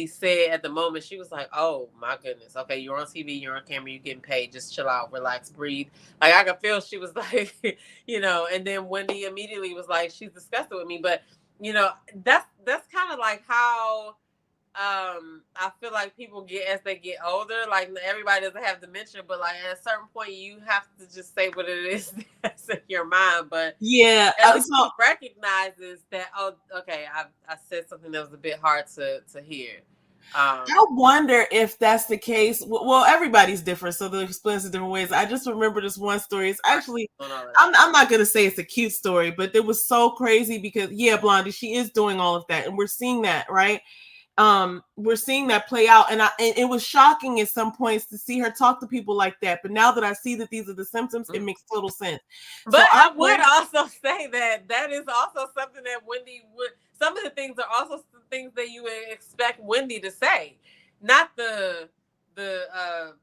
Speaker 1: said at the moment. She was like, "Oh my goodness, okay, you're on TV, you're on camera, you're getting paid. Just chill out, relax, breathe." Like I could feel she was like, you know. And then Wendy immediately was like, "She's disgusted with me," but you know, that's kind of like how. I feel like people get as they get older, like everybody doesn't have dementia, but like at a certain point you have to just say what it is that's in your mind. But at least she recognizes that, oh, okay, I said something that was a bit hard to hear.
Speaker 2: I wonder if that's the case. Well, everybody's different, so they'll explain it different ways. I just remember this one story. It's actually, I'm not going to say it's a cute story, but it was so crazy because, yeah, Blondie, she is doing all of that. And we're seeing that, right? We're seeing that play out, and it was shocking at some points to see her talk to people like that. But now that I see that these are the symptoms, it makes total sense.
Speaker 1: But so I would also say that is also something that Wendy would. Some of the things are also things that you would expect Wendy to say, not the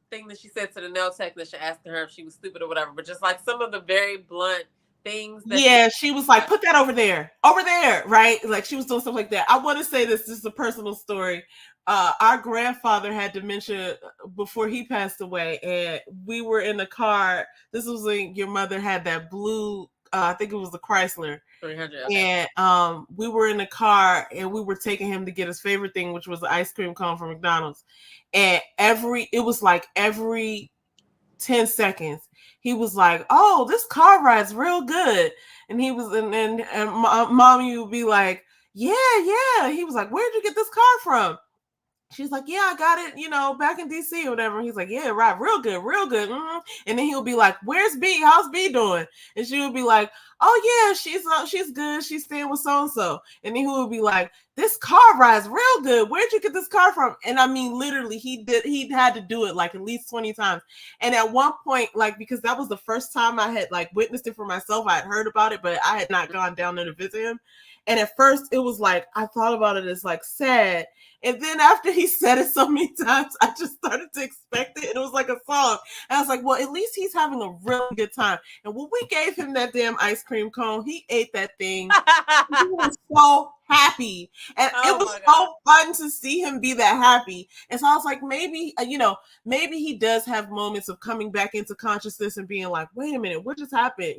Speaker 1: thing that she said to the nail technician asking her if she was stupid or whatever, but just like some of the very blunt things that
Speaker 2: she was like, put that over there, right? Like she was doing stuff like that. I want to say this is a personal story. Our grandfather had dementia before he passed away, and we were in the car. This was when your mother had that blue, I think it was the Chrysler
Speaker 1: 300, okay.
Speaker 2: And we were in the car and we were taking him to get his favorite thing, which was the ice cream cone from McDonald's. And it was like every 10 seconds he was like, "Oh, this car ride's real good." And he was, and mommy would be like, "Yeah." He was like, "Where'd you get this car from?" She's like, "Yeah, I got it, you know, back in DC or whatever." He's like, "Yeah, right, real good, real good." Mm-hmm. And then he'll be like, "Where's B? How's B doing?" And she would be like, "Oh yeah, she's good. She's staying with so and so." And then he would be like, "This car rides real good. Where'd you get this car from?" And I mean, literally, he had to do it like at least 20 times. And at one point, like, because that was the first time I had like witnessed it for myself, I had heard about it, but I had not gone down there to visit him. And at first, it was like I thought about it as like sad. And then after he said it so many times, I just started to expect it. And it was like a song. And I was like, well, at least he's having a really good time. And when we gave him that damn ice cream cone, he ate that thing. He was so happy. And it was so fun to see him be that happy. And so I was like, maybe, maybe he does have moments of coming back into consciousness and being like, wait a minute, what just happened?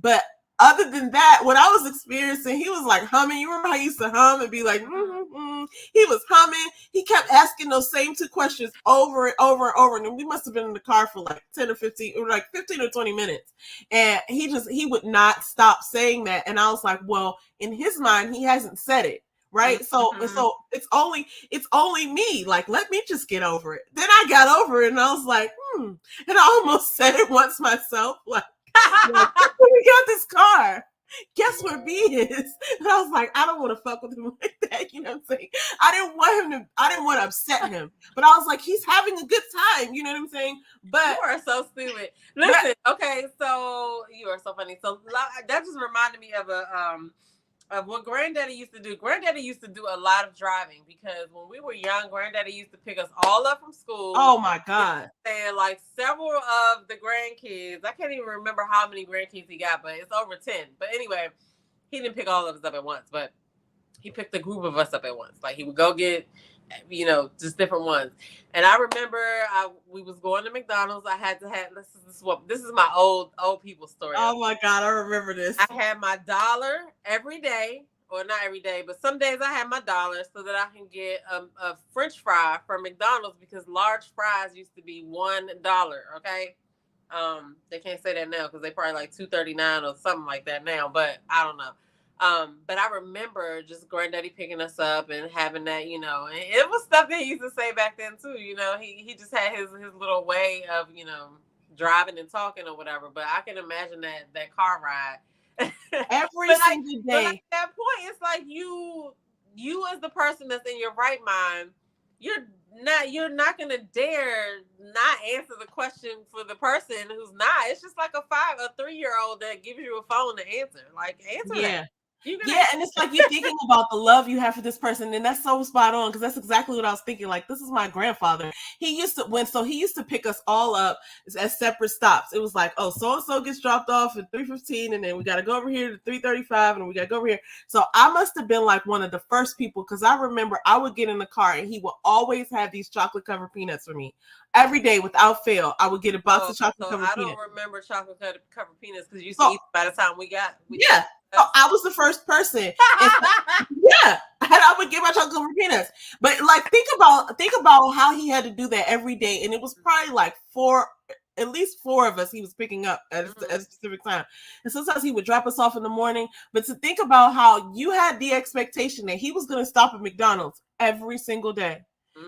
Speaker 2: But other than that, what I was experiencing, he was like humming. You remember how he used to hum and be like, He was humming. He kept asking those same two questions over and over and over. And we must have been in the car for like 10 or 15, or like 15 or 20 minutes. And he would not stop saying that. And I was like, well, in his mind, he hasn't said it. Right. Mm-hmm. So it's only me. Like, let me just get over it. Then I got over it and I was like, And I almost said it once myself. Like, we got this car. Guess where B is? And I was like, I don't want to fuck with him like that. You know what I'm saying? I didn't want to upset him. But I was like, he's having a good time. You know what I'm saying? But
Speaker 1: you are so stupid. Listen, okay, so you are so funny. So that just reminded me of of what Granddaddy used to do. Granddaddy used to do a lot of driving because when we were young, Granddaddy used to pick us all up from school.
Speaker 2: Oh my God.
Speaker 1: And like several of the grandkids, I can't even remember how many grandkids he got, but it's over 10. But anyway, he didn't pick all of us up at once, but he picked a group of us up at once. Like he would go get just different ones. And I remember we was going to McDonald's. I had to have this is my old people story.
Speaker 2: Oh my God, I remember this.
Speaker 1: I had my $1 every day, or not every day, but some days I had my $1 so that I can get a French fry from McDonald's, because large fries used to be $1. Okay. They can't say that now because they probably like $2.39 or something like that now, but I don't know. But I remember just granddaddy picking us up and having that, and it was stuff that he used to say back then too. He just had his little way of, driving and talking or whatever. But I can imagine that car ride
Speaker 2: every single day.
Speaker 1: But at that point, it's like you as the person that's in your right mind, you're not gonna dare not answer the question for the person who's not. It's just like a 3-year-old that gives you a phone to answer. Like, answer that.
Speaker 2: Yeah, and it's like you're thinking about the love you have for this person, and that's so spot on, because that's exactly what I was thinking. Like, this is my grandfather. He used to pick us all up as separate stops. It was like, oh, so and so gets dropped off at 3:15, and then we got to go over here to 3:35, and we got to go over here. So I must have been like one of the first people, because I remember I would get in the car and he would always have these chocolate covered peanuts for me every day without fail. I would get a box of chocolate covered peanuts.
Speaker 1: I don't remember chocolate covered peanuts because you used to eat by the time we
Speaker 2: yeah. Oh, I was the first person. Yeah, and I would get my chocolate covered peanuts. But like, think about how he had to do that every day, and it was probably like at least four of us he was picking up at a specific time. And sometimes he would drop us off in the morning. But to think about how you had the expectation that he was going to stop at McDonald's every single day,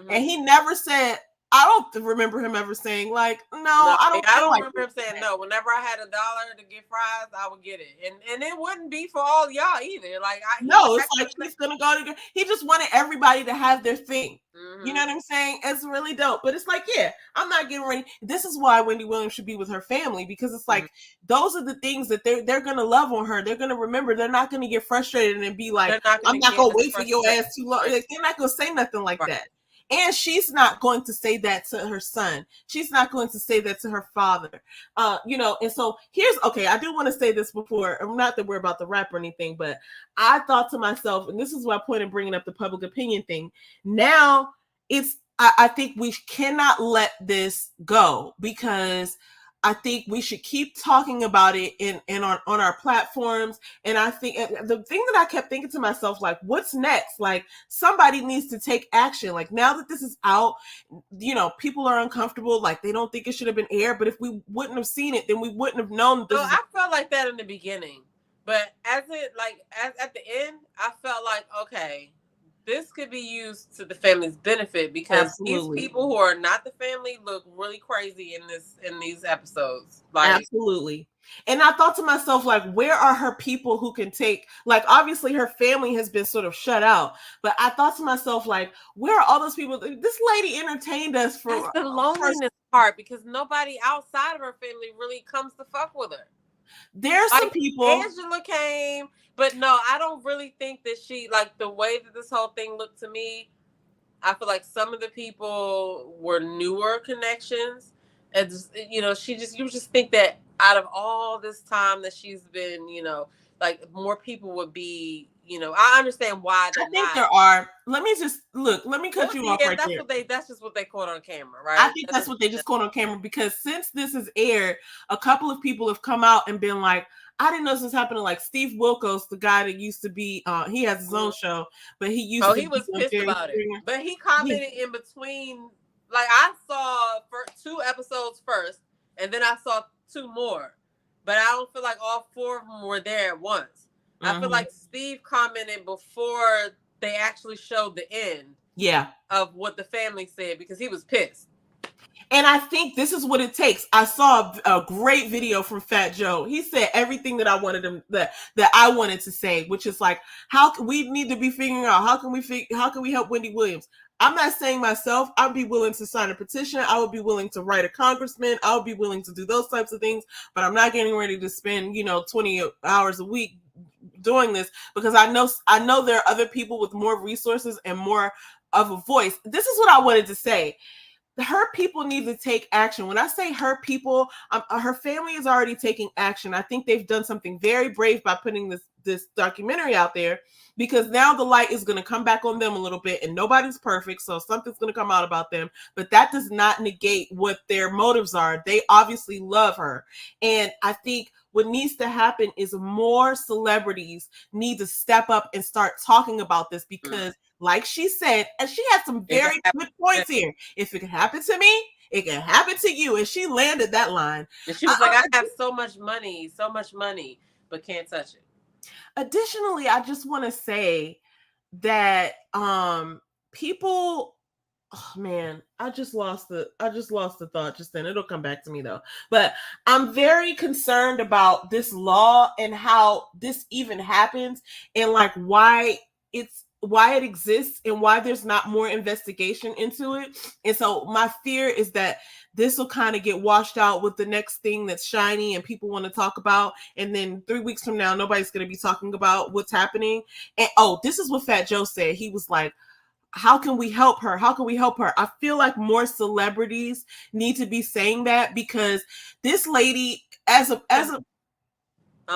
Speaker 2: and he never said. I don't remember him ever saying like, no I don't
Speaker 1: remember him saying no. Whenever I had $1 to get fries, I would get it, and it wouldn't be for all y'all either. Like,
Speaker 2: it's like he's gonna go to. He just wanted everybody to have their thing. You know what I'm saying? It's really dope. But it's like, yeah, I'm not getting ready. This is why Wendy Williams should be with her family, because it's like those are the things that they're gonna love on her. They're gonna remember. They're not gonna get frustrated and be like, I'm not gonna wait for your ass too long. Like, they're not gonna say nothing like that. And she's not going to say that to her son. She's not going to say that to her father. And so I do want to say this before, not that we're about to rap or anything, but I thought to myself, and this is my point in bringing up the public opinion thing. Now I think we cannot let this go, because I think we should keep talking about it on our platforms. And I think the thing that I kept thinking to myself, like, what's next? Like, somebody needs to take action. Like, now that this is out, people are uncomfortable. Like, they don't think it should have been aired. But if we wouldn't have seen it, then we wouldn't have known.
Speaker 1: I felt like that in the beginning. But at the end, I felt like, okay, this could be used to the family's benefit, because these people who are not the family look really crazy in these episodes. Like,
Speaker 2: absolutely. And I thought to myself, like, where are her people who can take, like, obviously her family has been sort of shut out, but I thought to myself, like, where are all those people? This lady entertained us for
Speaker 1: that's the loneliness part, because nobody outside of her family really comes to fuck with her.
Speaker 2: There's some people.
Speaker 1: Angela came, but no, I don't really think that she, like, the way that this whole thing looked to me, I feel like some of the people were newer connections. And, you just think that out of all this time that she's been, like, more people would be, I understand why.
Speaker 2: I think there are. Let me cut you off right there.
Speaker 1: That's just what they caught on camera, right?
Speaker 2: I think that's what they just caught on camera, because since this is aired, a couple of people have come out and been like, I didn't know this was happening. Like Steve Wilkos, the guy that used to be, he has his own show, but he was
Speaker 1: pissed about it. But he commented in between. Like, I saw 2 episodes first, and then I saw 2 more. But I don't feel like all 4 of them were there at once. I feel like Steve commented before they actually showed the end.
Speaker 2: Yeah.
Speaker 1: Of what the family said, because he was pissed.
Speaker 2: And I think this is what it takes. I saw a great video from Fat Joe. He said everything that I wanted him that I wanted to say, which is like, we need to be figuring out how can we help Wendy Williams. I'm not saying myself, I'd be willing to sign a petition. I would be willing to write a congressman. I would be willing to do those types of things, but I'm not getting ready to spend, 20 hours a week doing this, because I know there are other people with more resources and more of a voice. This is what I wanted to say. her people need to take action. When I say her people, her family is already taking action. I think they've done something very brave by putting this documentary out there, because now the light is going to come back on them a little bit, and nobody's perfect, so something's going to come out about them. But that does not negate what their motives are. They obviously love her. And I think what needs to happen is more celebrities need to step up and start talking about this, because like she said, and she had some very good points here. If it can happen to me, it can happen to you. And she landed that line.
Speaker 1: And she was like, I have so much money, but can't touch it.
Speaker 2: Additionally, I just want to say that people, oh man, I just lost the thought just then. It'll come back to me though. But I'm very concerned about this law and how this even happens, and like why it exists and why there's not more investigation into it. And so my fear is that this will kind of get washed out with the next thing that's shiny and people want to talk about. And then 3 weeks from now, nobody's going to be talking about what's happening. And this is what Fat Joe said. He was like, how can we help her? How can we help her? I feel like more celebrities need to be saying that, because this lady, I'm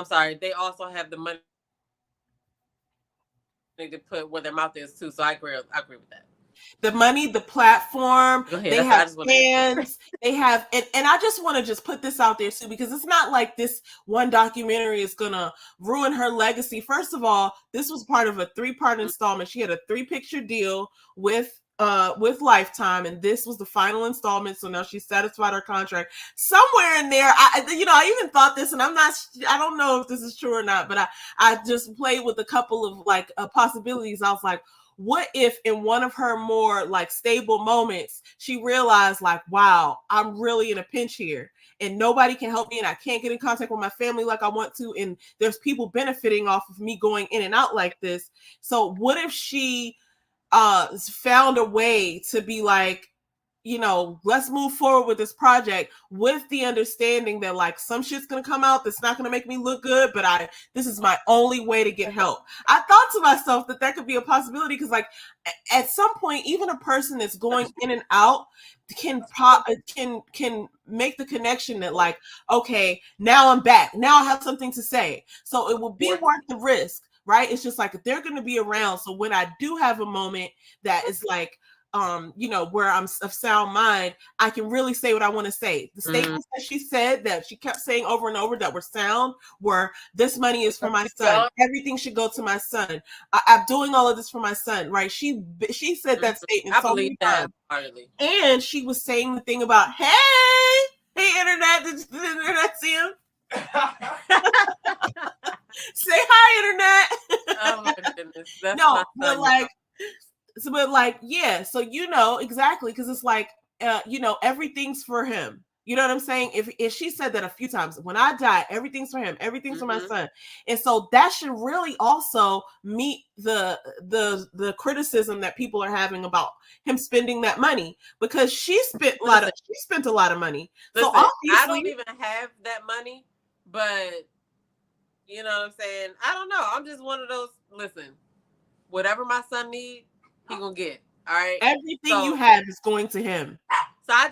Speaker 1: sorry, they also have the money to put where their mouth is too. So I agree with that.
Speaker 2: The money, the platform, they have fans, they have, and I just want to just put this out there too, because it's not like this one documentary is gonna ruin her legacy. First of all, this was part of a 3-part installment. She had a 3-picture deal with Lifetime, and this was the final installment. So now she's satisfied her contract. Somewhere in there, I even thought this, and I don't know if this is true or not, but I just played with a couple of like possibilities. I was like, what if in one of her more like stable moments, she realized like, wow, I'm really in a pinch here and nobody can help me and I can't get in contact with my family like I want to. And there's people benefiting off of me going in and out like this. So what if she found a way to be like, let's move forward with this project with the understanding that like some shit's gonna come out that's not gonna make me look good, but this is my only way to get help. I thought to myself that could be a possibility, because like at some point, even a person that's going in and out can make the connection that like, okay, now I'm back. Now I have something to say. So it will be worth the risk, right? It's just like they're going to be around. So when I do have a moment that is like, where I'm of sound mind, I can really say what I want to say. The statements that she said, that she kept saying over and over, that were sound, were, this money is for my son. Everything should go to my son. I'm doing all of this for my son, right? She said that statement.
Speaker 1: I believe that.
Speaker 2: And she was saying the thing about, hey internet, did the internet see him? Say hi, internet.
Speaker 1: Oh my goodness. That's
Speaker 2: no, but like, yeah, so exactly, because it's like everything's for him. You know what I'm saying? If she said that a few times, when I die, everything's for him, everything's for my son. And so that should really also meet the criticism that people are having about him spending that money, because she spent a lot of money.
Speaker 1: Listen, so obviously, I don't even have that money, but you know what I'm saying? I don't know. I'm just one of those, listen, whatever my son needs, he gonna get. All right.
Speaker 2: Everything you have is going to him.
Speaker 1: So I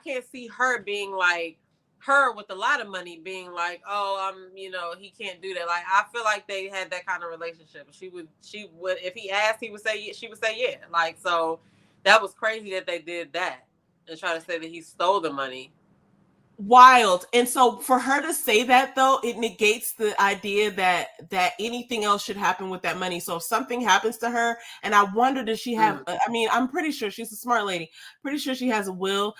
Speaker 1: can't see her being like, her with a lot of money being like, oh, he can't do that. Like, I feel like they had that kind of relationship. She would, if he asked, she would say yeah. Like, so that was crazy that they did that and try to say that he stole the money.
Speaker 2: Wild. And so for her to say that, though, it negates the idea that anything else should happen with that money. So if something happens to her, and I wonder, does she have, I'm pretty sure she's a smart lady. Pretty sure she has a will.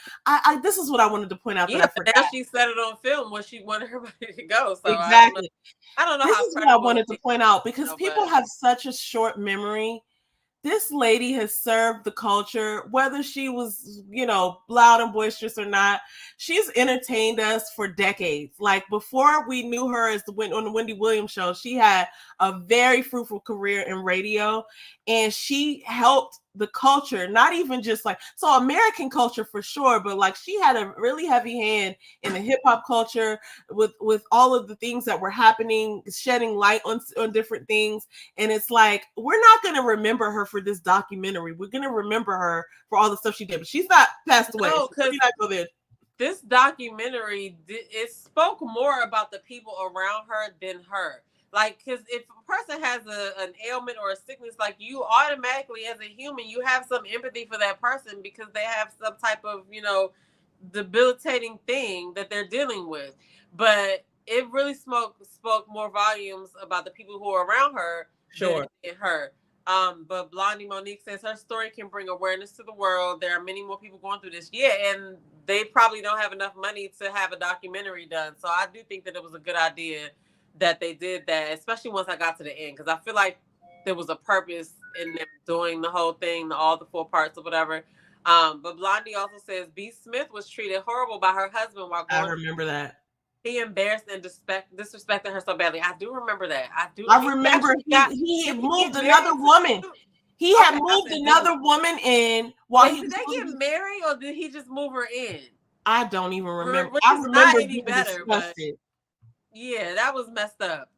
Speaker 2: This is what I wanted to point out.
Speaker 1: Yeah, but now she said it on film where she wanted everybody to go. So
Speaker 2: exactly.
Speaker 1: I don't know.
Speaker 2: This is what I wanted to point out, because people have such a short memory. This lady has served the culture, whether she was, loud and boisterous or not. She's entertained us for decades. Like, before we knew her on the Wendy Williams show, she had a very fruitful career in radio, and she helped the culture, not even just like, so American culture for sure, but like she had a really heavy hand in the hip hop culture with all of the things that were happening, shedding light on different things. And it's like, we're not going to remember her for this documentary. We're going to remember her for all the stuff she did, but she's not passed away.
Speaker 1: No,
Speaker 2: so not go there.
Speaker 1: This documentary, it spoke more about the people around her than her. Like, because if a person has an ailment or a sickness, like, you automatically, as a human, you have some empathy for that person because they have some type of, debilitating thing that they're dealing with. But it really spoke more volumes about the people who are around her than her. But Blondie Monique says her story can bring awareness to the world. There are many more people going through this. Yeah, and they probably don't have enough money to have a documentary done. So I do think that it was a good idea that they did that, especially once I got to the end, because I feel like there was a purpose in them doing the whole thing, all the 4 parts or whatever. But Blondie also says B. Smith was treated horrible by her husband while going.
Speaker 2: I remember that.
Speaker 1: He embarrassed and disrespected her so badly. I do remember that.
Speaker 2: I remember he moved another woman. He had moved another woman in while he was.
Speaker 1: Did they get married or did he just move her in?
Speaker 2: I don't even remember.
Speaker 1: Which
Speaker 2: I
Speaker 1: is
Speaker 2: remember
Speaker 1: not any better, but yeah, that was messed up.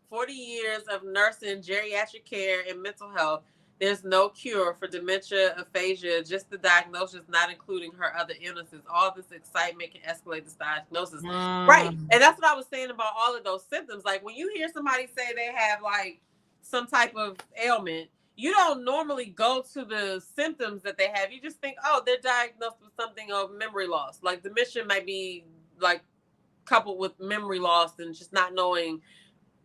Speaker 1: 40 years of nursing, geriatric care, and mental health. There's no cure for dementia, aphasia, just the diagnosis, not including her other illnesses. All this excitement can escalate this diagnosis. Right. And that's what I was saying about all of those symptoms. Like, when you hear somebody say they have like some type of ailment, you don't normally go to the symptoms that they have. You just think, oh, they're diagnosed with something of memory loss. Like, dementia might be like coupled with memory loss and just not knowing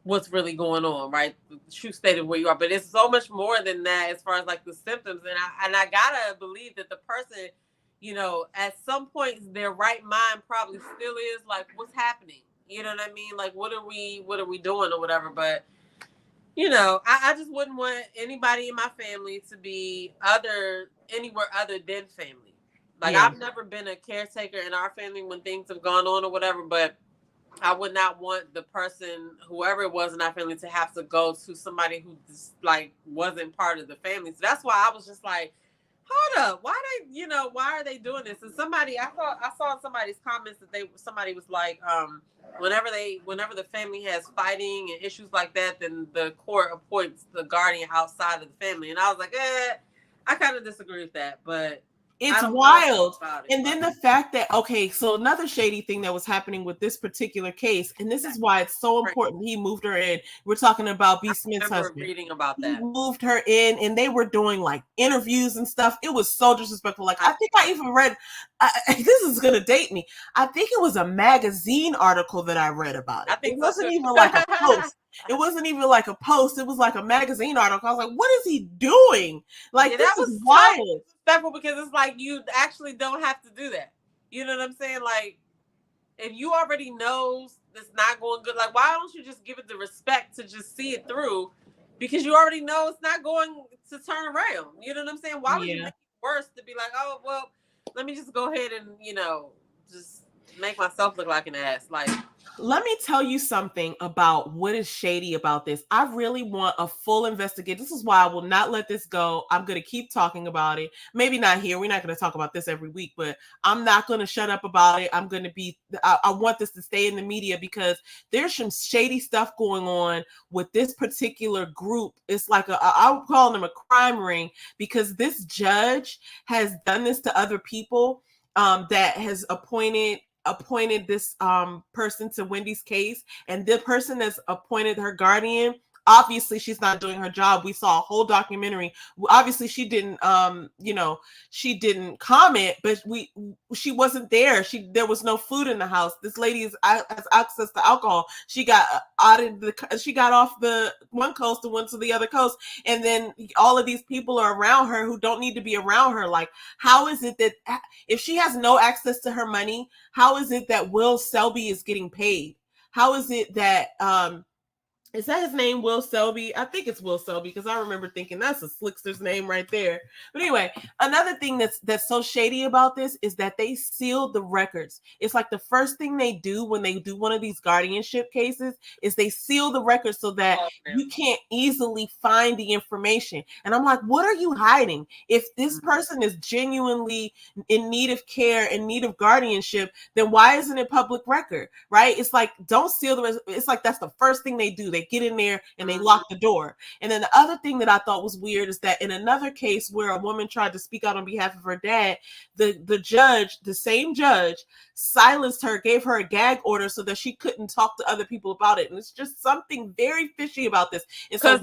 Speaker 1: what's really going on, right? The true state of where you are. But it's so much more than that as far as like the symptoms. And I gotta believe that the person, at some point their right mind probably still is like, what's happening? You know what I mean? Like, what are we doing or whatever? But I just wouldn't want anybody in my family to be anywhere other than family. Like, I've never been a caretaker in our family when things have gone on or whatever, but I would not want the person, whoever it was in our family, to have to go to somebody who just like wasn't part of the family. So that's why I was just like, hold up, why are they doing this? And I saw in somebody's comments that somebody was like, whenever the family has fighting and issues like that, then the court appoints the guardian outside of the family. And I was like, I kind of disagree with that, but
Speaker 2: it's wild. And then the fact that, okay, so another shady thing that was happening with this particular case, and this is why it's so important he moved her in. We're talking about B. Smith's husband.
Speaker 1: Reading about that.
Speaker 2: He moved her in, and they were doing like interviews and stuff. It was so disrespectful. Like, I think I even read, this is going to date me. I think it was a magazine article that I read about it. It wasn't even like a post. It wasn't even like a post. It was like a magazine article. I was like, what is he doing? Like, this was wild.
Speaker 1: Respectful, because it's like, you actually don't have to do that. You know what I'm saying? Like, if you already know it's not going good, like, why don't you just give it the respect to just see it through? Because you already know it's not going to turn around. You know what I'm saying? Why would you make it worse to be like, oh, well, let me just go ahead and, just make myself look like an ass? Like,
Speaker 2: let me tell you something about what is shady about this. I really want a full investigation. This is why I will not let this go. I'm going to keep talking about it. Maybe not here. We're not going to talk about this every week, but I'm not going to shut up about it. I'm going to be, I want this to stay in the media because there's some shady stuff going on with this particular group. It's like I'm calling them a crime ring, because this judge has done this to other people that has appointed this person to Wendy's case, and the person that's appointed her guardian, obviously she's not doing her job. We saw a whole documentary. Obviously she didn't she didn't comment, but she wasn't there. There was no food in the house. This lady has access to alcohol. She got she got off the one coast and went to the other coast, and then all of these people are around her who don't need to be around her. Like, how is it that if she has no access to her money, how is it that Will Selby is getting paid? How is it that Is that his name, Will Selby? I think it's Will Selby because I remember thinking that's a slickster's name right there. But anyway, another thing that's so shady about this is that they sealed the records. It's like the first thing they do when they do one of these guardianship cases is they seal the records so that you can't easily find the information. And I'm like, what are you hiding? If this person is genuinely in need of care, in need of guardianship, then why isn't it public record, right? It's like, don't seal the, it's like that's the first thing they do. They get in there and they lock the door. And then the other thing that I thought was weird is that in another case where a woman tried to speak out on behalf of her dad, the judge, the same judge, silenced her, gave her a gag order so that she couldn't talk to other people about it. And it's just something very fishy about this.
Speaker 1: Because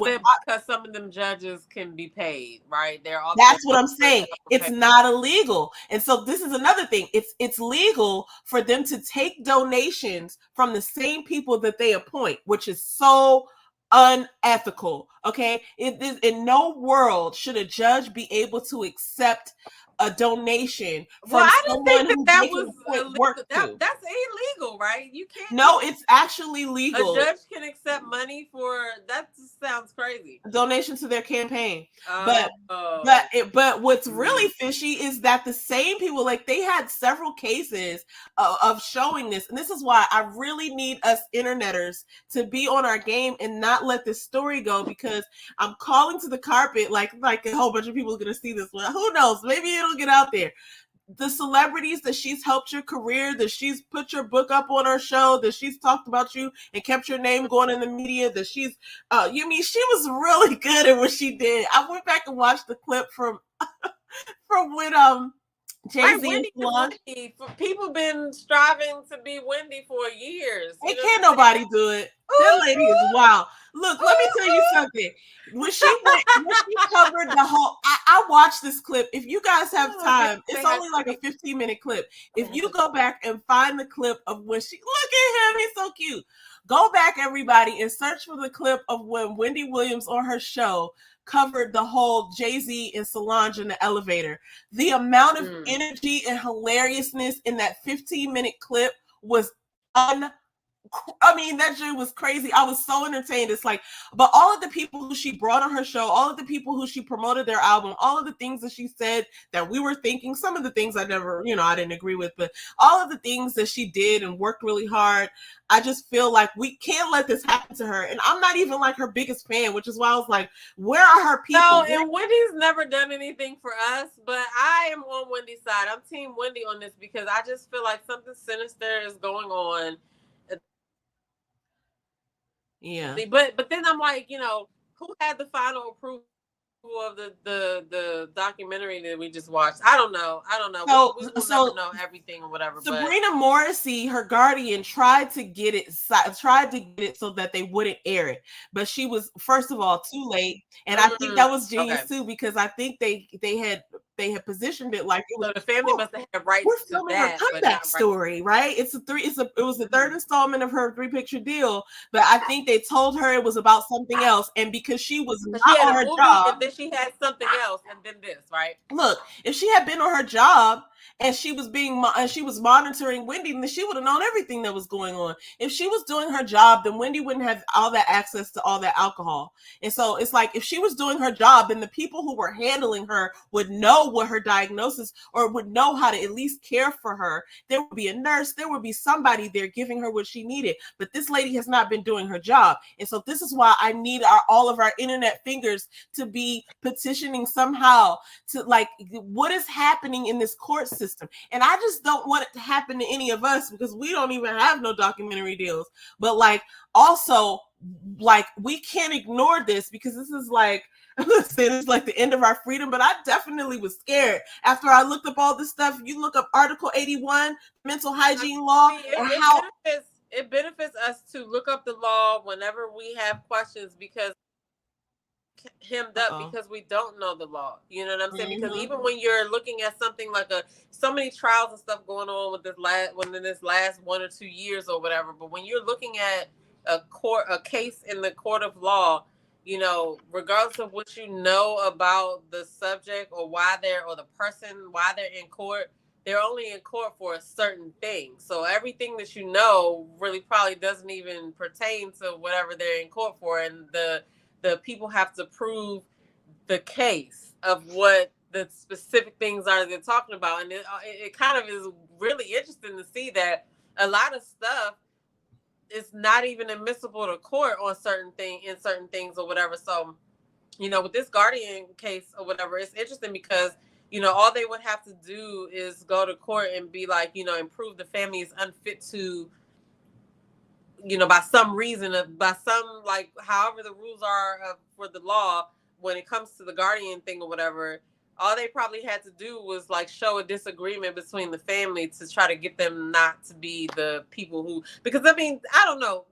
Speaker 1: some of them judges can be paid, right?
Speaker 2: That's what I'm saying. It's not illegal. And so this is another thing. It's legal for them to take donations from the same people that they appoint, which is so unethical. Okay. In no world should a judge be able to accept a donation from someone who they can appoint work to.
Speaker 1: That's illegal, right? You can't.
Speaker 2: No, it's actually legal.
Speaker 1: A judge can accept money for that. Sounds crazy.
Speaker 2: A donation to their campaign, but what's really fishy is that the same people, like they had several cases of showing this, and this is why I really need us interneters to be on our game and not let this story go, because I'm calling to the carpet like a whole bunch of people are gonna see this one. Who knows? Maybe it'll get out there. The celebrities that she's helped your career, that she's put your book up on her show, that she's talked about you and kept your name going in the media, that she's she was really good at what she did. I went back and watched the clip from when Jay-Z and Solange.
Speaker 1: People been striving to be Wendy for years.
Speaker 2: Can't nobody do it. That lady is wild. Look, let me tell you something. When she covered the whole, I watched this clip. If you guys have time, it's only like a 15-minute clip. If you go back and find the clip of when she, look at him, he's so cute. Go back, everybody, and search for the clip of when Wendy Williams on her show covered the whole Jay-Z and Solange in the elevator. The amount of energy and hilariousness in that 15-minute clip was that shit was crazy. I was so entertained. It's like, but all of the people who she brought on her show, all of the people who she promoted their album, all of the things that she said that we were thinking, some of the things I never, I didn't agree with, but all of the things that she did and worked really hard, I just feel like we can't let this happen to her. And I'm not even like her biggest fan, which is why I was like, where are her people?
Speaker 1: No, and Wendy's never done anything for us, but I am on Wendy's side. I'm team Wendy on this because I just feel like something sinister is going on.
Speaker 2: Yeah,
Speaker 1: but then I'm like, who had the final approval of the documentary that we just watched? I don't know. We will never know everything or whatever.
Speaker 2: Sabrina Morrissey, her guardian, tried to get it so that they wouldn't air it, but she was, first of all, too late, and I think that was genius too, because I think they had positioned it like it was.
Speaker 1: So the family must have had rights to that.
Speaker 2: Her comeback story, right? It was the third installment of her 3-picture deal, but I think they told her it was about something else, and because she was not on her job,
Speaker 1: and then she had something else, and then this, right?
Speaker 2: Look, if she had been on her job and she was monitoring Wendy, then she would have known everything that was going on. If she was doing her job, then Wendy wouldn't have all that access to all that alcohol. And so it's like, if she was doing her job, then the people who were handling her would know what her diagnosis, or would know how to at least care for her. There would be a nurse, there would be somebody there giving her what she needed. But this lady has not been doing her job. And so this is why I need all of our internet fingers to be petitioning somehow to, like, what is happening in this court system. And I just don't want it to happen to any of us, because we don't even have no documentary deals. But like, also, like, we can't ignore this, because this is like, it's like the end of our freedom. But I definitely was scared after I looked up all this stuff. You look up Article 81, mental hygiene law,
Speaker 1: it benefits us to look up the law whenever we have questions, because hemmed up because we don't know the law. You know what I'm saying? Because even when you're looking at something like so many trials and stuff going on with this last 1 or 2 years or whatever, but when you're looking at a case in the court of law, regardless of what you know about the subject or why they're in court, they're only in court for a certain thing. So everything that you know really probably doesn't even pertain to whatever they're in court for, and the people have to prove the case of what the specific things are they're talking about. And it kind of is really interesting to see that a lot of stuff is not even admissible to court on certain things or whatever. So, with this guardian case or whatever, it's interesting because, all they would have to do is go to court and be like, and prove the family is unfit to, by some reason, by some, like, however the rules are for the law when it comes to the guardian thing or whatever. All they probably had to do was like show a disagreement between the family to try to get them not to be the people who, because I mean, I don't know,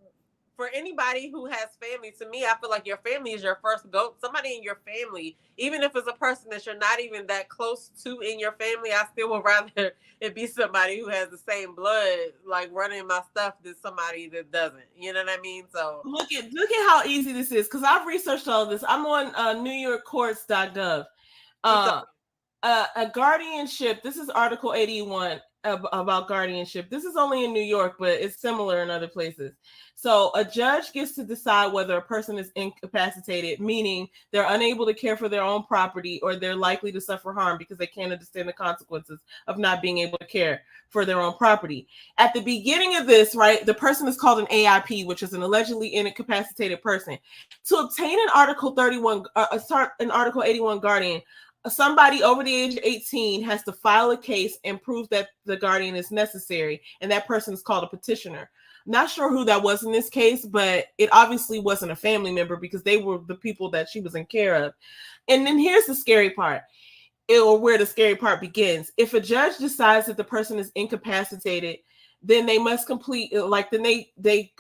Speaker 1: for anybody who has family, to me, I feel like your family is your first go. Somebody in your family, even if it's a person that you're not even that close to in your family, I still would rather it be somebody who has the same blood, like running my stuff, than somebody that doesn't. You know what I mean? So
Speaker 2: look at how easy this is, because I've researched all of this. I'm on NewYorkCourts.gov. A guardianship. This is Article 81 about guardianship. This is only in New York, but it's similar in other places. So a judge gets to decide whether a person is incapacitated, meaning they're unable to care for their own property, or they're likely to suffer harm because they can't understand the consequences of not being able to care for their own property. At the beginning of this, right, the person is called an AIP, which is an allegedly incapacitated person. To obtain an Article 81 guardian, somebody over the age of 18 has to file a case and prove that the guardian is necessary, and that person is called a petitioner. Not sure who that was in this case, but it obviously wasn't a family member because they were the people that she was in care of. And then here's the scary part, or where the scary part begins. If a judge decides that the person is incapacitated, then they must complete, like, then they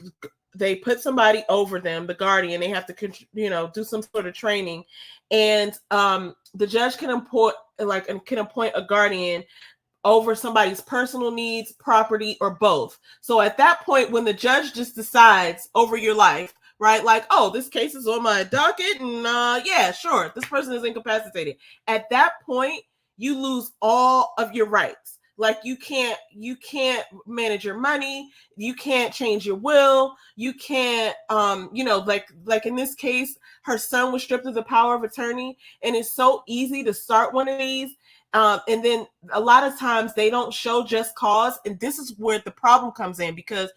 Speaker 2: put somebody over them, the guardian. They have to, do some sort of training, and the judge can appoint a guardian over somebody's personal needs, property, or both. So at that point, when the judge just decides over your life, right, like, oh, this case is on my docket, and yeah, sure, this person is incapacitated. At that point, you lose all of your rights. Like, you can't manage your money, you can't change your will, you can't like in this case, her son was stripped of the power of attorney, and it's so easy to start one of these. And then a lot of times they don't show just cause, and this is where the problem comes in, because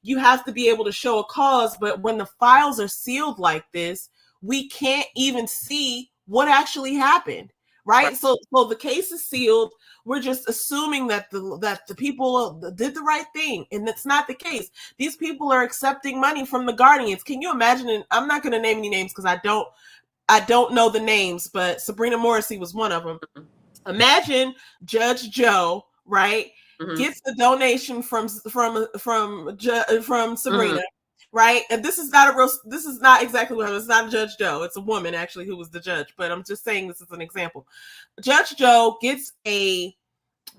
Speaker 2: you have to be able to show a cause, but when the files are sealed like this, we can't even see what actually happened. Right? So the case is sealed. We're just assuming that the people did the right thing, and that's not the case. These people are accepting money from the guardians. Can you imagine? And I'm not going to name any names because I don't know the names, but Sabrina Morrissey was one of them. Imagine Judge Joe, right, gets the donation from Sabrina. Right. And this is not exactly what happened. It's not Judge Joe. It's a woman, actually, who was the judge. But I'm just saying this is an example. Judge Joe gets a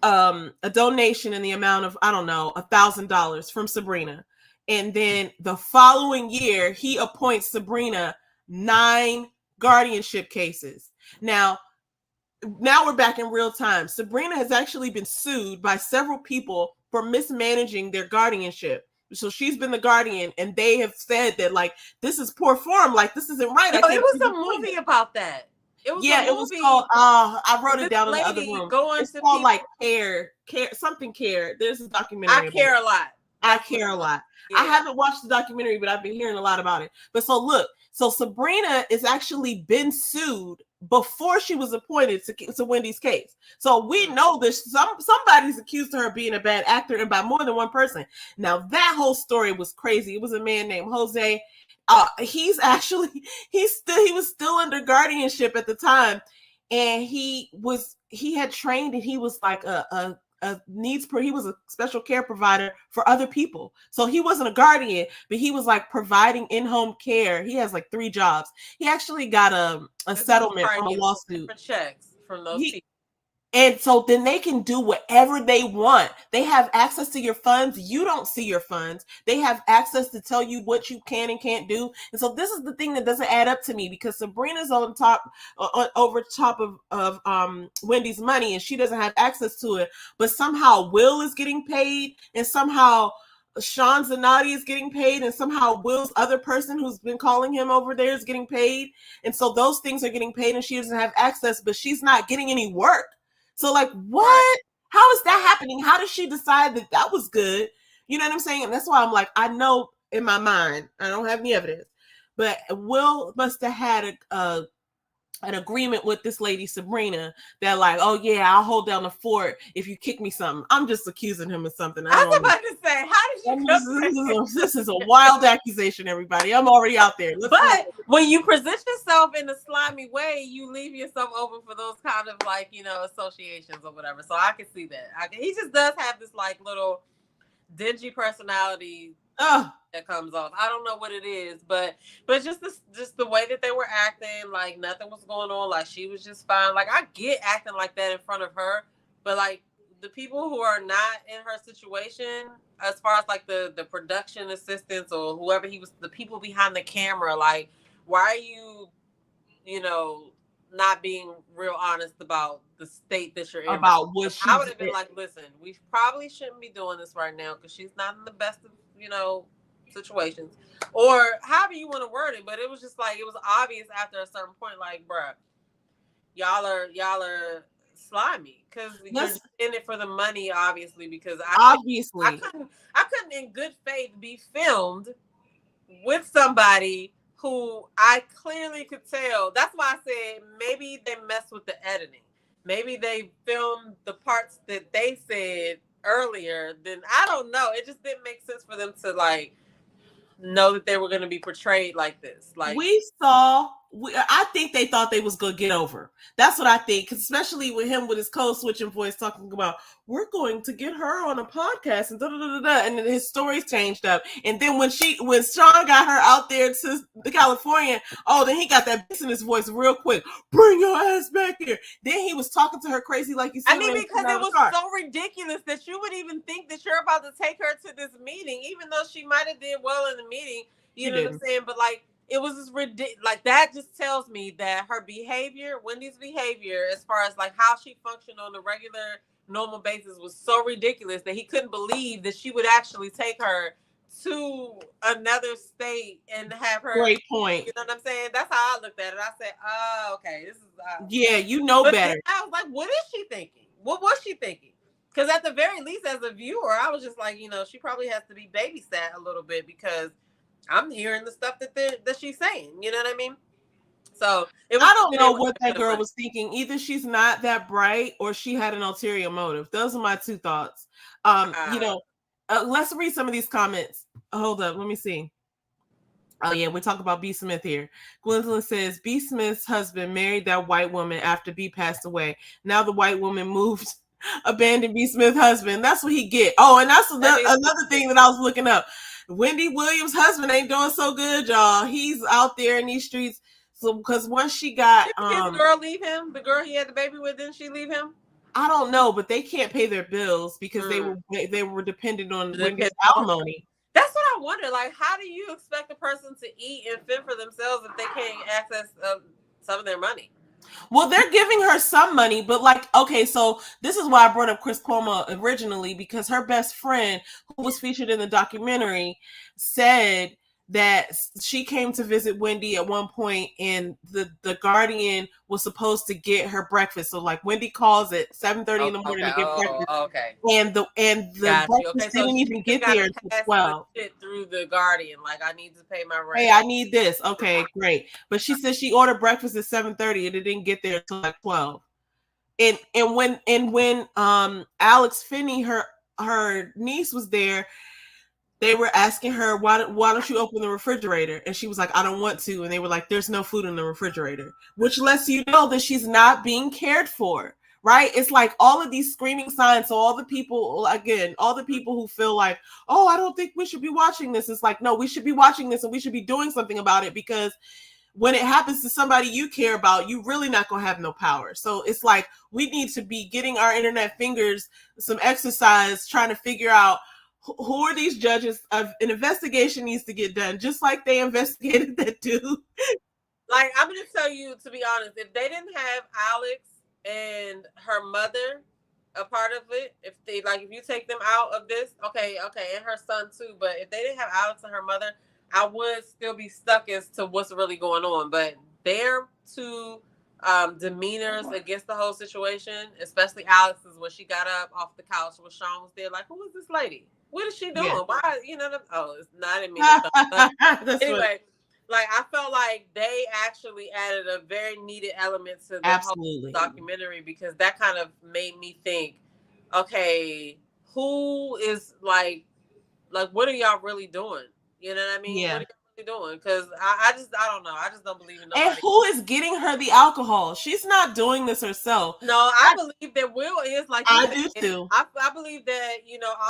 Speaker 2: donation in the amount of, I don't know, $1,000 from Sabrina. And then the following year, he appoints Sabrina 9 guardianship cases. Now we're back in real time. Sabrina has actually been sued by several people for mismanaging their guardianship. So she's been the guardian, and they have said that, like, this is poor form, like, this isn't right.
Speaker 1: No, it was a movie about that.
Speaker 2: It was called, I wrote it down in the other room. It's called like Care. There's a documentary.
Speaker 1: I Care a Lot.
Speaker 2: I Care a Lot. Yeah. I haven't watched the documentary, but I've been hearing a lot about it. But so look, Sabrina has actually been sued before she was appointed to Wendy's case. So we know that somebody's accused her of being a bad actor, and by more than one person. Now that whole story was crazy. It was a man named Jose. He was still under guardianship at the time, and he had trained, and he was like he was a special care provider for other people. So he wasn't a guardian, but he was like providing in-home care. He has like 3 jobs. He actually got a settlement from a lawsuit.
Speaker 1: Checks from those people.
Speaker 2: And so then they can do whatever they want. They have access to your funds. You don't see your funds. They have access to tell you what you can and can't do. And so this is the thing that doesn't add up to me, because Sabrina's on top, over top of Wendy's money, and she doesn't have access to it. But somehow Will is getting paid, and somehow Sean Zanotti is getting paid, and somehow Will's other person who's been calling him over there is getting paid. And so those things are getting paid, and she doesn't have access, but she's not getting any work. So like, what? How is that happening? How did she decide that that was good? You know what I'm saying? And that's why I'm like, I know in my mind, I don't have any evidence, but Will must have had an agreement with this lady Sabrina that like, oh yeah, I'll hold down the fort if you kick me something. I'm just accusing him of something.
Speaker 1: I was about to say, how did you?
Speaker 2: This is a wild accusation, everybody. I'm already out there.
Speaker 1: But when you present yourself in a slimy way, you leave yourself open for those kind of like, you know, associations or whatever. So I can see that. He just does have this like little dingy personality that comes off. I don't know what it is, but just the way that they were acting, like nothing was going on, like she was just fine. Like I get acting like that in front of her, but like the people who are not in her situation, as far as like the production assistants or whoever he was, the people behind the camera, like why are you, you know, not being real honest about the state that you're in?
Speaker 2: About what
Speaker 1: I would have been like, listen, we probably shouldn't be doing this right now because she's not in the best of, you know, situations, or however you want to word it. But it was just like, it was obvious after a certain point, like, bruh, y'all are slimy because you're in it for the money, obviously. Because I couldn't in good faith be filmed with somebody who I clearly could tell. That's why I said maybe they messed with the editing. Maybe they filmed the parts that they said earlier. Then I don't know. It just didn't make sense for them to like know that they were going to be portrayed like this. Like
Speaker 2: I think they thought they was going to get over. That's what I think, especially with him with his code switching voice talking about, we're going to get her on a podcast and and then his stories changed up. And then when Sean got her out there to the California, then he got that business voice real quick. Bring your ass back here. Then he was talking to her crazy like you said.
Speaker 1: I mean, because it was so ridiculous that you would even think that you're about to take her to this meeting, even though she might have did well in the meeting. You know what I'm saying? But like, it was just ridiculous. Like that just tells me that her behavior, Wendy's behavior, as far as like how she functioned on a regular, normal basis, was so ridiculous that he couldn't believe that she would actually take her to another state and have her.
Speaker 2: Great point.
Speaker 1: You know what I'm saying? That's how I looked at it. I said, "Oh, okay, this is."
Speaker 2: Yeah, you know better.
Speaker 1: I was like, "What is she thinking? What was she thinking?" Because at the very least, as a viewer, I was just like, you know, she probably has to be babysat a little bit because I'm hearing the stuff that she's saying. You know what I mean? So I
Speaker 2: don't know what that girl was thinking. Either she's not that bright or she had an ulterior motive. Those are my two thoughts. You know, let's read some of these comments. Hold up, let me see. Oh yeah, we're talking about B. Smith here. Gwendolyn says B. Smith's husband married that white woman after B passed away. Now the white woman moved, abandoned B. Smith's husband. That's what he get. Oh, and that's another thing that I was looking up. Wendy Williams' husband ain't doing so good, y'all. He's out there in these streets. So because once she got
Speaker 1: did his girl leave him? The girl he had the baby with, didn't she leave him?
Speaker 2: I don't know, but they can't pay their bills because they were dependent on Wendy's alimony.
Speaker 1: That's what I wonder. Like, how do you expect a person to eat and fend for themselves if they can't access some of their money?
Speaker 2: Well, they're giving her some money, but like, okay, so this is why I brought up Chris Cuomo originally, because her best friend, who was featured in the documentary, said that she came to visit Wendy at one point and the Guardian was supposed to get her breakfast. So like Wendy calls at 7:30 in the morning to get breakfast.
Speaker 1: Okay.
Speaker 2: And the breakfast didn't even get there until 12.
Speaker 1: Through the Guardian, like I need to pay my rent.
Speaker 2: Hey, I need this. Okay, great. But she said she ordered breakfast at 7:30 and it didn't get there until like 12. And when Alex Finney, her niece, was there, they were asking her, why don't you open the refrigerator? And she was like, I don't want to. And they were like, there's no food in the refrigerator, which lets you know that she's not being cared for, right? It's like all of these screaming signs. So all the people who feel like, oh, I don't think we should be watching this. It's like, no, we should be watching this and we should be doing something about it, because when it happens to somebody you care about, you really not gonna have no power. So it's like we need to be getting our internet fingers some exercise, trying to figure out who are these judges. An investigation needs to get done, just like they investigated that dude.
Speaker 1: Like, I'm gonna tell you, to be honest, if they didn't have Alex and her mother a part of it, if you take them out of this, okay, and her son too, but if they didn't have Alex and her mother, I would still be stuck as to what's really going on. But their two demeanors against the whole situation, especially Alex's, when she got up off the couch when Sean was there, like, who is this lady? What is she doing? Yeah. Why, it's not in me. Anyway. Like, I felt like they actually added a very needed element to the whole documentary, because that kind of made me think, okay, who is like what are y'all really doing? You know what I mean?
Speaker 2: Yeah.
Speaker 1: What are y'all really doing? Because I don't know. I just don't believe in nobody.
Speaker 2: And who is getting her the alcohol? She's not doing this herself.
Speaker 1: No, I believe that Will is, like
Speaker 2: I do too.
Speaker 1: I believe that,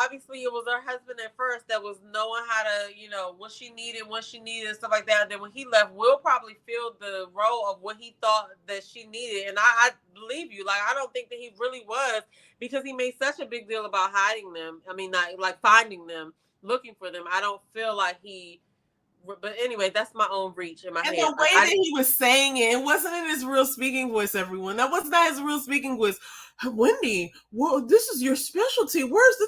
Speaker 1: obviously it was her husband at first that was knowing how to, what she needed, and stuff like that. And then when he left, Will probably filled the role of what he thought that she needed. And I believe you. Like, I don't think that he really was, because he made such a big deal about hiding them. I mean, not like finding them, looking for them. I don't feel like he. But anyway, that's my own reach in my head.
Speaker 2: And the way that he was saying it wasn't in his real speaking voice, everyone. That was not his real speaking voice. Wendy, well, this is your specialty.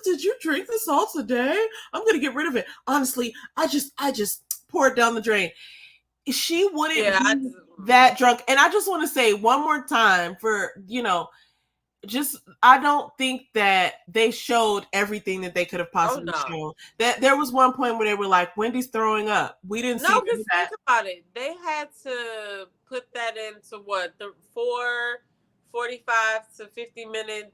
Speaker 2: Did you drink this all today? I'm going to get rid of it. Honestly, I just pour it down the drain. She wouldn't be that drunk. And I just want to say one more time for, I don't think that they showed everything that they could have possibly shown. That there was one point where they were like, Wendy's throwing up. We didn't see that.
Speaker 1: Because think about it. They had to put that into the 45 to 50-minute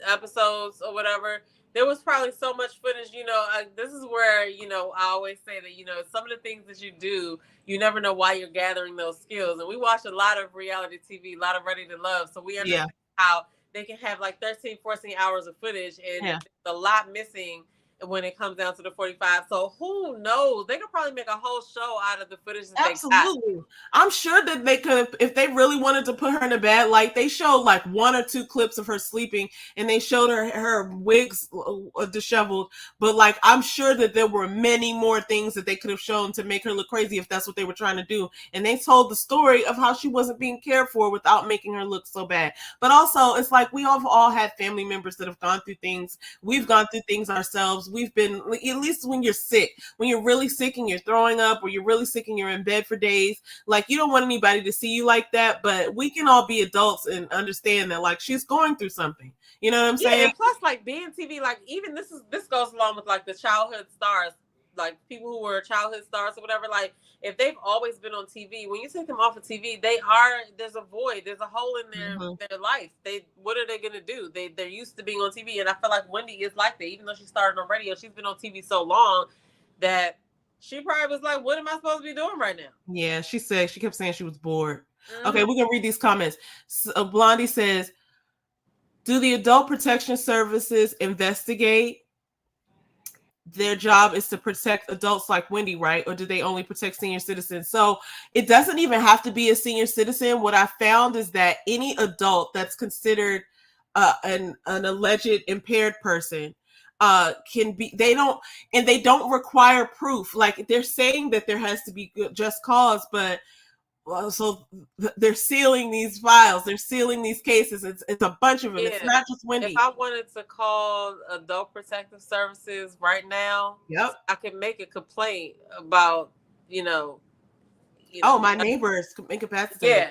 Speaker 1: episodes or whatever. There was probably so much footage, this is where, I always say that, some of the things that you do, you never know why you're gathering those skills. And we watch a lot of reality TV, a lot of Ready to Love. So we understand how they can have like 13, 14 hours of footage, and there's a lot missing when it comes down to the 45. So who knows? They could probably make a whole show out of the footage that
Speaker 2: Absolutely.
Speaker 1: they got.
Speaker 2: I'm sure that they could, if they really wanted to put her in a bad light, they showed like 1 or 2 clips of her sleeping, and they showed her wigs disheveled. But like, I'm sure that there were many more things that they could have shown to make her look crazy if that's what they were trying to do. And they told the story of how she wasn't being cared for without making her look so bad. But also, it's like we have all had family members that have gone through things. We've gone through things ourselves. We've been, at least when you're sick, when you're really sick and you're throwing up, or you're really sick and you're in bed for days, like, you don't want anybody to see you like that. But we can all be adults and understand that, like, she's going through something. You know what I'm saying?
Speaker 1: And plus, like, being TV, like, even this goes along with like the childhood stars, like people who were childhood stars or whatever. Like, if they've always been on TV, when you take them off of TV, there's a void, there's a hole in their life. What are they gonna do? They're used to being on TV, and I feel like Wendy is like that. Even though she started on radio, she's been on TV so long that she probably was like, what am I supposed to be doing right now?
Speaker 2: Yeah, she kept saying she was bored. Okay, we're gonna read these comments. So, Blondie says, do the adult protection services investigate? Their job is to protect adults like Wendy, right? Or do they only protect senior citizens? So it doesn't even have to be a senior citizen. What I found is that any adult that's considered an alleged impaired person can be, they don't require proof. Like, they're saying that there has to be just cause, but so they're sealing these files, they're sealing these cases. It's a bunch of them. It's not just Wendy.
Speaker 1: If I wanted to call Adult Protective Services right now, I could make a complaint about,
Speaker 2: my neighbors incapacitated.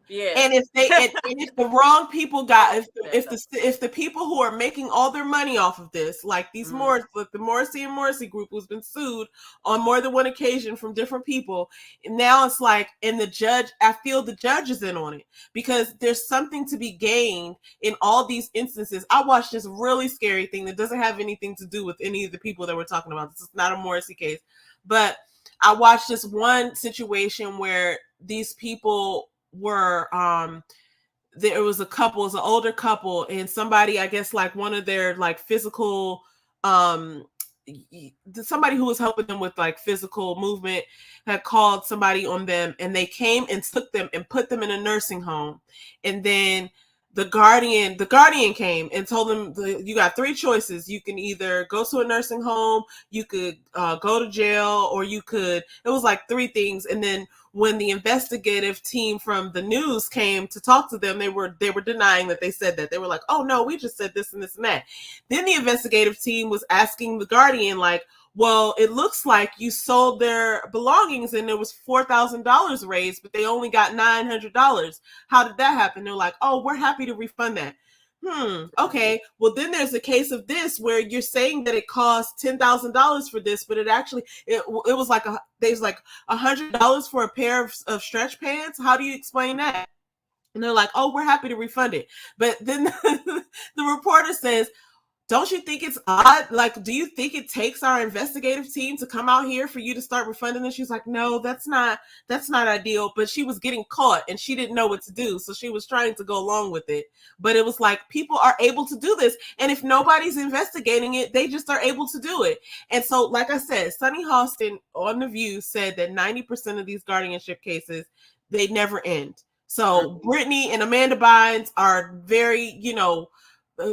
Speaker 2: Yeah. And if if the wrong people if the people who are making all their money off of this, like these like the Morrissey and Morrissey group, who's been sued on more than one occasion from different people, and now it's like, and I feel the judge is in on it, because there's something to be gained in all these instances. I watched this really scary thing that doesn't have anything to do with any of the people that we're talking about. This is not a Morrissey case, but I watched this one situation where these people were there was a couple, it was an older couple, and somebody, I guess, like one of their like physical, I don't know, like, somebody who was helping them with like physical movement had called somebody on them, and they came and took them and put them in a nursing home. And then the guardian came and told them, you got three choices. You can either go to a nursing home, you could go to jail, or you could, it was like three things. And then when the investigative team from the news came to talk to them, they were denying that they said that. They were like, oh no, we just said this and this and that. Then the investigative team was asking the guardian, like, well, it looks like you sold their belongings and there was $4,000 raised, but they only got $900. How did that happen? They're like, oh, we're happy to refund that. Okay. Well, then there's a case of this where you're saying that it cost $10,000 for this, but it actually, it was like there's like $100 for a pair of stretch pants. How do you explain that? And they're like, oh, we're happy to refund it. But then the reporter says, don't you think it's odd? Like, do you think it takes our investigative team to come out here for you to start refunding this? She's like, no, that's not ideal. But she was getting caught and she didn't know what to do. So she was trying to go along with it. But it was like, people are able to do this. And if nobody's investigating it, they just are able to do it. And so, like I said, Sunny Hostin on The View said that 90% of these guardianship cases, they never end. So Brittany and Amanda Bynes are very,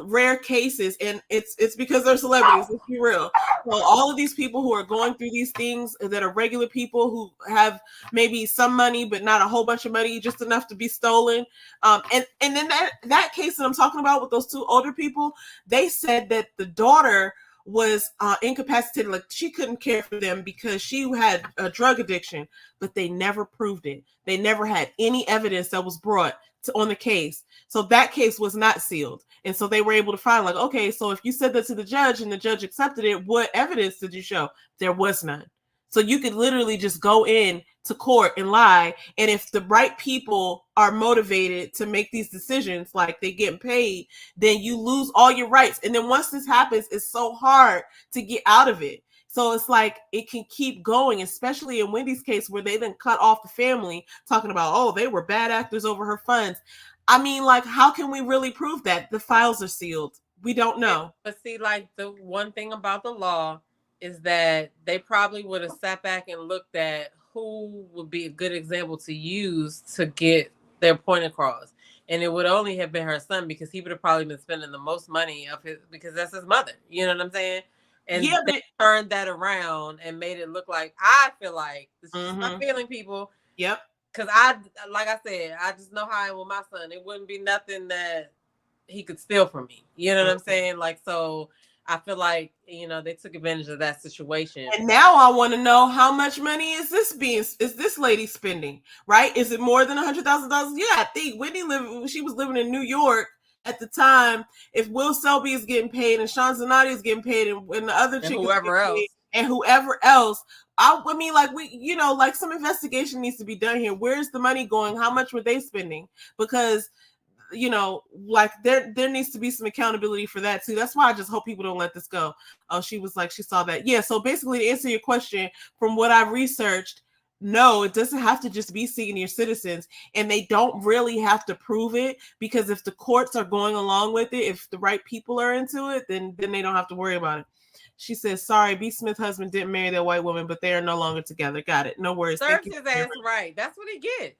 Speaker 2: rare cases, and it's because they're celebrities. Let's be real. So all of these people who are going through these things that are regular people who have maybe some money but not a whole bunch of money, just enough to be stolen. And then that case that I'm talking about with those two older people, they said that the daughter was incapacitated, like she couldn't care for them because she had a drug addiction, but they never proved it. They never had any evidence that was brought on the case. So that case was not sealed. And so they were able to find, like, okay, so if you said that to the judge and the judge accepted it, what evidence did you show? There was none. So you could literally just go in to court and lie. And if the right people are motivated to make these decisions, like they get paid, then you lose all your rights. And then once this happens, it's so hard to get out of it. So it's like it can keep going, especially in Wendy's case where they then cut off the family, talking about, oh, they were bad actors over her funds. I mean, like, how can we really prove that? The files are sealed. We don't know.
Speaker 1: But see, like, the one thing about the law is that they probably would have sat back and looked at who would be a good example to use to get their point across. And it would only have been her son, because he would have probably been spending the most money of his, because that's his mother. You know what I'm saying? And
Speaker 2: yeah,
Speaker 1: they turned that around and made it look like, I feel like, this is my feeling, people.
Speaker 2: Yep.
Speaker 1: Because like I said, I just know how I am with my son. It wouldn't be nothing that he could steal from me. You know what I'm saying? Like, so I feel like, they took advantage of that situation.
Speaker 2: And now I want to know, how much money is this lady spending, right? Is it more than $100,000? Yeah, I think Wendy she was living in New York at the time. If Will Selby is getting paid and Sean Zanotti is getting paid and the other chick and whoever else, I mean, like, like some investigation needs to be done here. Where's the money going? How much were they spending? Because, like there needs to be some accountability for that too. That's why I just hope people don't let this go. Oh, she was like, she saw that. Yeah. So basically, to answer your question, from what I've researched, no, it doesn't have to just be senior citizens, and they don't really have to prove it, because if the courts are going along with it, if the right people are into it, then they don't have to worry about it. She says, sorry, B. Smith's husband didn't marry that white woman, but they are no longer together. Got it. No worries.
Speaker 1: Serves his ass right. That's what he get.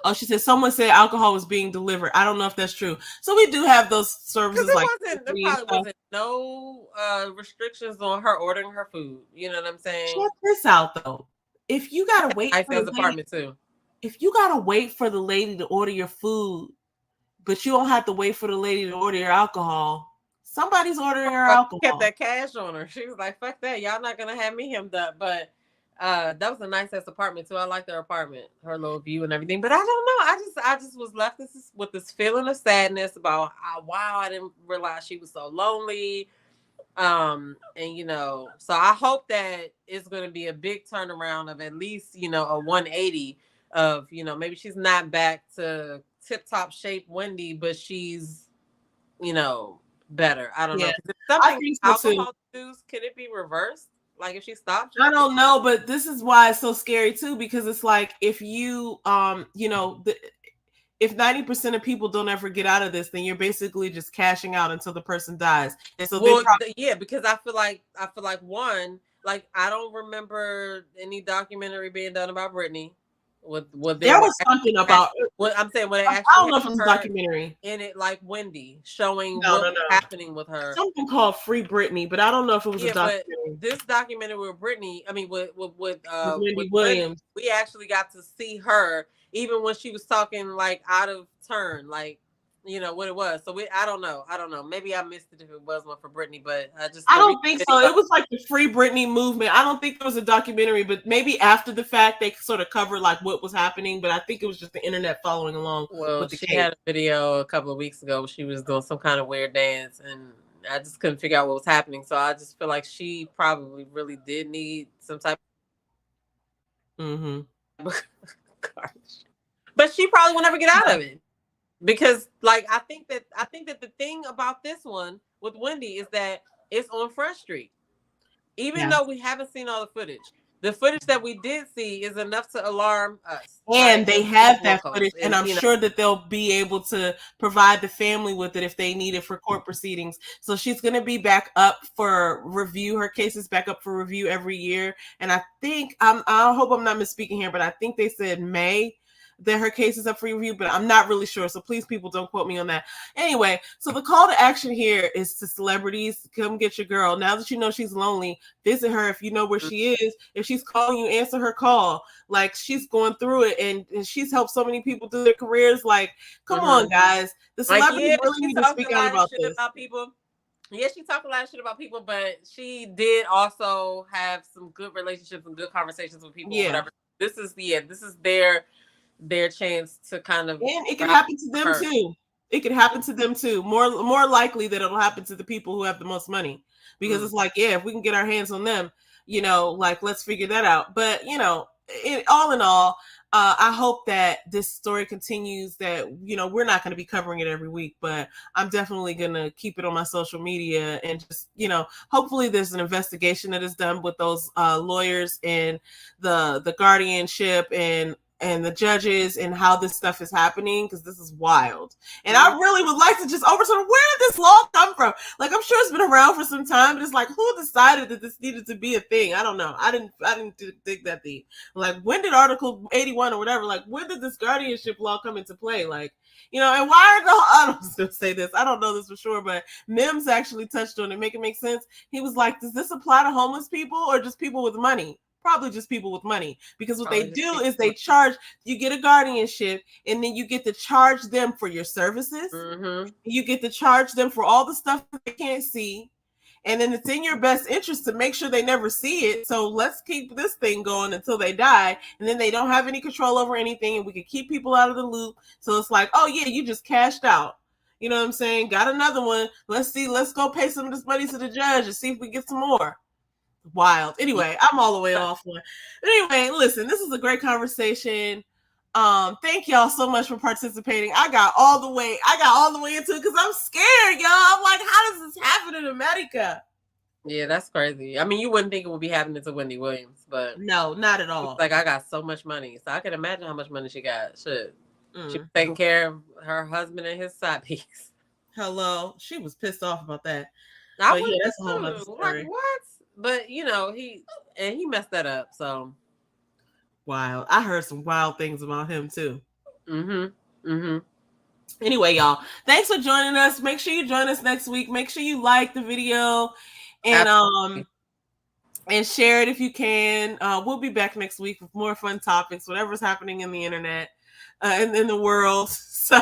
Speaker 2: Oh, she said someone said alcohol was being delivered. I don't know if that's true. So we do have those services.
Speaker 1: There probably wasn't no restrictions on her ordering her food. You know what I'm saying?
Speaker 2: Check this out though. If you gotta wait
Speaker 1: for the apartment too.
Speaker 2: If you gotta wait for the lady to order your food, but you don't have to wait for the lady to order your alcohol, somebody's ordering her alcohol.
Speaker 1: Kept that cash on her. She was like, "Fuck that! Y'all not gonna have me hemmed up." But that was a nice ass apartment too. I liked her apartment, her little view and everything. But I don't know. I just was left with this feeling of sadness about wow, I didn't realize she was so lonely. And so I hope that it's going to be a big turnaround of at least a 180 of maybe she's not back to tip top shape Wendy, but she's better. I don't know.
Speaker 2: I think so
Speaker 1: alcohol use, can it be reversed? Like if she stopped?
Speaker 2: I don't know, but this is why it's so scary too, because it's like if you if 90% of people don't ever get out of this, then you're basically just cashing out until the person dies. And so
Speaker 1: yeah, because I feel like one, like I don't remember any documentary being done about Britney.
Speaker 2: There was something about
Speaker 1: what I'm saying. What
Speaker 2: I don't know if it was a documentary
Speaker 1: in it, like Wendy showing
Speaker 2: what
Speaker 1: was happening with her.
Speaker 2: Something called Free Britney, but I don't know if it was a documentary.
Speaker 1: But this documentary with Britney, I mean, with
Speaker 2: Wendy Williams,
Speaker 1: we actually got to see her even when she was talking like out of turn, like you know what it was. So I don't know. Maybe I missed it if it was one for Britney, but
Speaker 2: I don't think so. It was like the Free Britney movement. I don't think it was a documentary, but maybe after the fact they sort of covered like what was happening. But I think it was just the internet following along.
Speaker 1: Well, with the case. Had a video a couple of weeks ago. She was doing some kind of weird dance, and I just couldn't figure out what was happening. So I just feel like she probably really did need some type. But she probably will never get out of it. Because like I think that the thing about this one with Wendy is that it's on Front Street. Even though we haven't seen all the footage. The footage that we did see is enough to alarm us.
Speaker 2: And they have that footage, and I'm sure that they'll be able to provide the family with it if they need it for court proceedings. So she's going to be back up for review. Her case is back up for review every year. And I think, I hope I'm not misspeaking here, but I think they said May that her case is up for review, but I'm not really sure. So please, people, don't quote me on that. Anyway, so the call to action here is to celebrities, come get your girl. Now that you know she's lonely, visit her if you know where she is. If she's calling you, answer her call. Like, she's going through it, and she's helped so many people through their careers. Like, come on, guys. The celebrities really need to speak out about this.
Speaker 1: About people. Yeah, she talked a lot of shit about people, but she did also have some good relationships and good conversations with people. Whatever. This is their chance to kind of,
Speaker 2: and it can happen to them too. It could happen to them too. More likely that it'll happen to the people who have the most money, because it's like, if we can get our hands on them, like, let's figure that out. But all in all, I hope that this story continues, that we're not going to be covering it every week, but I'm definitely going to keep it on my social media, and just hopefully there's an investigation that is done with those lawyers and the guardianship and the judges, and how this stuff is happening, because this is wild. And I really would like to just overturn, where did this law come from? Like, I'm sure it's been around for some time, but it's like, who decided that this needed to be a thing? I don't know. I didn't dig that deep. Like, when did Article 81 or whatever, like, when did this guardianship law come into play? Like, and why I was going to say this, I don't know this for sure, but Mims actually touched on it, make it make sense. He was like, does this apply to homeless people or just people with money? Probably just people with money, because what they do is they charge, you get a guardianship, and then you get to charge them for your services. You get to charge them for all the stuff that they can't see. And then it's in your best interest to make sure they never see it. So let's keep this thing going until they die. And then they don't have any control over anything, and we can keep people out of the loop. So it's like, oh yeah, you just cashed out. You know what I'm saying? Got another one. Let's go pay some of this money to the judge and see if we get some more. Wild. Anyway, I'm all the way off one. Anyway, listen, this is a great conversation. Thank y'all so much for participating. I got all the way into it because I'm scared, y'all. I'm like, how does this happen in America?
Speaker 1: Yeah, that's crazy. I mean, you wouldn't think it would be happening to Wendy Williams, but
Speaker 2: no, not at all.
Speaker 1: Like, I got so much money, so I can imagine how much money she got. Shit. She was taking care of her husband and his side piece.
Speaker 2: Hello. She was pissed off about that.
Speaker 1: But yeah, that's a whole other story. Like, what? But he messed that up. So
Speaker 2: wild. I heard some wild things about him too. Anyway, y'all, thanks for joining us. Make sure you join us next week. Make sure you like the video and and share it if you can. We'll be back next week with more fun topics, whatever's happening in the internet and in the world. So,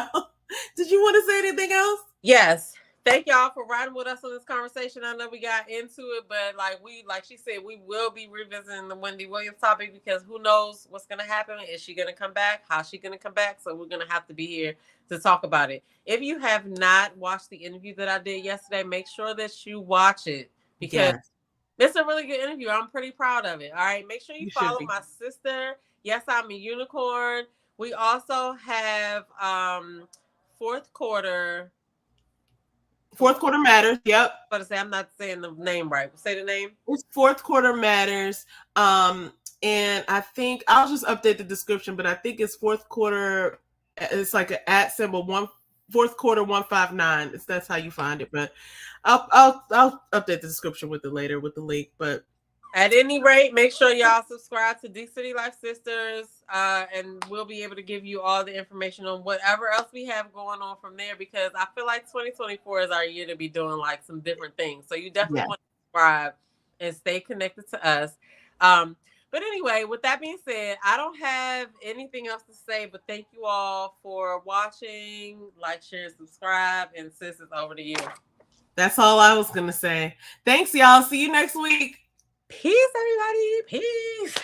Speaker 2: did you want to say anything else?
Speaker 1: Yes. Thank y'all for riding with us on this conversation. I know we got into it, but like she said, we will be revisiting the Wendy Williams topic, because who knows what's going to happen. Is she going to come back? How's she going to come back? So we're going to have to be here to talk about it. If you have not watched the interview that I did yesterday, make sure that you watch it, because it's a really good interview. I'm pretty proud of it. All right. Make sure you follow my sister. Yes, I'm a unicorn. We also have Fourth Quarter
Speaker 2: Matters. Yep.
Speaker 1: But to say, I'm not saying the name right. Say the name.
Speaker 2: It's Fourth Quarter Matters. And I think I'll just update the description, but I think it's Fourth Quarter It's like an @ symbol, fourth quarter 159. That's how you find it. But I'll update the description with it later with the link. But
Speaker 1: at any rate, make sure y'all subscribe to DCityLife Sisters, and we'll be able to give you all the information on whatever else we have going on from there, because I feel like 2024 is our year to be doing like some different things. So you definitely want to subscribe and stay connected to us. But anyway, with that being said, I don't have anything else to say, but thank you all for watching. Like, share, subscribe, and sis, it's over to you.
Speaker 2: That's all I was going to say. Thanks, y'all. See you next week.
Speaker 1: Peace, everybody. Peace.